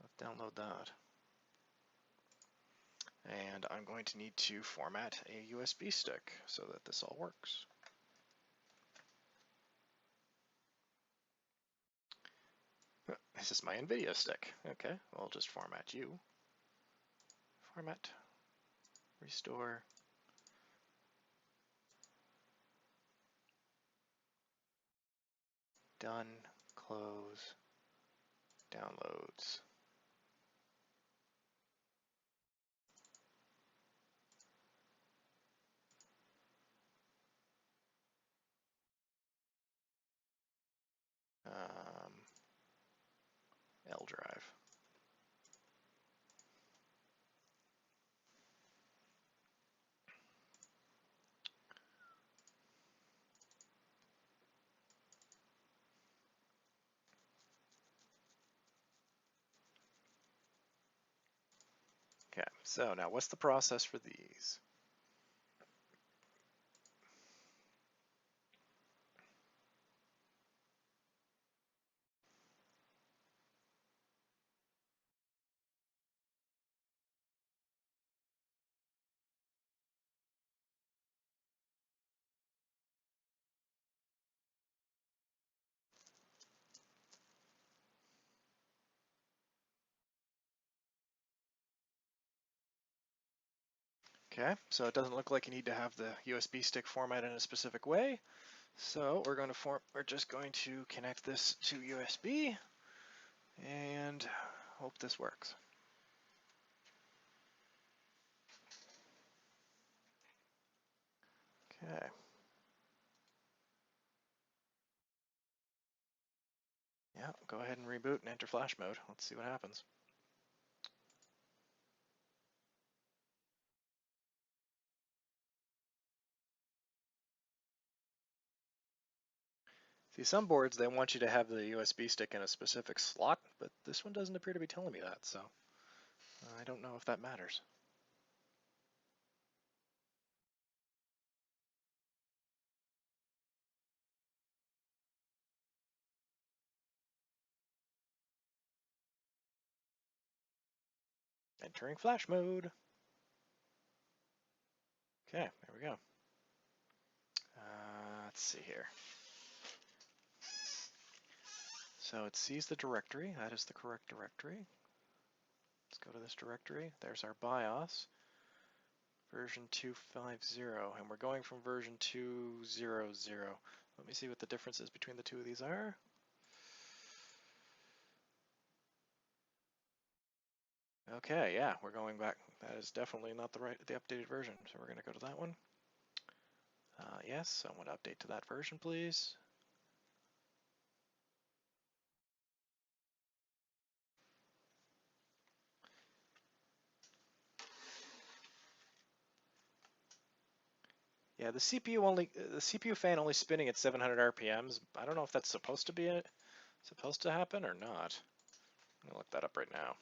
Let's download that. And I'm going to need to format a USB stick so that this all works. This is my NVIDIA stick. Okay, I'll just format you. Format, restore. Done, close, downloads. L drive. Okay, so now what's the process for these? Okay, so it doesn't look like you need to have the USB stick format in a specific way. So we're just going to connect this to USB and hope this works. Okay. Yeah, go ahead and reboot and enter flash mode. Let's see what happens. See, some boards, they want you to have the USB stick in a specific slot, but this one doesn't appear to be telling me that, so I don't know if that matters. Entering flash mode. Okay, there we go. Let's see here. So it sees the directory. That is the correct directory. Let's go to this directory. There's our BIOS, version 250, and we're going from version 200. Let me see what the differences between the two of these are. Okay, yeah, we're going back. That is definitely not the updated version, so we're going to go to that one. Yes, I want to update to that version, please. Yeah, the CPU fan only spinning at 700 RPMs. I don't know if that's supposed to happen or not. I'm gonna look that up right now.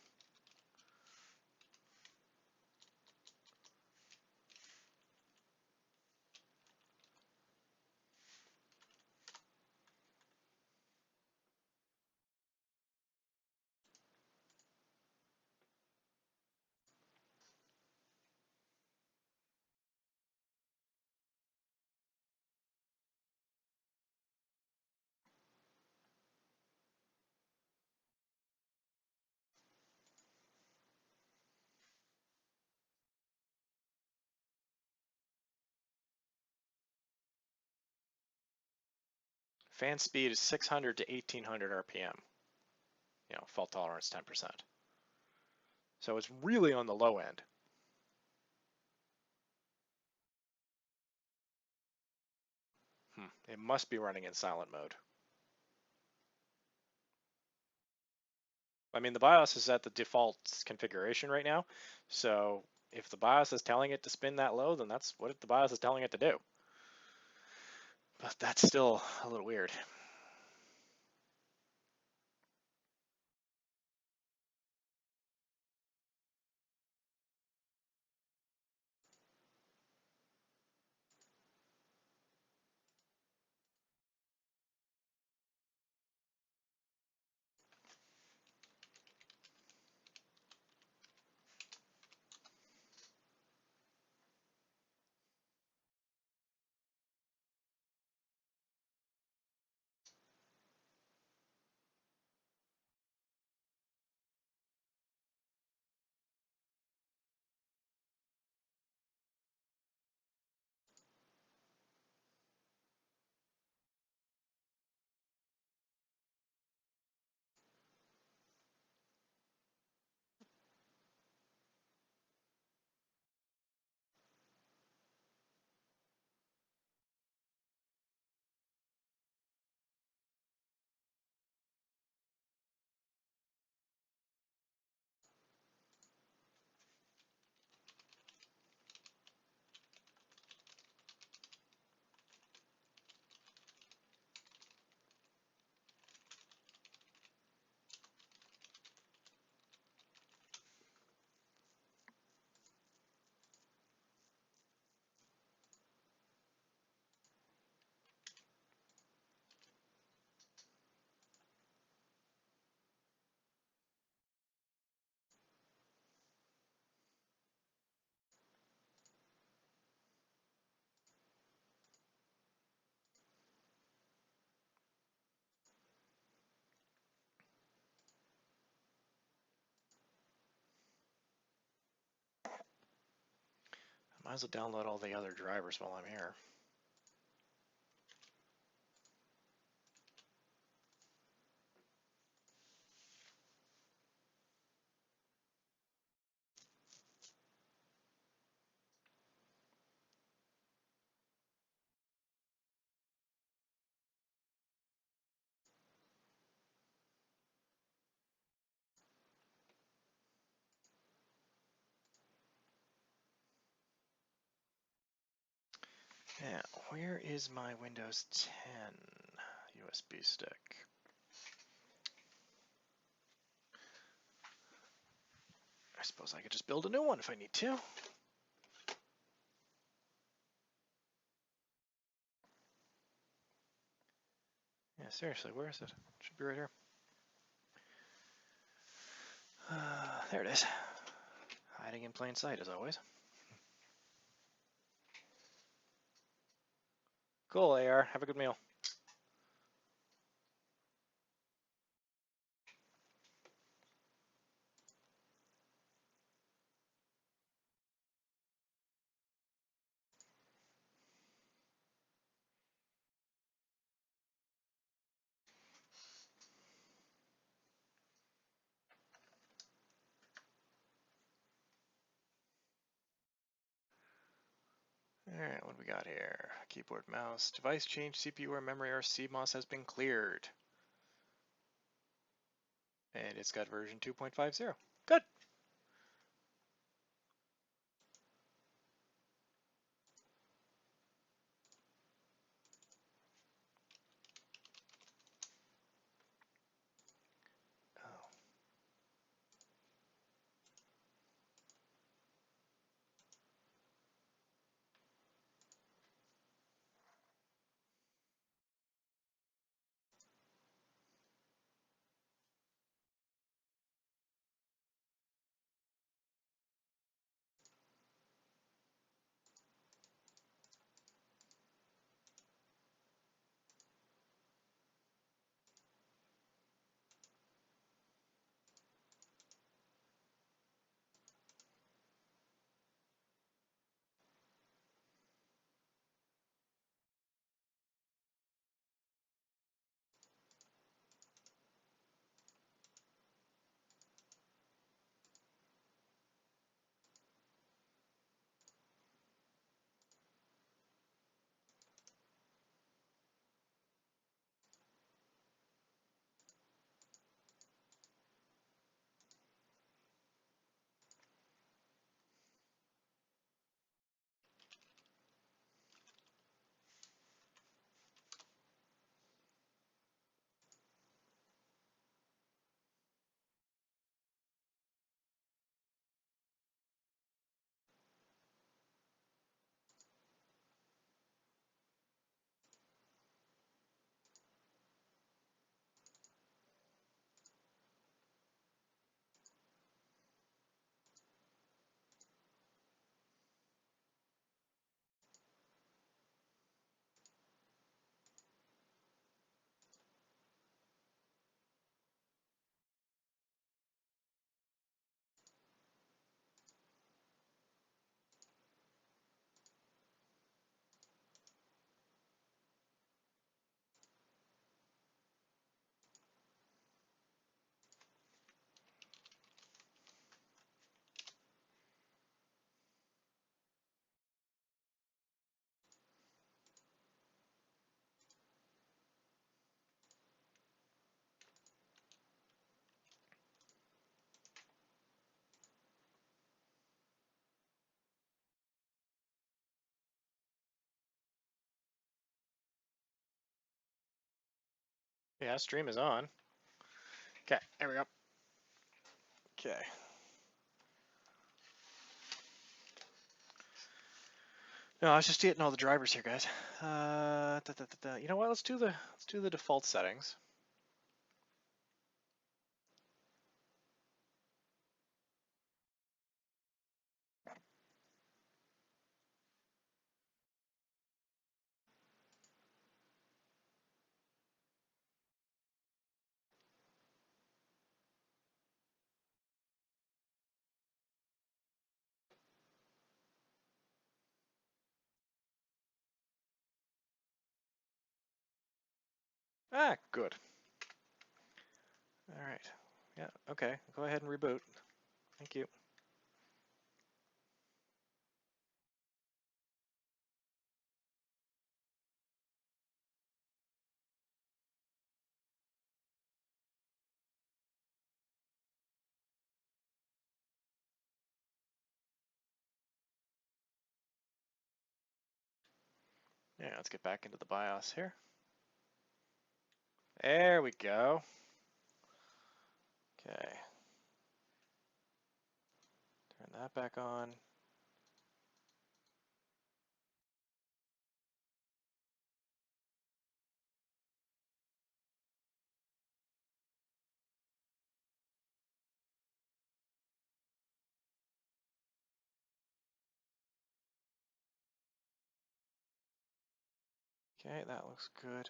Fan speed is 600 to 1800 RPM. You know, fault tolerance 10%. So it's really on the low end. It must be running in silent mode. I mean, the BIOS is at the default configuration right now. So if the BIOS is telling it to spin that low, then that's what the BIOS is telling it to do. But that's still a little weird. Might as well download all the other drivers while I'm here. Now, where is my Windows 10 USB stick? I suppose I could just build a new one if I need to. Yeah, seriously, where is it? It should be right here. There it is. Hiding in plain sight, as always. Cool, AR. Have a good meal. Alright, what do we got here? Keyboard, mouse, device change, CPU or memory or CMOS has been cleared. And it's got version 2.50. Good! Oh. Yeah, stream is on. Okay, there we go. Okay. No, I was just getting all the drivers here, guys. You know what? Let's do the default settings. Ah, good. All right. Yeah, okay. Go ahead and reboot. Thank you. Yeah, let's get back into the BIOS here. There we go. Okay. Turn that back on. Okay, that looks good.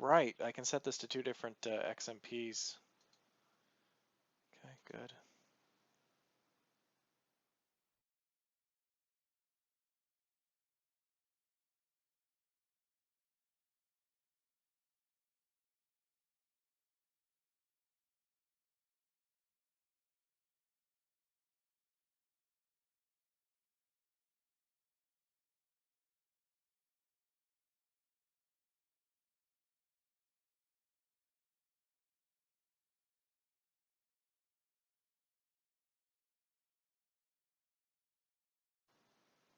Right, I can set this to 2 different XMPs. Okay, good.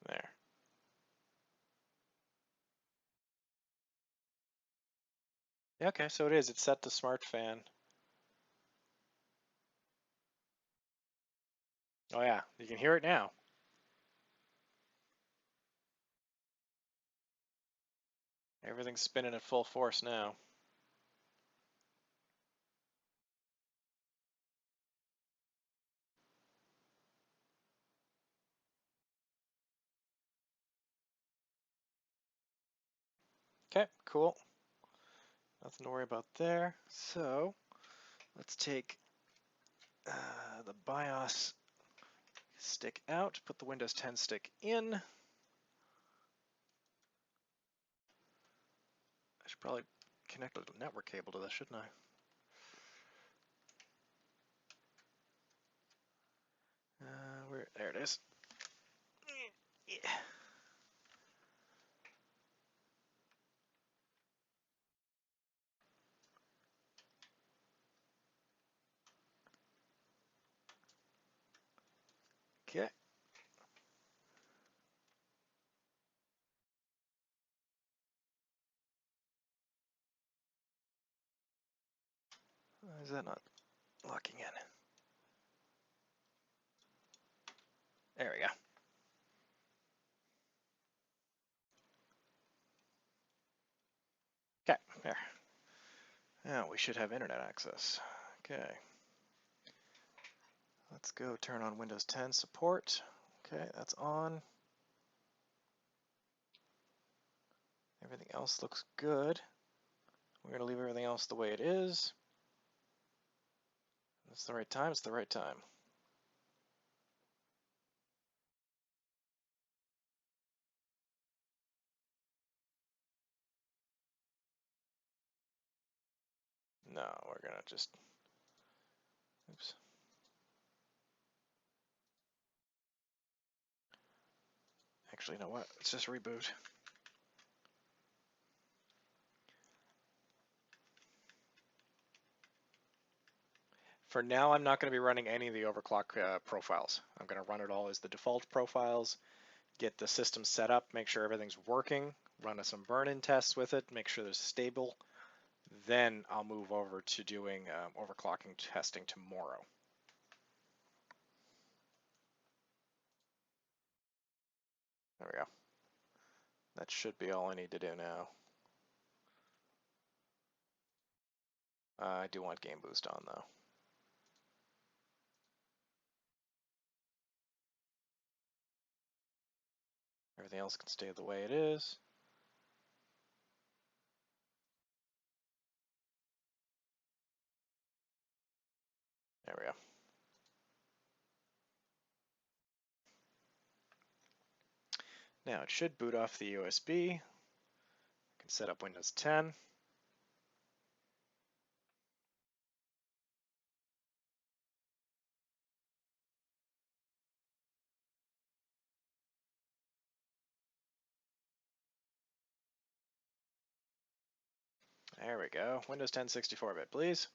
There. Yeah, okay, so it is. It's set to smart fan. Oh yeah, you can hear it now. Everything's spinning at full force now. Okay, cool. Nothing to worry about there. So let's take the BIOS stick out, put the Windows 10 stick in. I should probably connect a network cable to this, shouldn't I? There it is. Yeah. Okay. Why is that not locking in? There we go. Okay, there. Now we should have internet access. Okay. Let's go turn on Windows 10 support. Okay, that's on. Everything else looks good. We're going to leave everything else the way it is. It's the right time, it's the right time. No, we're going to just, oops. Actually, you know what? Let's just reboot. For now, I'm not going to be running any of the overclock profiles. I'm going to run it all as the default profiles, get the system set up, make sure everything's working, run some burn-in tests with it, make sure it's stable. Then I'll move over to doing overclocking testing tomorrow. There we go. That should be all I need to do now. I do want Game Boost on though. Everything else can stay the way it is. There we go. Now it should boot off the USB. I can set up Windows 10. There we go. Windows 10 64-bit, please.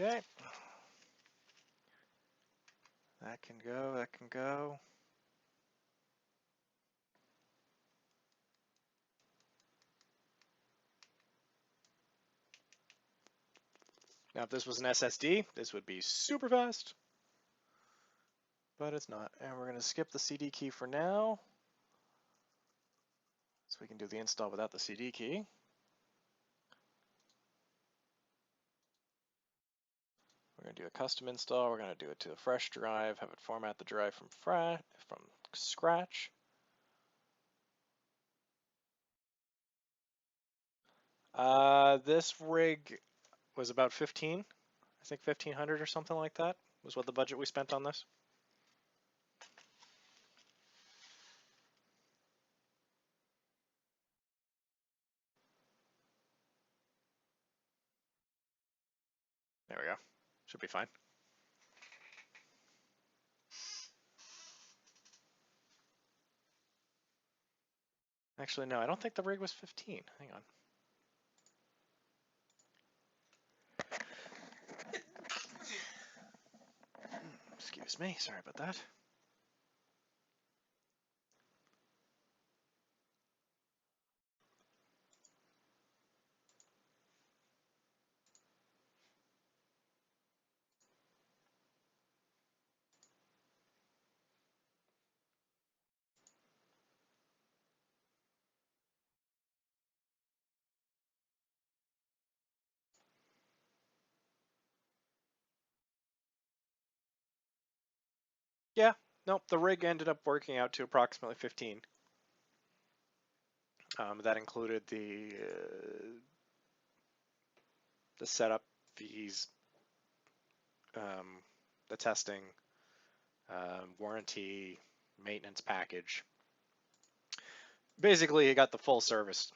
Okay. That can go, that can go. Now if this was an SSD, this would be super fast. But it's not. And we're going to skip the CD key for now. So we can do the install without the CD key. We're going to do a custom install. We're going to do it to a fresh drive, have it format the drive from scratch. This rig was about 15, I think 1500 or something like that was what the budget we spent on this. There we go. Should be fine. Actually, no, I don't think the rig was 15. Hang on. Excuse me, sorry about that. Yeah, nope, the rig ended up working out to approximately 15. That included the setup fees, the testing, warranty, maintenance package. Basically, he got the full service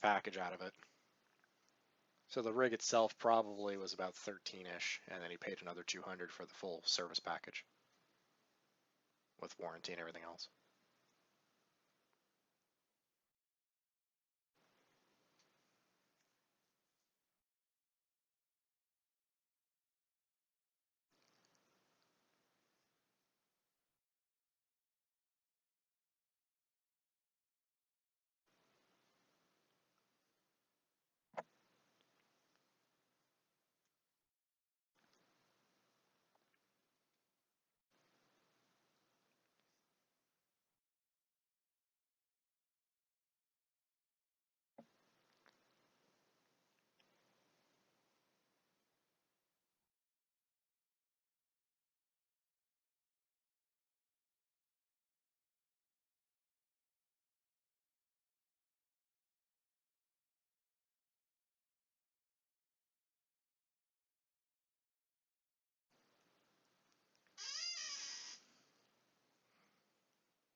package out of it. So the rig itself probably was about 13-ish, and then he paid another 200 for the full service package with warranty and everything else.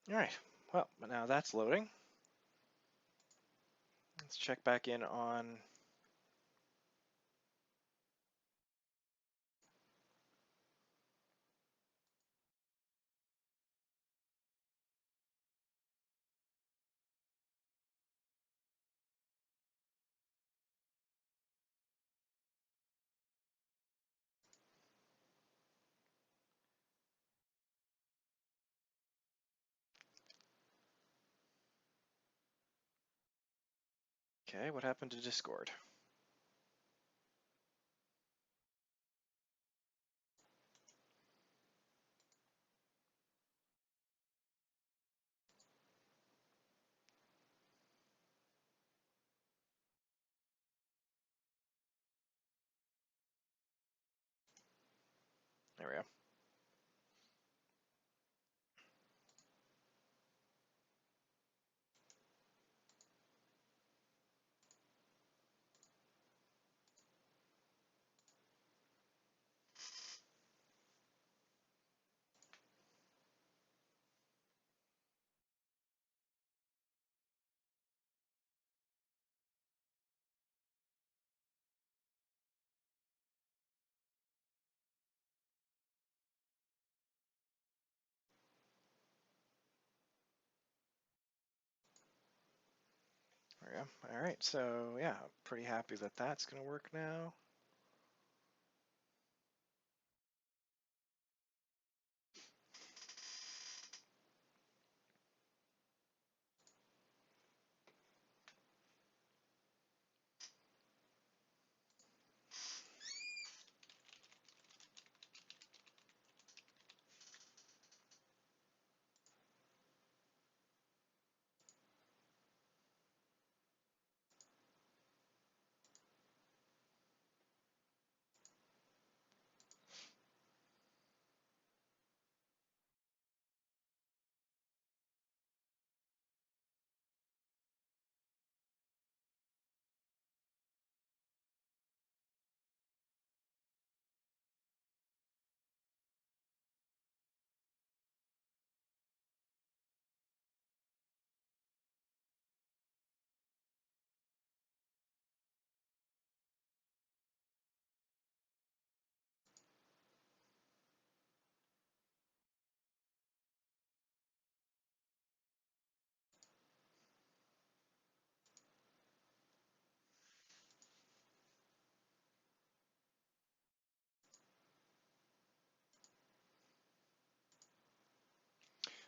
All right, well, now that's loading. Let's check back in on okay, what happened to Discord? There we go. There we go. All right, so yeah, pretty happy that that's going to work now.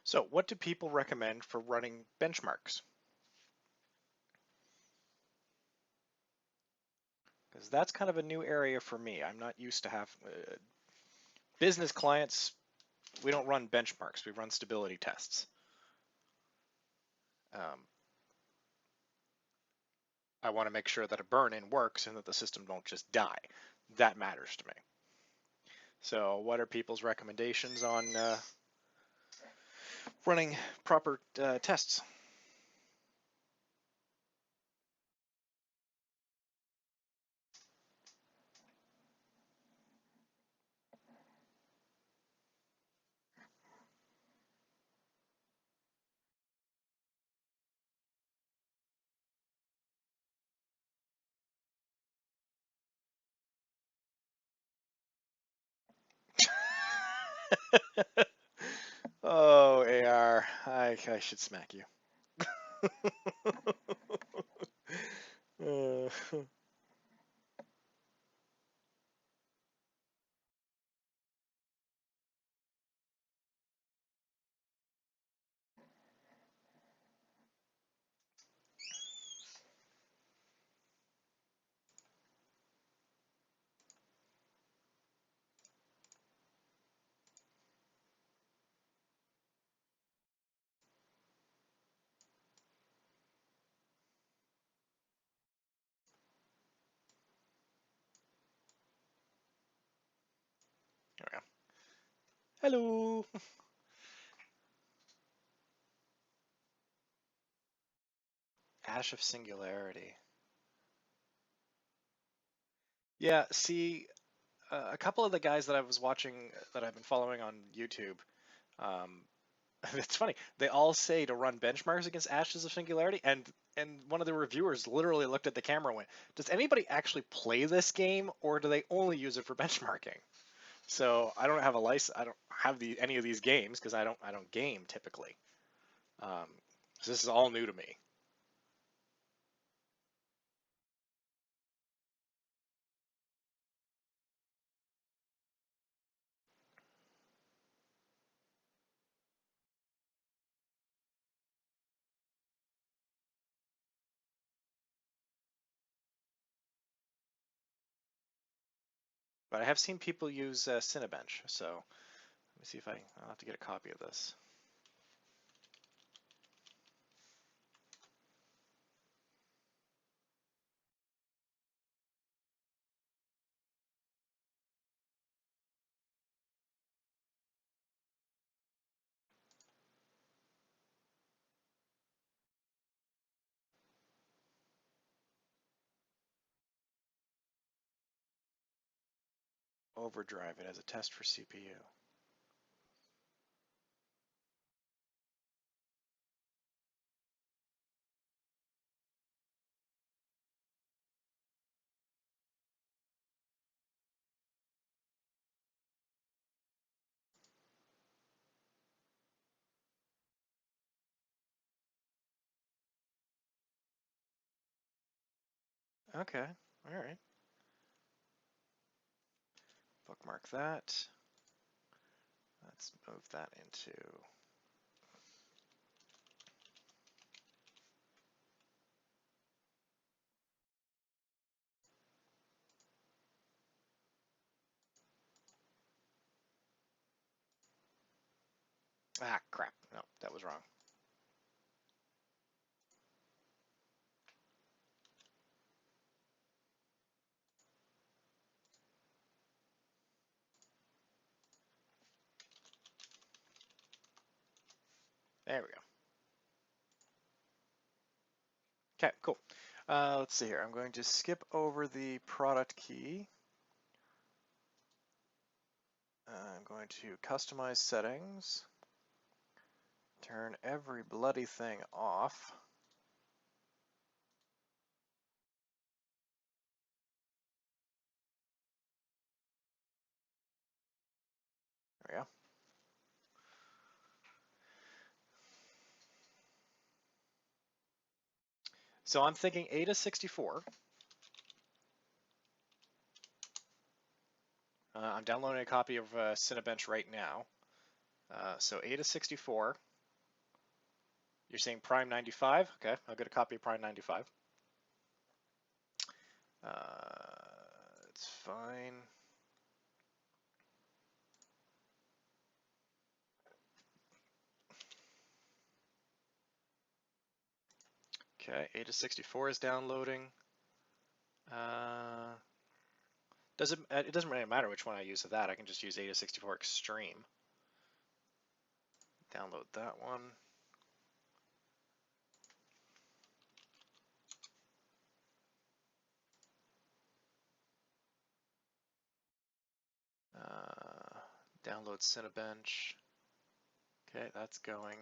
So what do people recommend for running benchmarks? Because that's kind of a new area for me. I'm not used to have business clients. We don't run benchmarks. We run stability tests. I want to make sure that a burn-in works and that the system don't just die. That matters to me. So what are people's recommendations on running proper tests? Oh, AR, I should smack you. uh, there we go. Hello. Ash of Singularity. Yeah, see, a couple of the guys that I was watching, that I've been following on YouTube, um, it's funny. They all say to run benchmarks against Ashes of Singularity, and one of the reviewers literally looked at the camera and went, "Does anybody actually play this game, or do they only use it for benchmarking?" So I don't have a license. I don't have any of these games because I don't game typically. So this is all new to me. But I have seen people use Cinebench, so let me see if I'll have to get a copy of this. overdrive it as a test for CPU. Okay, all right. Bookmark that. Let's move that into... Ah, crap. No, that was wrong. There we go. Okay, cool. Let's see here. I'm going to skip over the product key. I'm going to customize settings. Turn every bloody thing off. There we go. So I'm thinking ATA64. I'm downloading a copy of Cinebench right now. So ATA64. You're saying Prime 95? Okay, I'll get a copy of Prime 95. It's fine. Okay, ATA64 is downloading. It doesn't really matter which one I use of that. I can just use ATA64 Extreme. Download that one. Download Cinebench. Okay, that's going.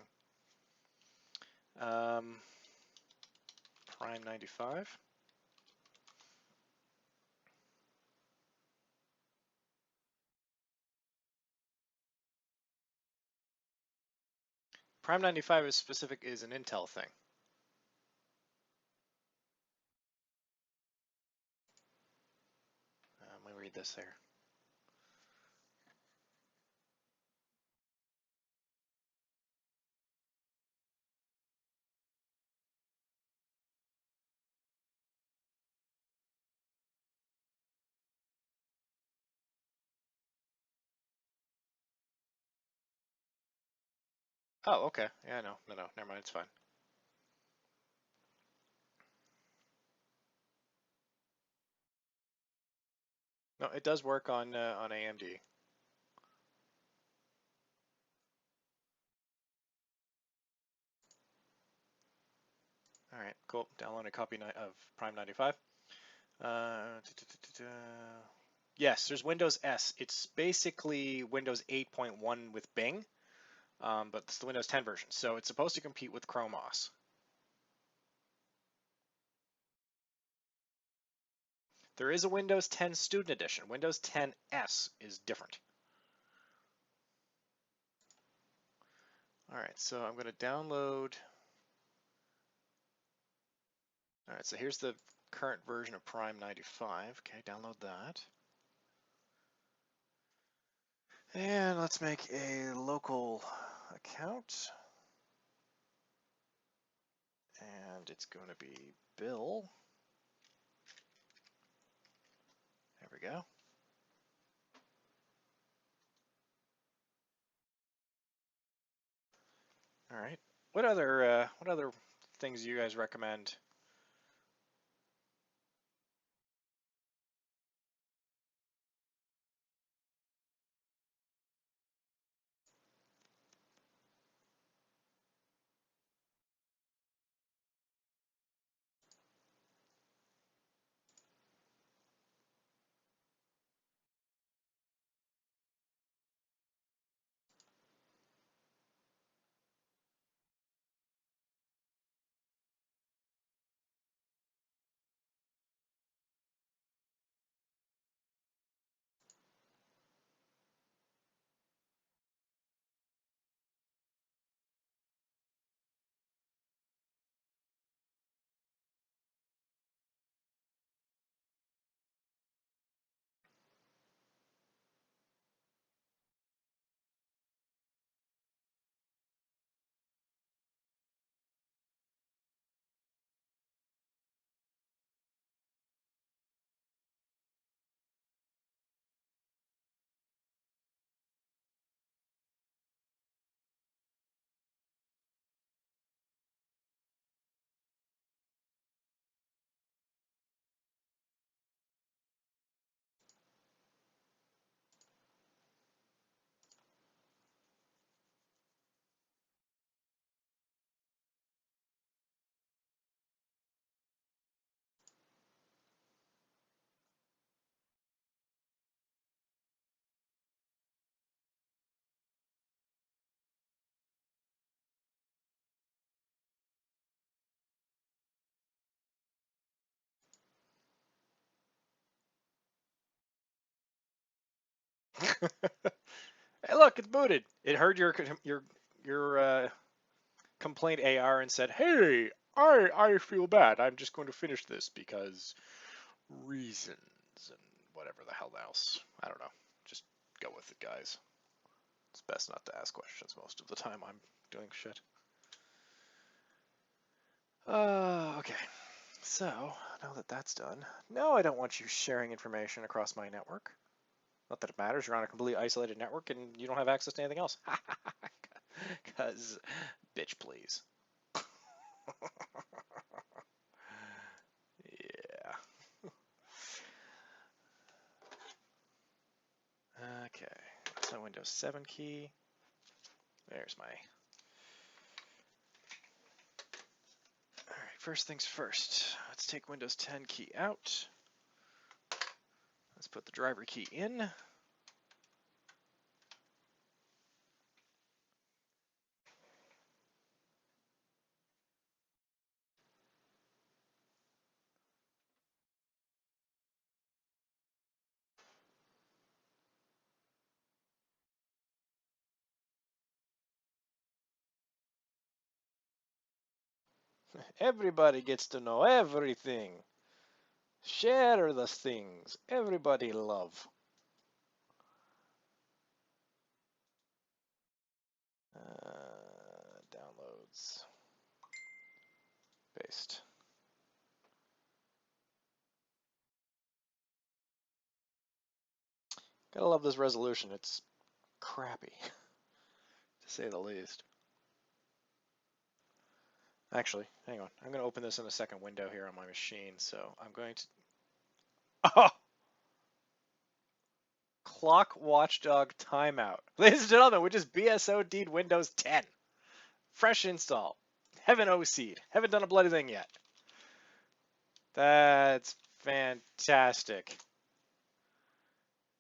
Prime 95. Prime 95 is an Intel thing. Let me read this here. Oh, okay. Yeah, no, never mind. It's fine. No, it does work on AMD. All right, cool. Download a copy of Prime 95. Yes, there's Windows S. It's basically Windows 8.1 with Bing, but it's the Windows 10 version. So it's supposed to compete with Chrome OS. There is a Windows 10 Student Edition. Windows 10 S is different. All right, so I'm going to download. All right, so here's the current version of Prime 95. Okay, download that. And let's make a local account. And it's going to be Bill. There we go. All right. What other things do you guys recommend? Hey, look, it's booted. It heard your complaint AR and said, "Hey, I feel bad. I'm just going to finish this because reasons and whatever the hell else. I don't know. Just go with it, guys. It's best not to ask questions most of the time I'm doing shit." Okay. So, now that that's done, no, I don't want you sharing information across my network. Not that it matters, you're on a completely isolated network and you don't have access to anything else. Because, bitch, please. Yeah. Okay. So Windows 7 key. There's my... Alright, first things first. Let's take Windows 10 key out. Let's put the driver key in. Everybody gets to know everything. Share the things everybody love. Downloads. Paste. Gotta love this resolution. It's crappy, to say the least. Actually, hang on. I'm going to open this in a second window here on my machine, so I'm going to... Oh! Clock Watchdog timeout. Ladies and gentlemen, we just BSOD'd Windows 10. Fresh install. Haven't OC'd. Haven't done a bloody thing yet. That's fantastic.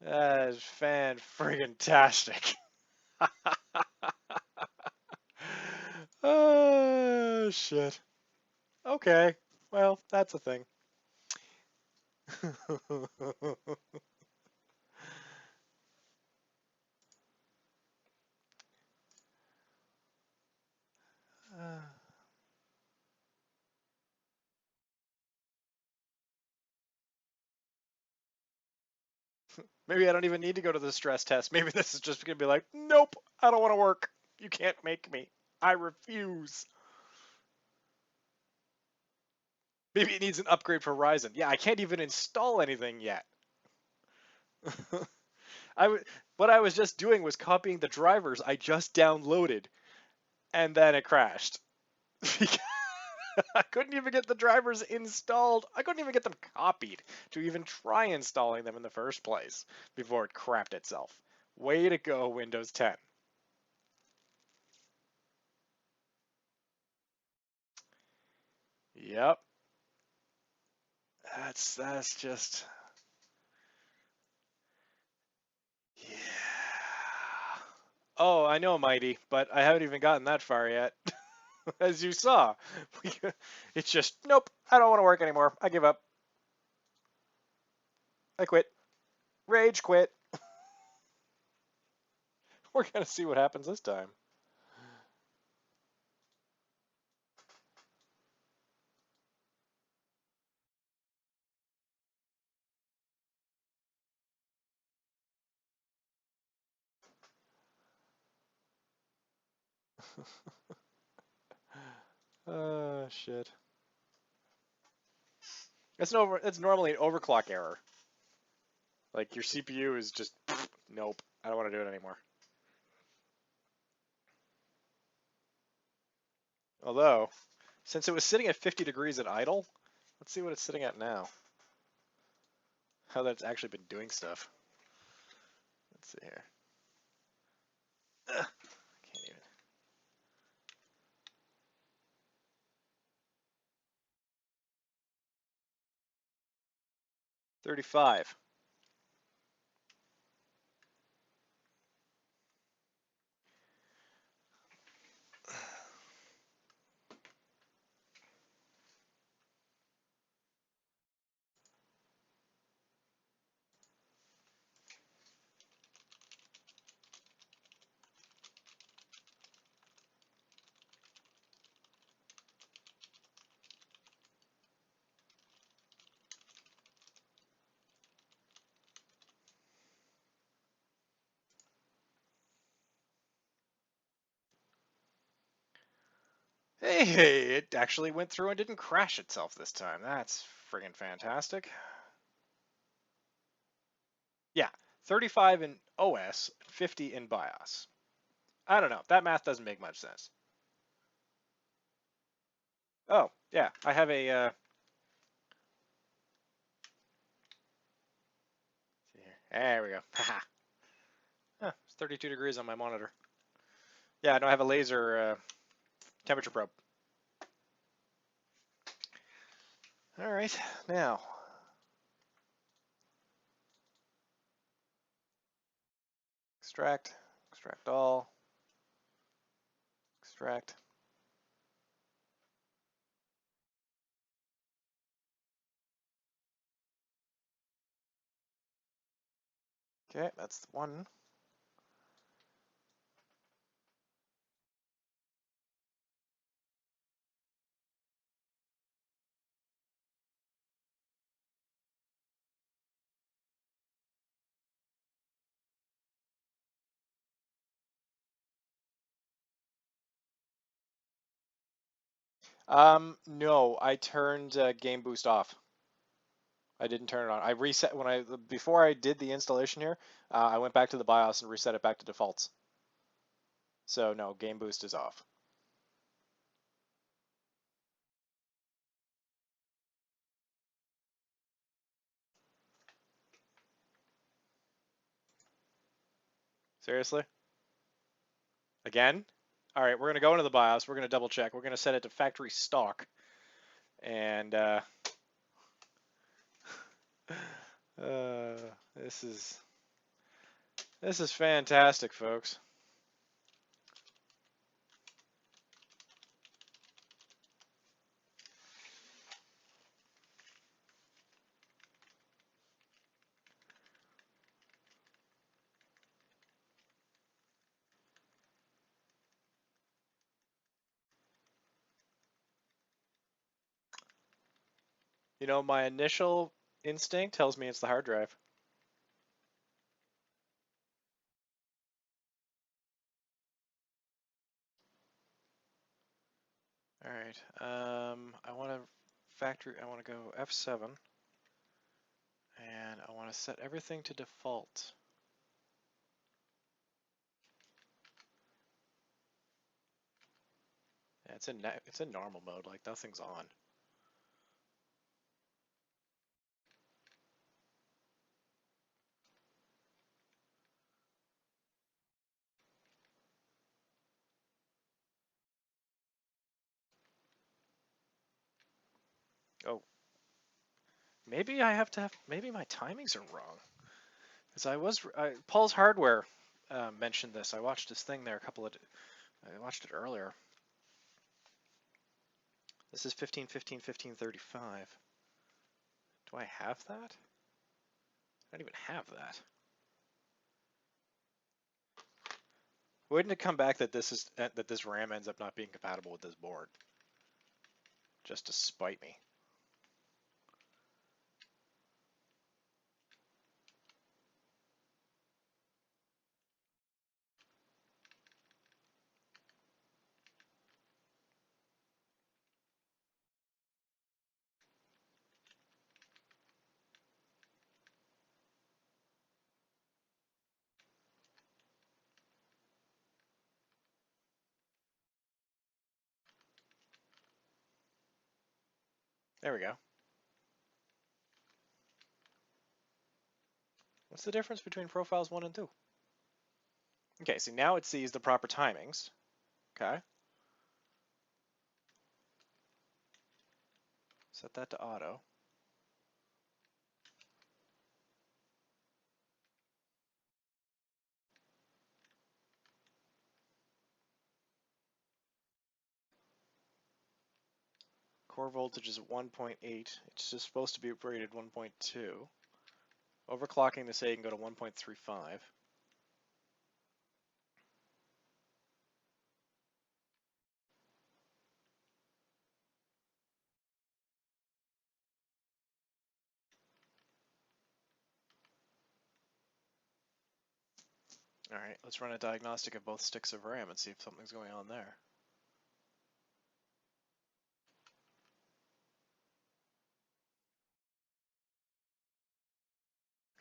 That is fan-friggin-tastic. Oh, shit. Okay. Well, that's a thing. Maybe I don't even need to go to the stress test. Maybe this is just going to be like, nope, I don't want to work. You can't make me. I refuse. Maybe it needs an upgrade for RYZEN. Yeah, I can't even install anything yet. What I was just doing was copying the drivers I just downloaded, and then it crashed. I couldn't even get the drivers installed. I couldn't even get them copied to even try installing them in the first place before it crapped itself. Way to go, Windows 10. Yep. That's just... Yeah. Oh, I know, Mighty, but I haven't even gotten that far yet. As you saw. It's just, nope, I don't want to work anymore. I give up. I quit. Rage quit. We're going to see what happens this time. Shit. It's normally an overclock error. Like your CPU is just, nope, I don't want to do it anymore. Although, since it was sitting at 50 degrees at idle, let's see what it's sitting at now. How that's actually been doing stuff. Let's see here. Ugh, can't even. 35. Hey, it actually went through and didn't crash itself this time. That's friggin' fantastic. Yeah, 35 in OS, 50 in BIOS. I don't know. That math doesn't make much sense. Oh, yeah, I have a... there we go. Haha. It's 32 degrees on my monitor. Yeah, no, I have a laser temperature probe. All right, now. Extract, extract all, extract. Okay, that's the one. No, I turned Game Boost off. I didn't turn it on. I reset before I did the installation here. I went back to the BIOS and reset it back to defaults. So no, Game Boost is off. Seriously? Again? All right, we're gonna go into the BIOS. We're gonna double check. We're gonna set it to factory stock, and uh, this is fantastic, folks. You know, my initial instinct tells me it's the hard drive. All right. I want to go F7, and I want to set everything to default. Yeah, it's in normal mode, like nothing's on. Oh, maybe maybe my timings are wrong. Because Paul's Hardware mentioned this. I watched this thing there I watched it earlier. This is 15, 15, 15, 35. Do I have that? I don't even have that. Wouldn't it come back that this RAM ends up not being compatible with this board? Just to spite me. There we go. What's the difference between profiles 1 and 2? Okay, so now it sees the proper timings. Okay. Set that to auto. Core voltage is at 1.8. It's just supposed to be rated 1.2. Overclocking to say you can go to 1.35. All right, let's run a diagnostic of both sticks of RAM and see if something's going on there.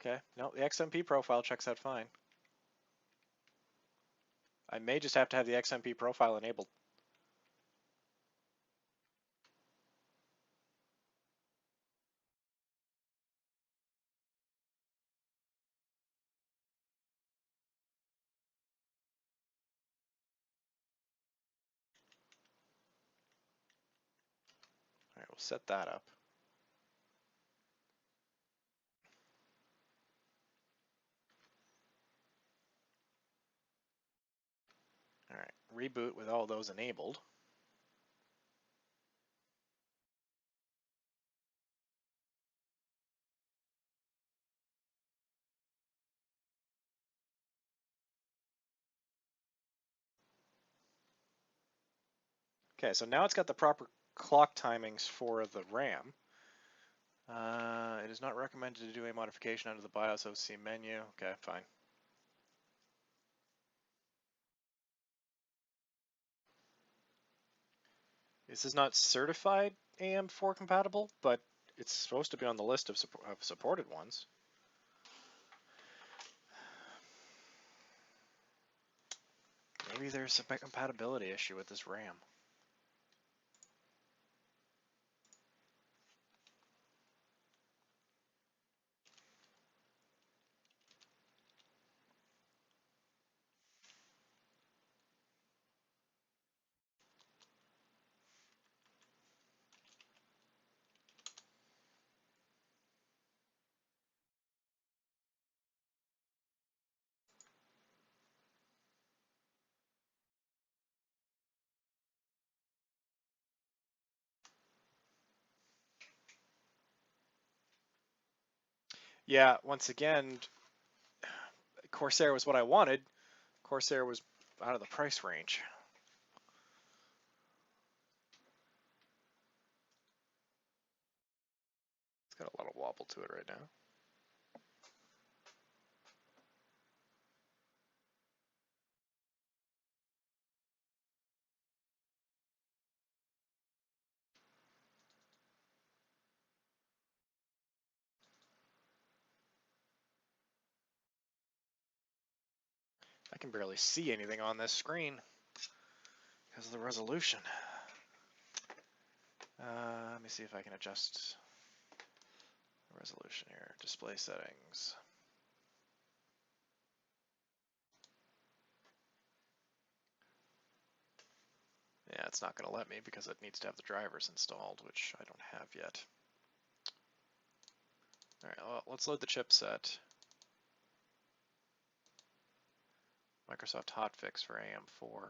Okay, no, the XMP profile checks out fine. I may just have to have the XMP profile enabled. All right, we'll set that up. All right, reboot with all those enabled. Okay, so now it's got the proper clock timings for the RAM. It is not recommended to do a modification under the BIOS OC menu. Okay, fine. This is not certified AM4 compatible, but it's supposed to be on the list of supported ones. Maybe there's a compatibility issue with this RAM. Yeah, once again, Corsair was what I wanted. Corsair was out of the price range. It's got a lot of wobble to it right now. I can barely see anything on this screen because of the resolution. Let me see if I can adjust the resolution here. Display settings. Yeah, it's not going to let me because it needs to have the drivers installed, which I don't have yet. All right, well, let's load the chipset. Microsoft hotfix for AM4.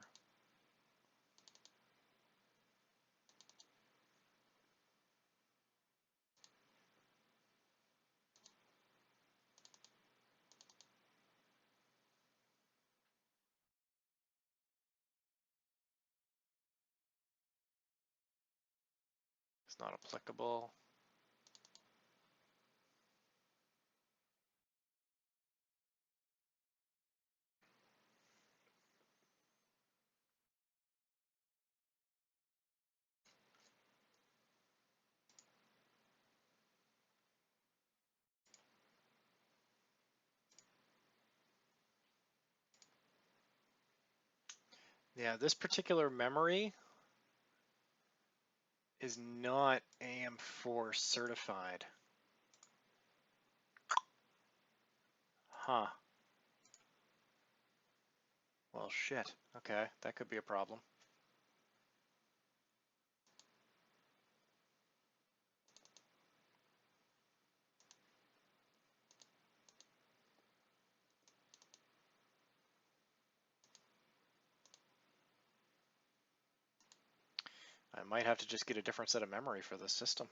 It's not applicable. Yeah, this particular memory is not AM4 certified. Huh. Well, shit. Okay, that could be a problem. I might have to just get a different set of memory for this system.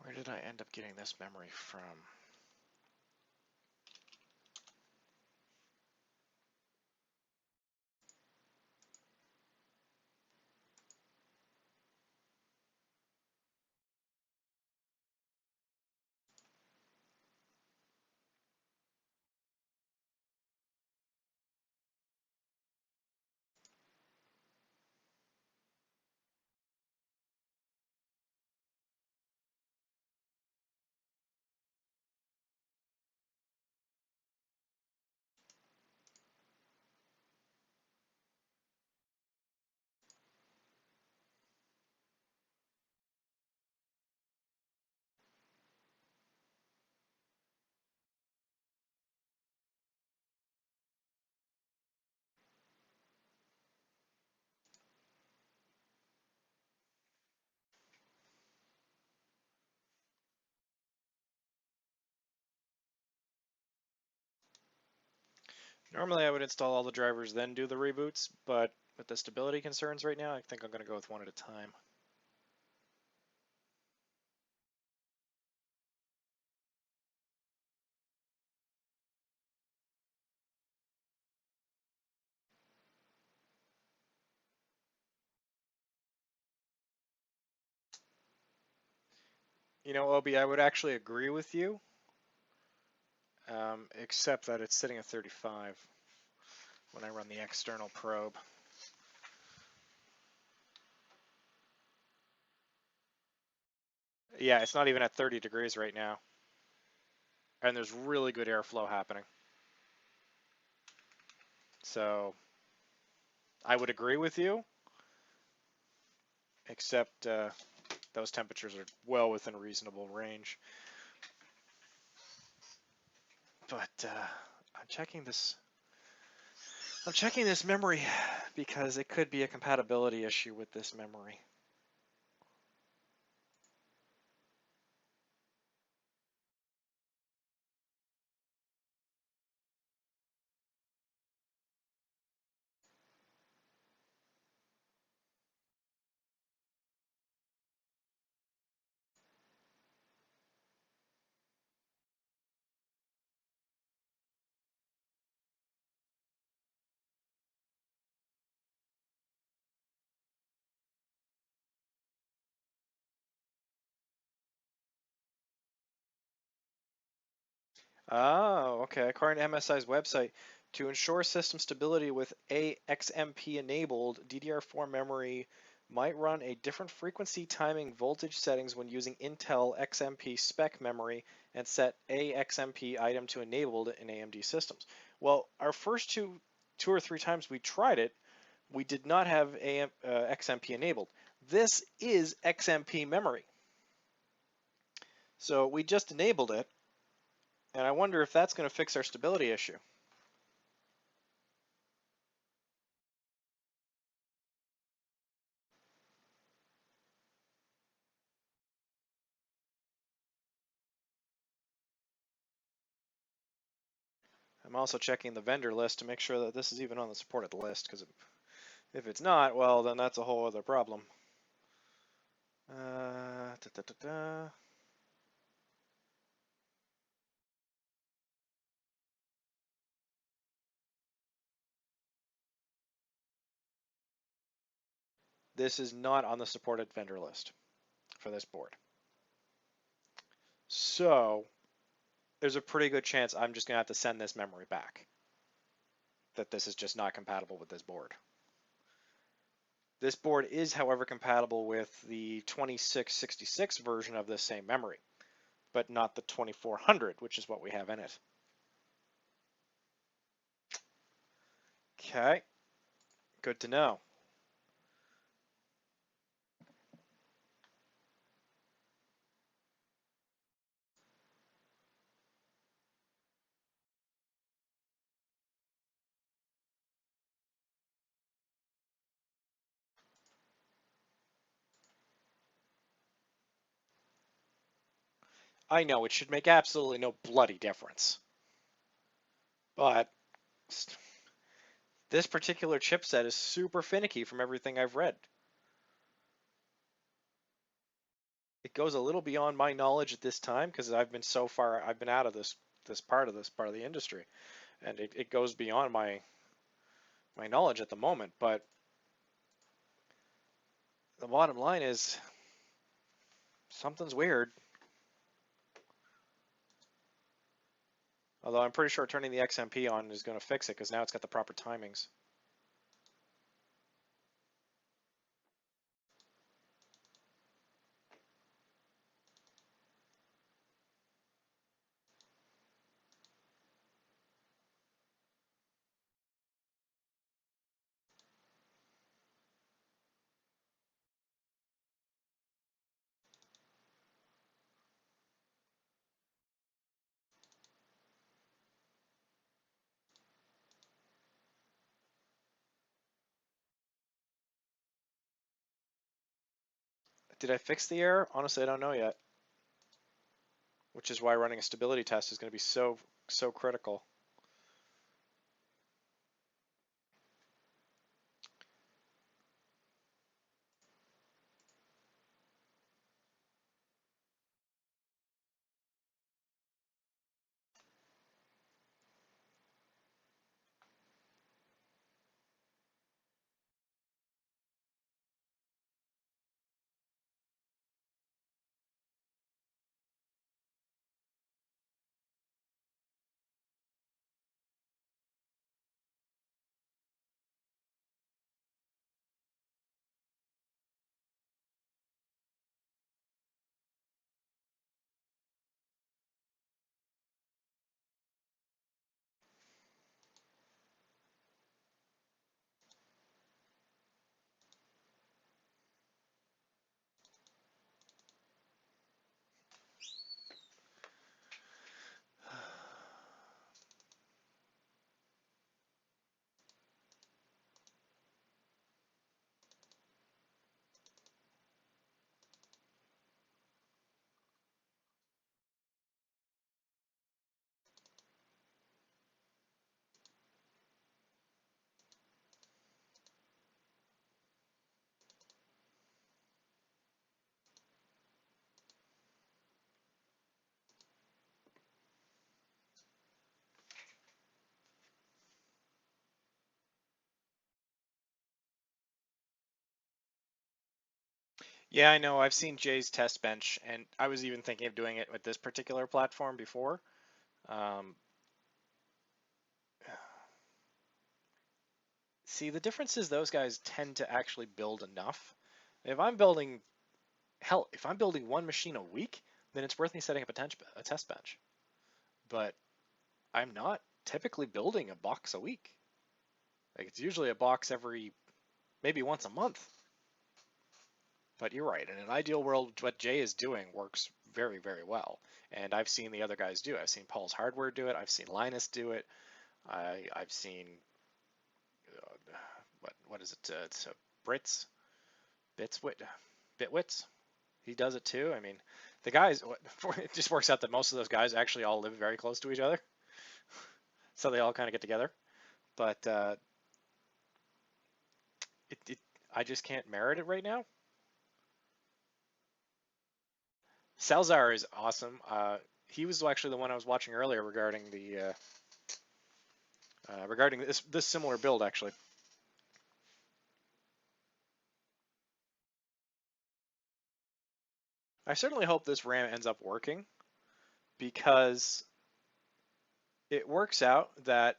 Where did I end up getting this memory from? Normally I would install all the drivers then do the reboots, but with the stability concerns right now, I think I'm going to go with one at a time. You know, Obi, I would actually agree with you, except that it's sitting at 35 when I run the external probe. Yeah, it's not even at 30 degrees right now. And there's really good airflow happening. So I would agree with you, except those temperatures are well within a reasonable range. But I'm checking this memory because it could be a compatibility issue with this memory. Oh, okay. According to MSI's website, to ensure system stability with AXMP enabled, DDR4 memory might run a different frequency timing voltage settings when using Intel XMP spec memory and set AXMP item to enabled in AMD systems. Well, our first two or three times we tried it, we did not have XMP enabled. This is XMP memory. So we just enabled it. And I wonder if that's going to fix our stability issue. I'm also checking the vendor list to make sure that this is even on the supported list, because if it's not, well, then that's a whole other problem. Da, da, da, da. This is not on the supported vendor list for this board. So there's a pretty good chance I'm just going to have to send this memory back. That this is just not compatible with this board. This board is, however, compatible with the 2666 version of this same memory, but not the 2400, which is what we have in it. Okay, good to know. I know it should make absolutely no bloody difference. But this particular chipset is super finicky from everything I've read. it goes a little beyond my knowledge at this time because I've been so far, I've been out of this part of the industry, and it goes beyond my knowledge at the moment. But the bottom line is something's weird. Although I'm pretty sure turning the XMP on is going to fix it because now it's got the proper timings. Did I fix the error? Honestly, I don't know yet. Which is why running a stability test is going to be so critical. Yeah, I know. I've seen Jay's test bench, and I was even thinking of doing it with this particular platform before. Um, See, the difference is those guys tend to actually build enough. If I'm building, hell, if I'm building one machine a week, then it's worth me setting up a test bench. But I'm not typically building a box a week. Like it's usually a box every, maybe once a month. But you're right. In an ideal world, what Jay is doing works very, very well. And I've seen the other guys do it. I've seen Paul's Hardware do it. I've seen Linus do it. I've seen what is it? It's Brits, Bitswit, Bitwits. He does it too. I mean, the guys. It just works out that most of those guys actually all live very close to each other, so they all kind of get together. But I just can't merit it right now. Salzar is awesome. He was actually the one I was watching earlier regarding regarding this similar build actually. I certainly hope this RAM ends up working because it works out that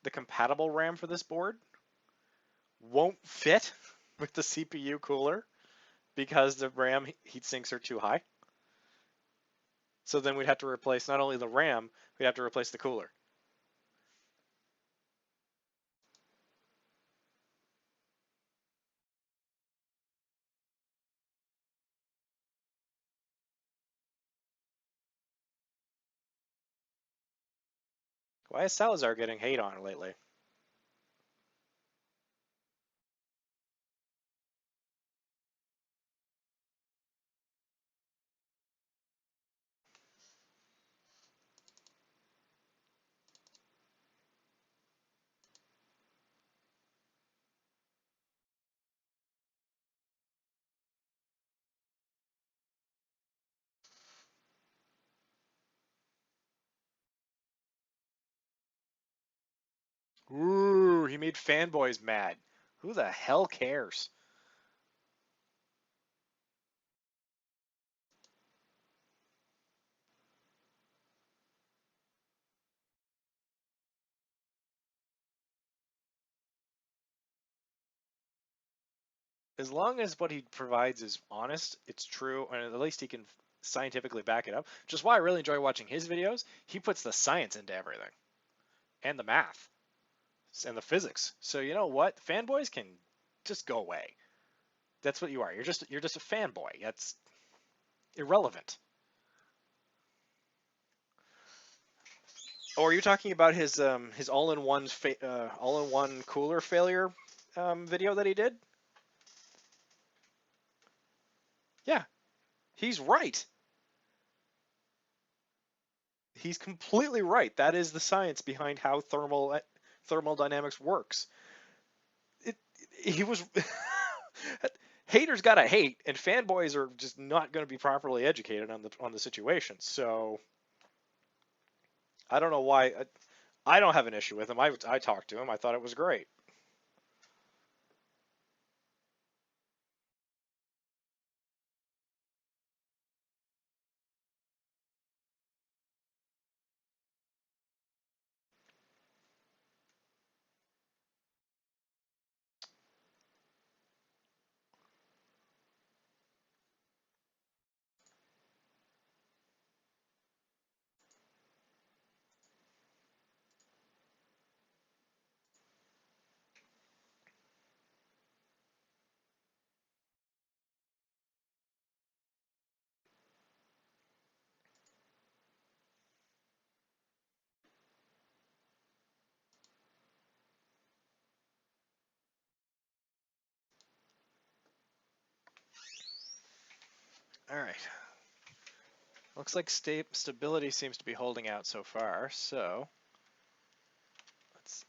the compatible RAM for this board won't fit with the CPU cooler because the RAM heat sinks are too high. So then we'd have to replace not only the RAM, we'd have to replace the cooler. Why is Salazar getting hate on lately? he made fanboys mad. Who the hell cares? As long as what he provides is honest, it's true, and at least he can scientifically back it up. Which is why I really enjoy watching his videos. He puts the science into everything, and the math, and the physics. So you know what? Fanboys can just go away. That's what you are. You're just a fanboy. That's irrelevant. Oh, are you talking about his all-in-one cooler failure video that he did? Yeah, he's right. He's completely right. That is the science behind how thermodynamics works. It, he was haters gotta hate, and fanboys are just not going to be properly educated on the situation. So I don't know why. I don't have an issue with him. I talked to him. I thought it was great. All right. Looks like stability seems to be holding out so far. So let's.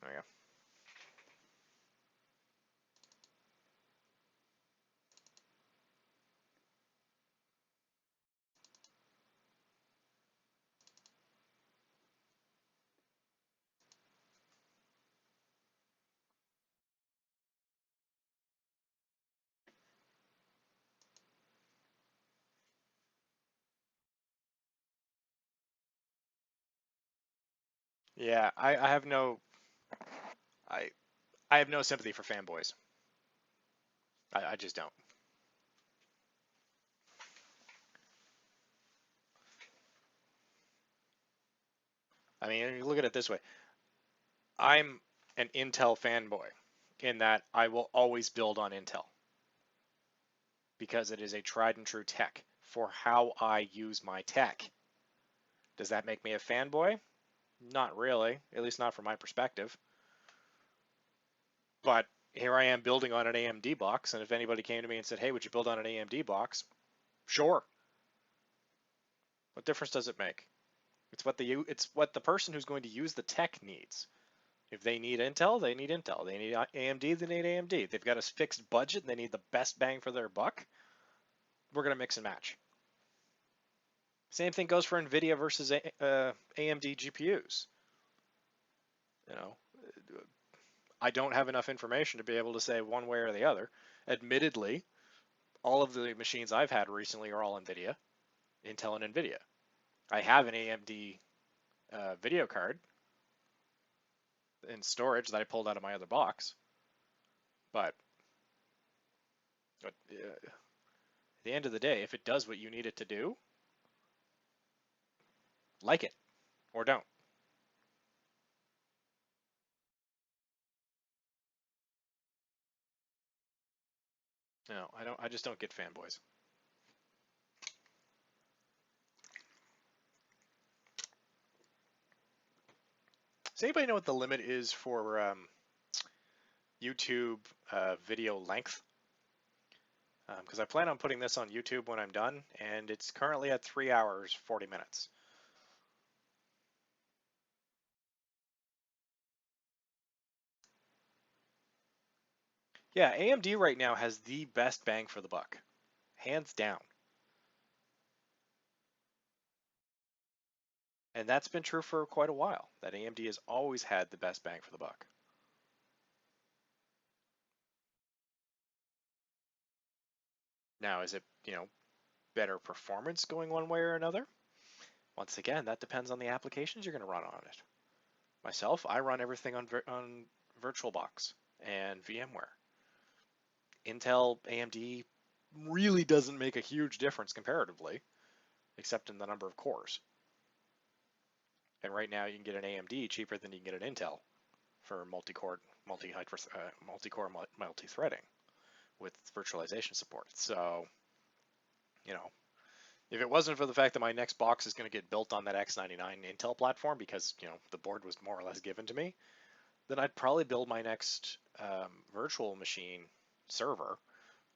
There we go. Yeah, I have no I I have no sympathy for fanboys. I just don't. I mean, you look at it this way. I'm an Intel fanboy in that I will always build on Intel because it is a tried and true tech for how I use my tech. Does that make me a fanboy? Not really, at least not from my perspective. But here I am building on an AMD box, and if anybody came to me and said, "Hey, would you build on an AMD box?" Sure. What difference does it make? It's what the person who's going to use the tech needs. If they need Intel, they need Intel. They need AMD, they need AMD. They've got a fixed budget and they need the best bang for their buck. We're going to mix and match. Same thing goes for NVIDIA versus AMD GPUs. You know, I don't have enough information to be able to say one way or the other. Admittedly, all of the machines I've had recently are all NVIDIA, Intel and NVIDIA. I have an AMD video card in storage that I pulled out of my other box, but at the end of the day, if it does what you need it to do, like it or don't. No, I don't. I just don't get fanboys. Does anybody know what the limit is for YouTube video length? Because I plan on putting this on YouTube when I'm done, and it's currently at 3 hours 40 minutes. Yeah, AMD right now has the best bang for the buck, hands down. And that's been true for quite a while, that AMD has always had the best bang for the buck. Now, is it, better performance going one way or another? Once again, that depends on the applications you're going to run on it. Myself, I run everything on VirtualBox and VMware. Intel, AMD really doesn't make a huge difference comparatively, except in the number of cores. And right now, you can get an AMD cheaper than you can get an Intel for multi-core, multi-threading with virtualization support. So, if it wasn't for the fact that my next box is going to get built on that X99 Intel platform because, the board was more or less given to me, then I'd probably build my next virtual machine server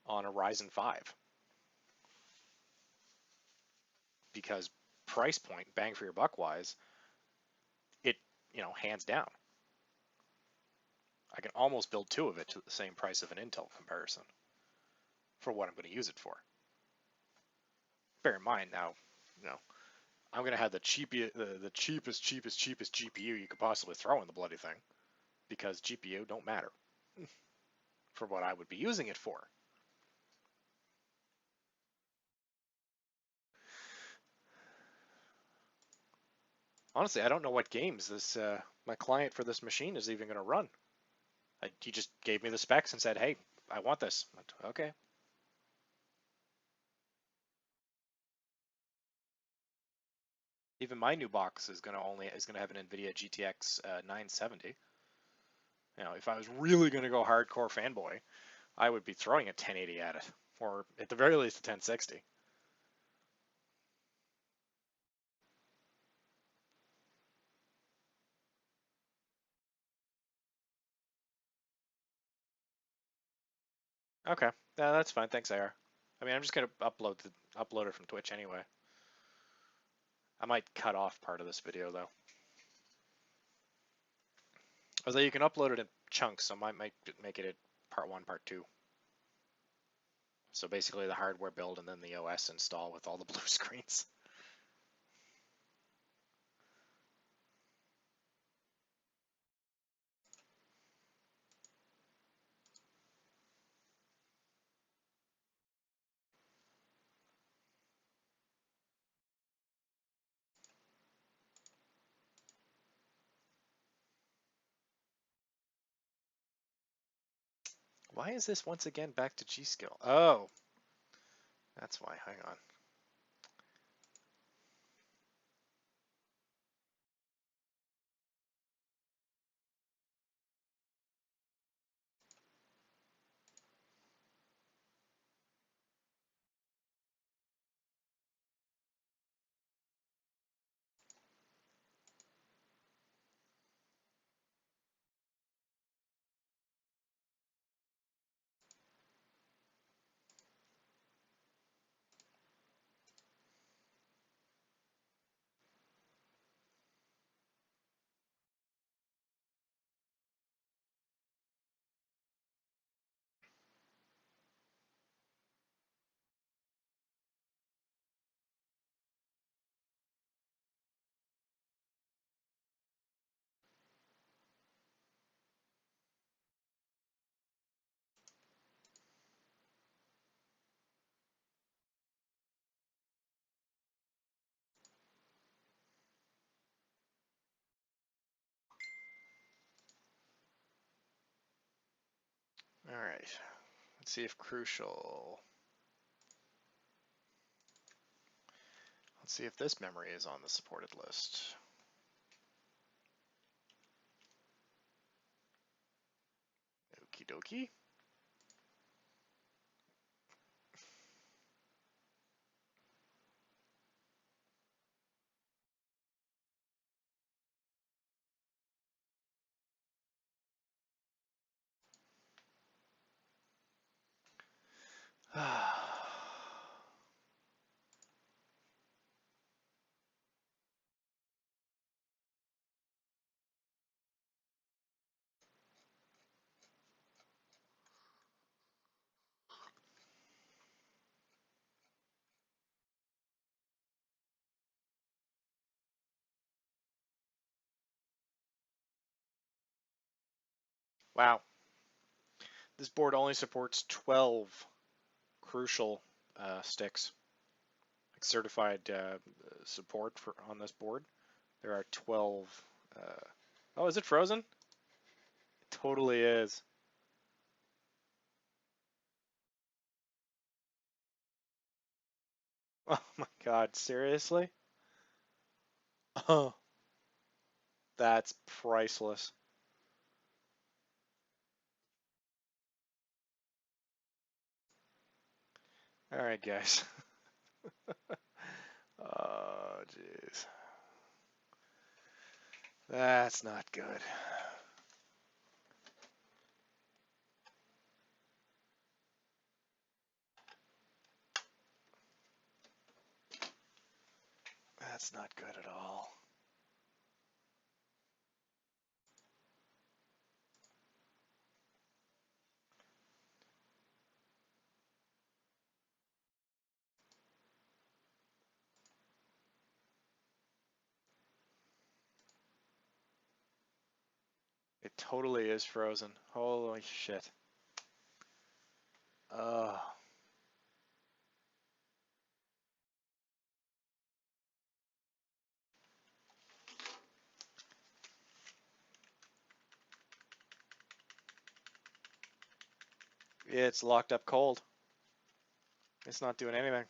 on a Ryzen 5 because price point, bang for your buck wise, it, hands down. I can almost build two of it to the same price of an Intel comparison for what I'm going to use it for. Bear in mind now, I'm going to have the cheapest GPU you could possibly throw in the bloody thing because GPU don't matter for what I would be using it for. Honestly, I don't know what games this my client for this machine is even going to run. He just gave me the specs and said, "Hey, I want this." I went, okay. Even my new box is going to have an NVIDIA GTX 970. If I was really going to go hardcore fanboy, I would be throwing a 1080 at it, or at the very least a 1060. Okay, yeah, that's fine. Thanks, AR. I mean, I'm just gonna upload it from Twitch anyway. I might cut off part of this video though. Although you can upload it in chunks, so I might make it part 1, part 2. So basically the hardware build and then the OS install with all the blue screens. Why is this once again back to G-Skill? Oh, that's why. Hang on. All right. Let's see if Crucial. Let's see if this memory is on the supported list. Okie dokie. Wow. This board only supports 12 crucial sticks. Like certified support for on this board. There are 12. Oh, is it frozen? It totally is. Oh my God, seriously? Oh, that's priceless. All right, guys. Oh, jeez. That's not good. That's not good at all. It totally is frozen. Holy shit. Oh. It's locked up cold. It's not doing anything.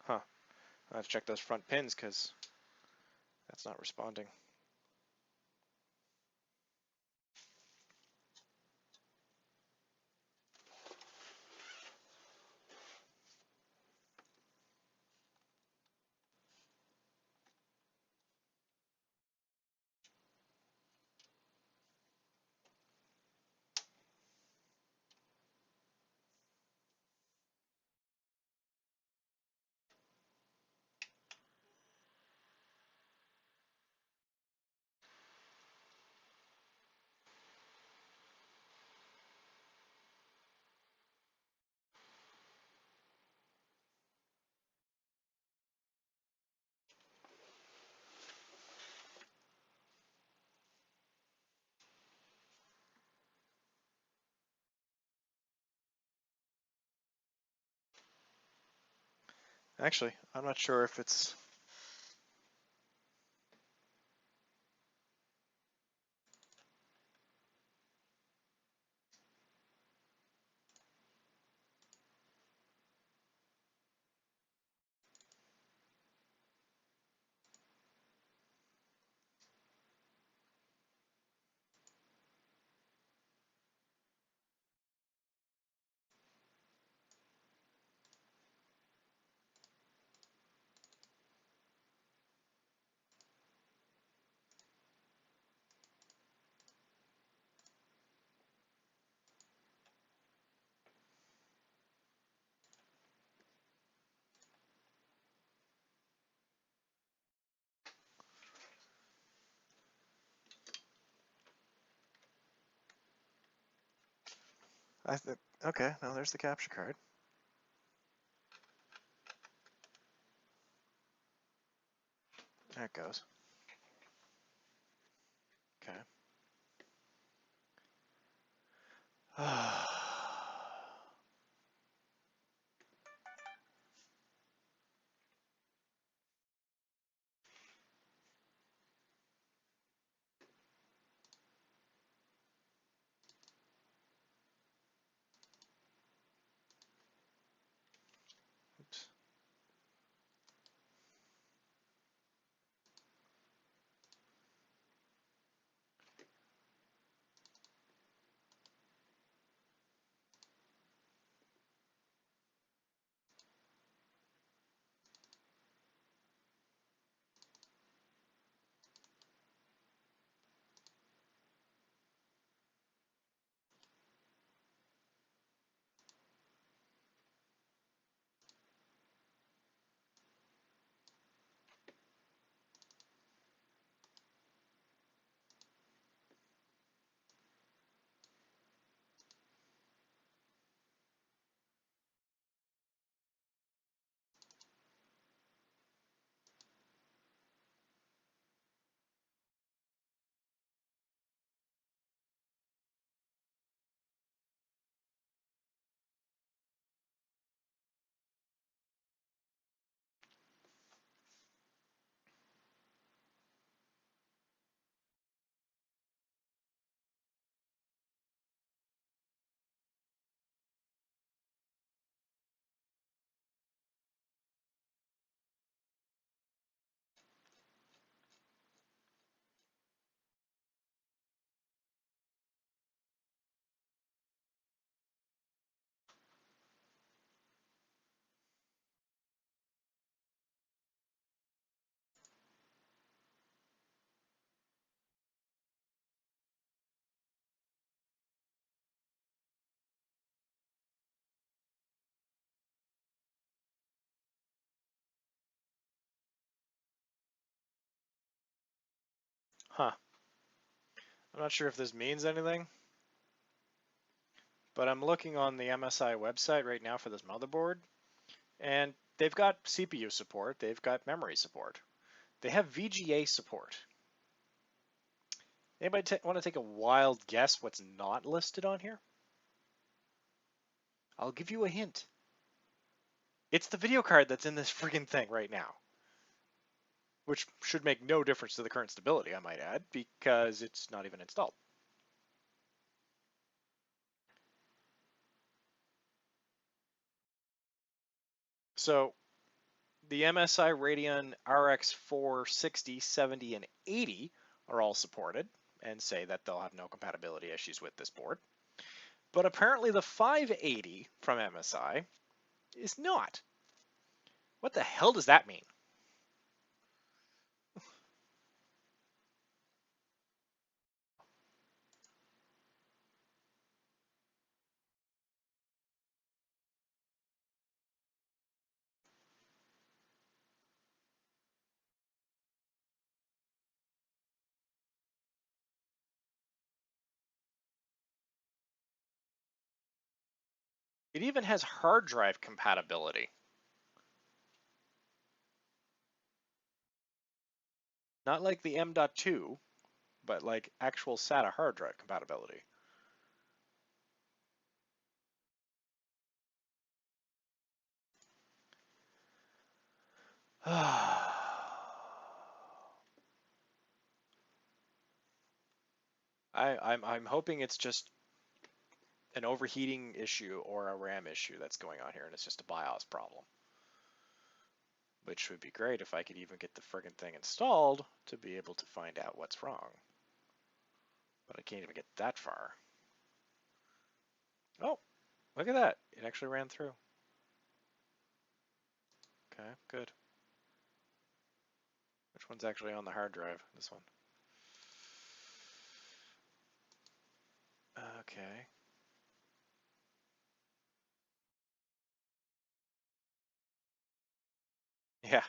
Huh. I have to check those front pins because that's not responding. Actually, I'm not sure if it's... Okay, now there's the capture card. There it goes. Okay. Oops. Huh. I'm not sure if this means anything, but I'm looking on the MSI website right now for this motherboard, and they've got CPU support, they've got memory support. They have VGA support. Anybody want to take a wild guess what's not listed on here? I'll give you a hint. It's the video card that's in this friggin' thing right now. Which should make no difference to the current stability, I might add, because it's not even installed. So the MSI Radeon RX460, 70, and 80 are all supported and say that they'll have no compatibility issues with this board. But apparently the 580 from MSI is not. What the hell does that mean? It even has hard drive compatibility. Not like the M.2, but like actual SATA hard drive compatibility. I'm hoping it's just an overheating issue or a RAM issue that's going on here, and it's just a BIOS problem. Which would be great if I could even get the friggin' thing installed to be able to find out what's wrong. But I can't even get that far. Oh, look at that. It actually ran through. Okay, good. Which one's actually on the hard drive? This one. Okay. Yeah,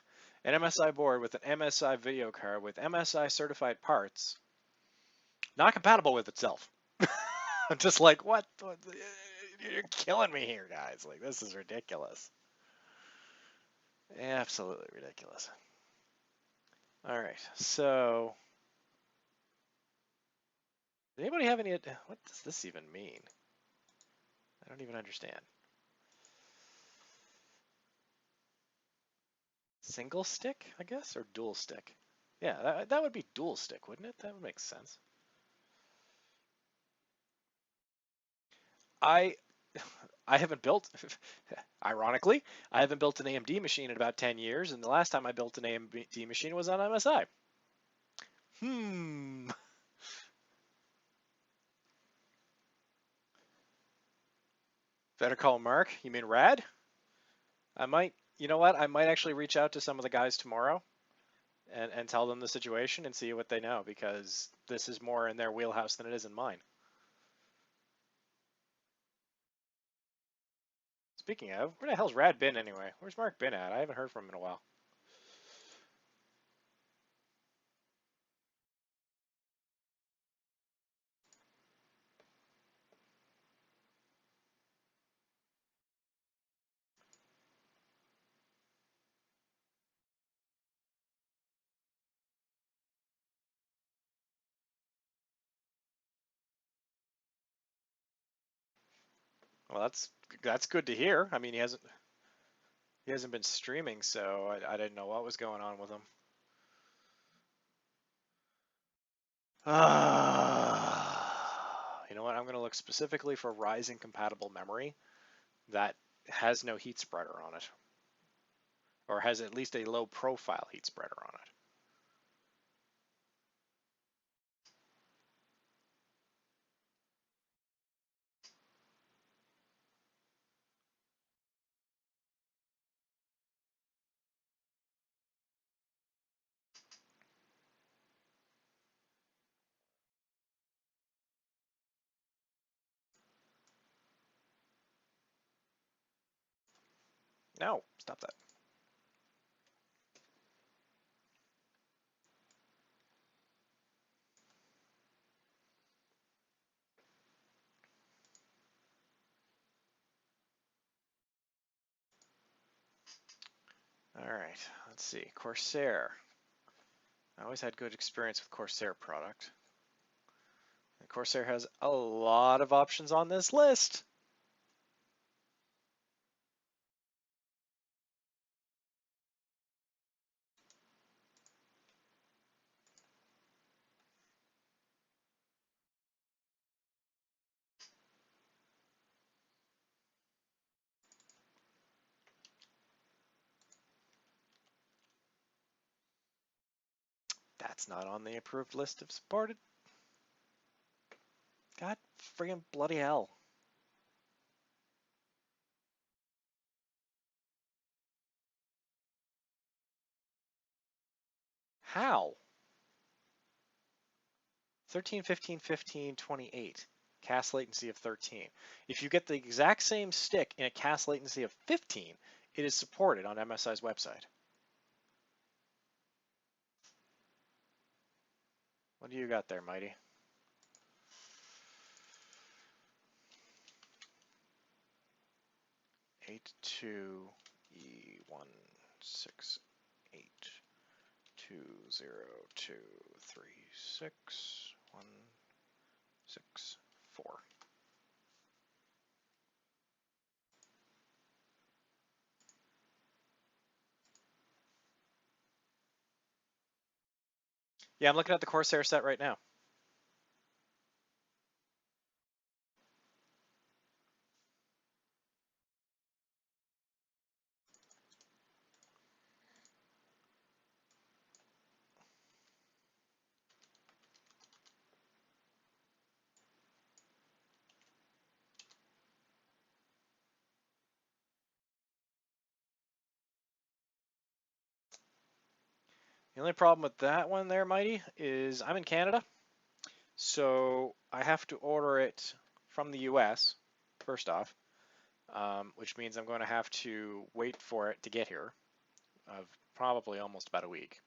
an MSI board with an MSI video card with MSI certified parts, not compatible with itself. I'm just like, what? You're killing me here, guys. Like, this is ridiculous. Absolutely ridiculous. All right, so does anybody have any? What does this even mean? I don't even understand. Single stick, I guess, or dual stick? Yeah, that would be dual stick, wouldn't it? That would make sense. I I haven't built, ironically, I haven't built an AMD machine in about 10 years, and the last time I built an AMD machine was on MSI. Better call Mark. You mean Rad? I might, you know what? I might actually reach out to some of the guys tomorrow and tell them the situation and see what they know, because this is more in their wheelhouse than it is in mine. Speaking of, where the hell's Rad been anyway? Where's Mark been at? I haven't heard from him in a while. Well, that's good to hear. I mean, he hasn't been streaming, so I didn't know what was going on with him. You know what? I'm going to look specifically for RYZEN compatible memory that has no heat spreader on it, or has at least a low profile heat spreader on it. No, stop that. All right, let's see. Corsair. I always had good experience with Corsair product. And Corsair has a lot of options on this list. That's not on the approved list of supported. God friggin' bloody hell. How? 13, 15, 15, 28. Cast latency of 13. If you get the exact same stick in a cast latency of 15, it is supported on MSI's website. What do you got there, Mighty? Eight two E16820236164. Yeah, I'm looking at the Corsair set right now. The only problem with that one there, Mighty, is I'm in Canada, so I have to order it from the US, first off, which means I'm going to have to wait for it to get here, of probably almost about a week.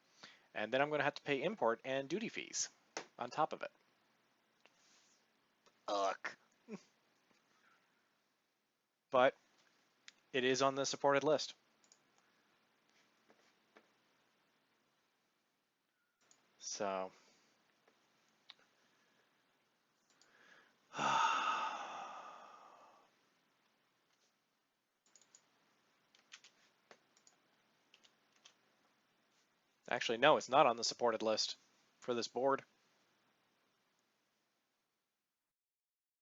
And then I'm going to have to pay import and duty fees on top of it. Ugh. But it is on the supported list. So actually, no, it's not on the supported list for this board.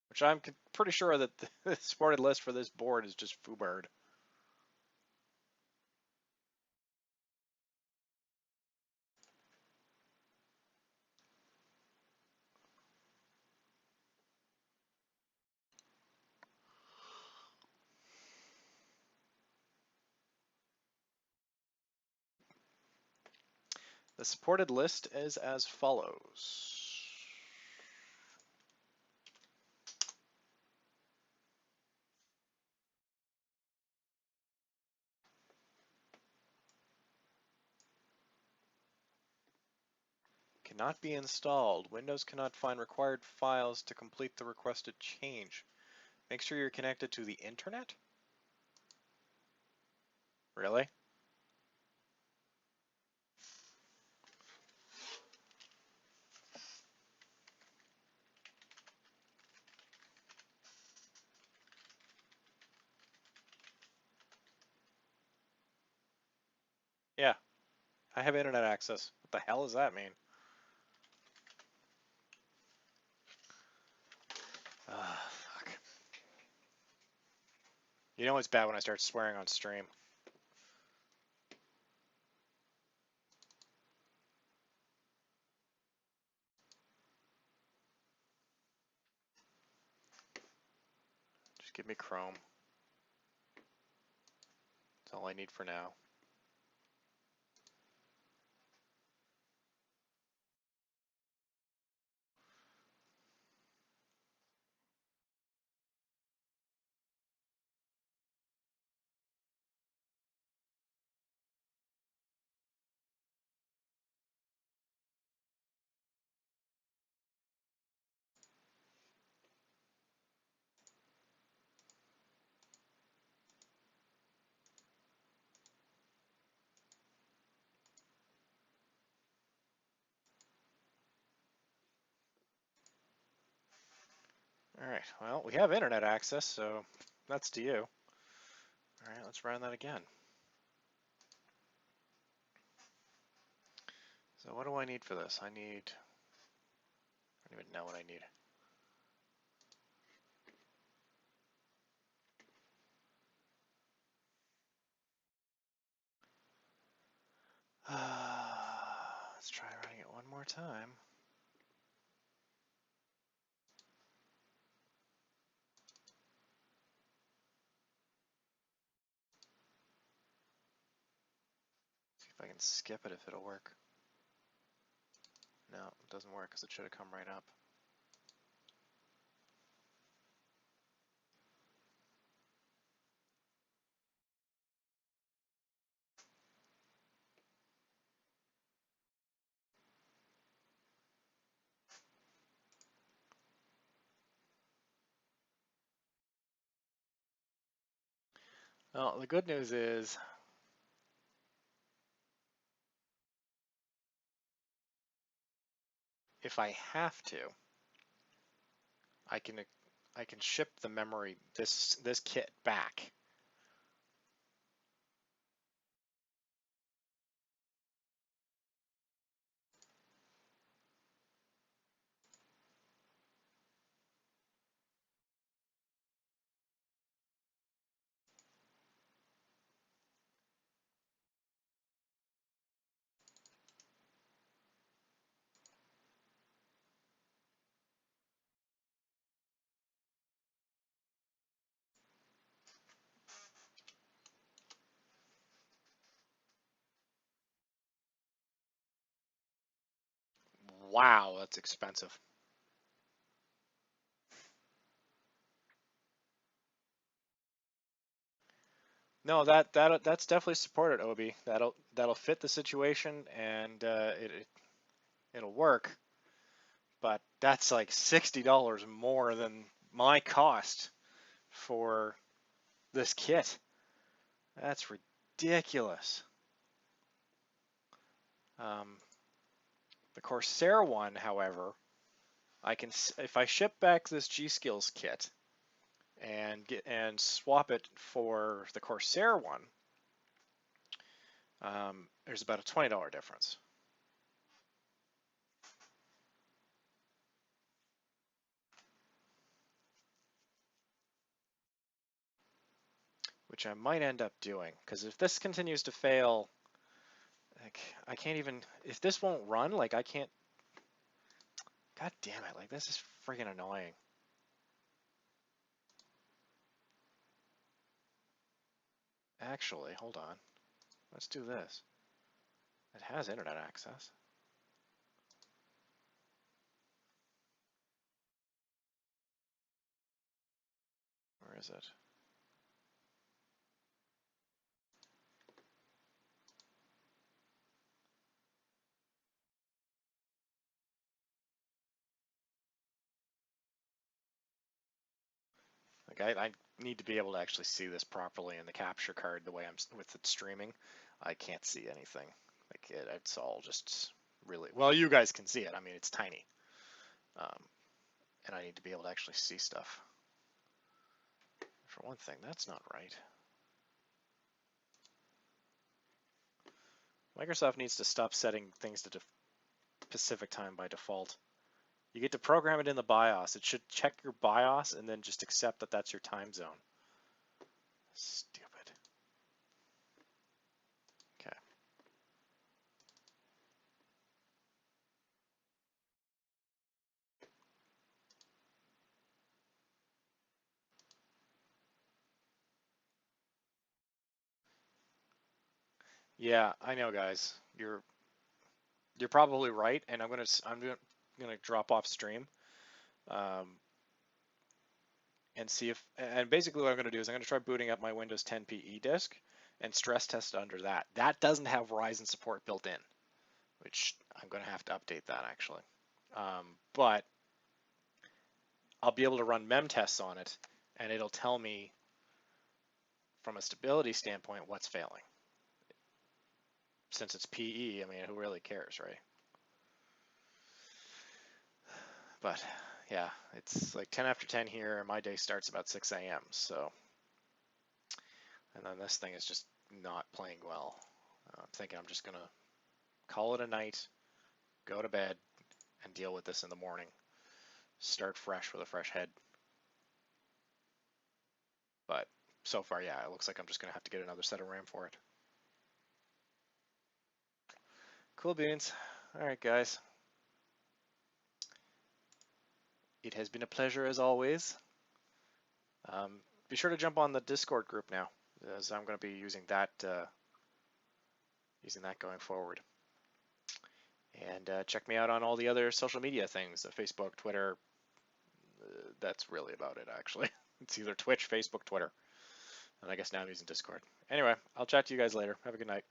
Which I'm pretty sure that the supported list for this board is just FooBird. The supported list is as follows. Cannot be installed. Windows cannot find required files to complete the requested change. Make sure you're connected to the internet? Really? Yeah, I have internet access. What the hell does that mean? Fuck. You know it's bad when I start swearing on stream. Just give me Chrome. That's all I need for now. All right, well, we have internet access, so that's to you. All right, let's run that again. So what do I need for this? I don't even know what I need. Let's try running it one more time. See if I can skip it, if it'll work. No, it doesn't work because it should have come right up. Well, the good news is if I have to, I can ship the memory, this kit back. Wow, that's expensive. No, that's definitely supported, Obi. That'll fit the situation, and it'll work. But that's like $60 more than my cost for this kit. That's ridiculous. The Corsair one, however, if I ship back this G-Skills kit and swap it for the Corsair one, there's about a $20 difference. Which I might end up doing, because if this continues to fail, like I can't even, if this won't run, like I can't, god damn it, like this is freaking annoying. Actually, hold on, let's do this. It has internet access. Where is it? Like I need to be able to actually see this properly in the capture card the way I'm with it streaming. I can't see anything. Like it's all just really, well, you guys can see it. I mean, it's tiny. And I need to be able to actually see stuff. For one thing, that's not right. Microsoft needs to stop setting things to Pacific time by default. You get to program it in the BIOS. It should check your BIOS and then just accept that that's your time zone. Stupid. Okay. Yeah, I know, guys. You're probably right, and I'm gonna drop off stream, and see if, and basically what I'm gonna do is I'm gonna try booting up my Windows 10 PE disk and stress test under that. That doesn't have RYZEN support built in, which I'm gonna have to update that actually. But I'll be able to run mem tests on it, and it'll tell me from a stability standpoint what's failing. Since it's PE, I mean, who really cares, right? But yeah, it's like 10 after 10 here, and my day starts about 6 a.m. So, and then this thing is just not playing well. I'm thinking I'm just gonna call it a night, go to bed, and deal with this in the morning. Start fresh with a fresh head. But so far, yeah, it looks like I'm just gonna have to get another set of RAM for it. Cool beans. All right, guys. It has been a pleasure as always. Be sure to jump on the Discord group now, as I'm going to be using that going forward. And check me out on all the other social media things: Facebook, Twitter. That's really about it, actually. It's either Twitch, Facebook, Twitter, and I guess now I'm using Discord. Anyway, I'll chat to you guys later. Have a good night.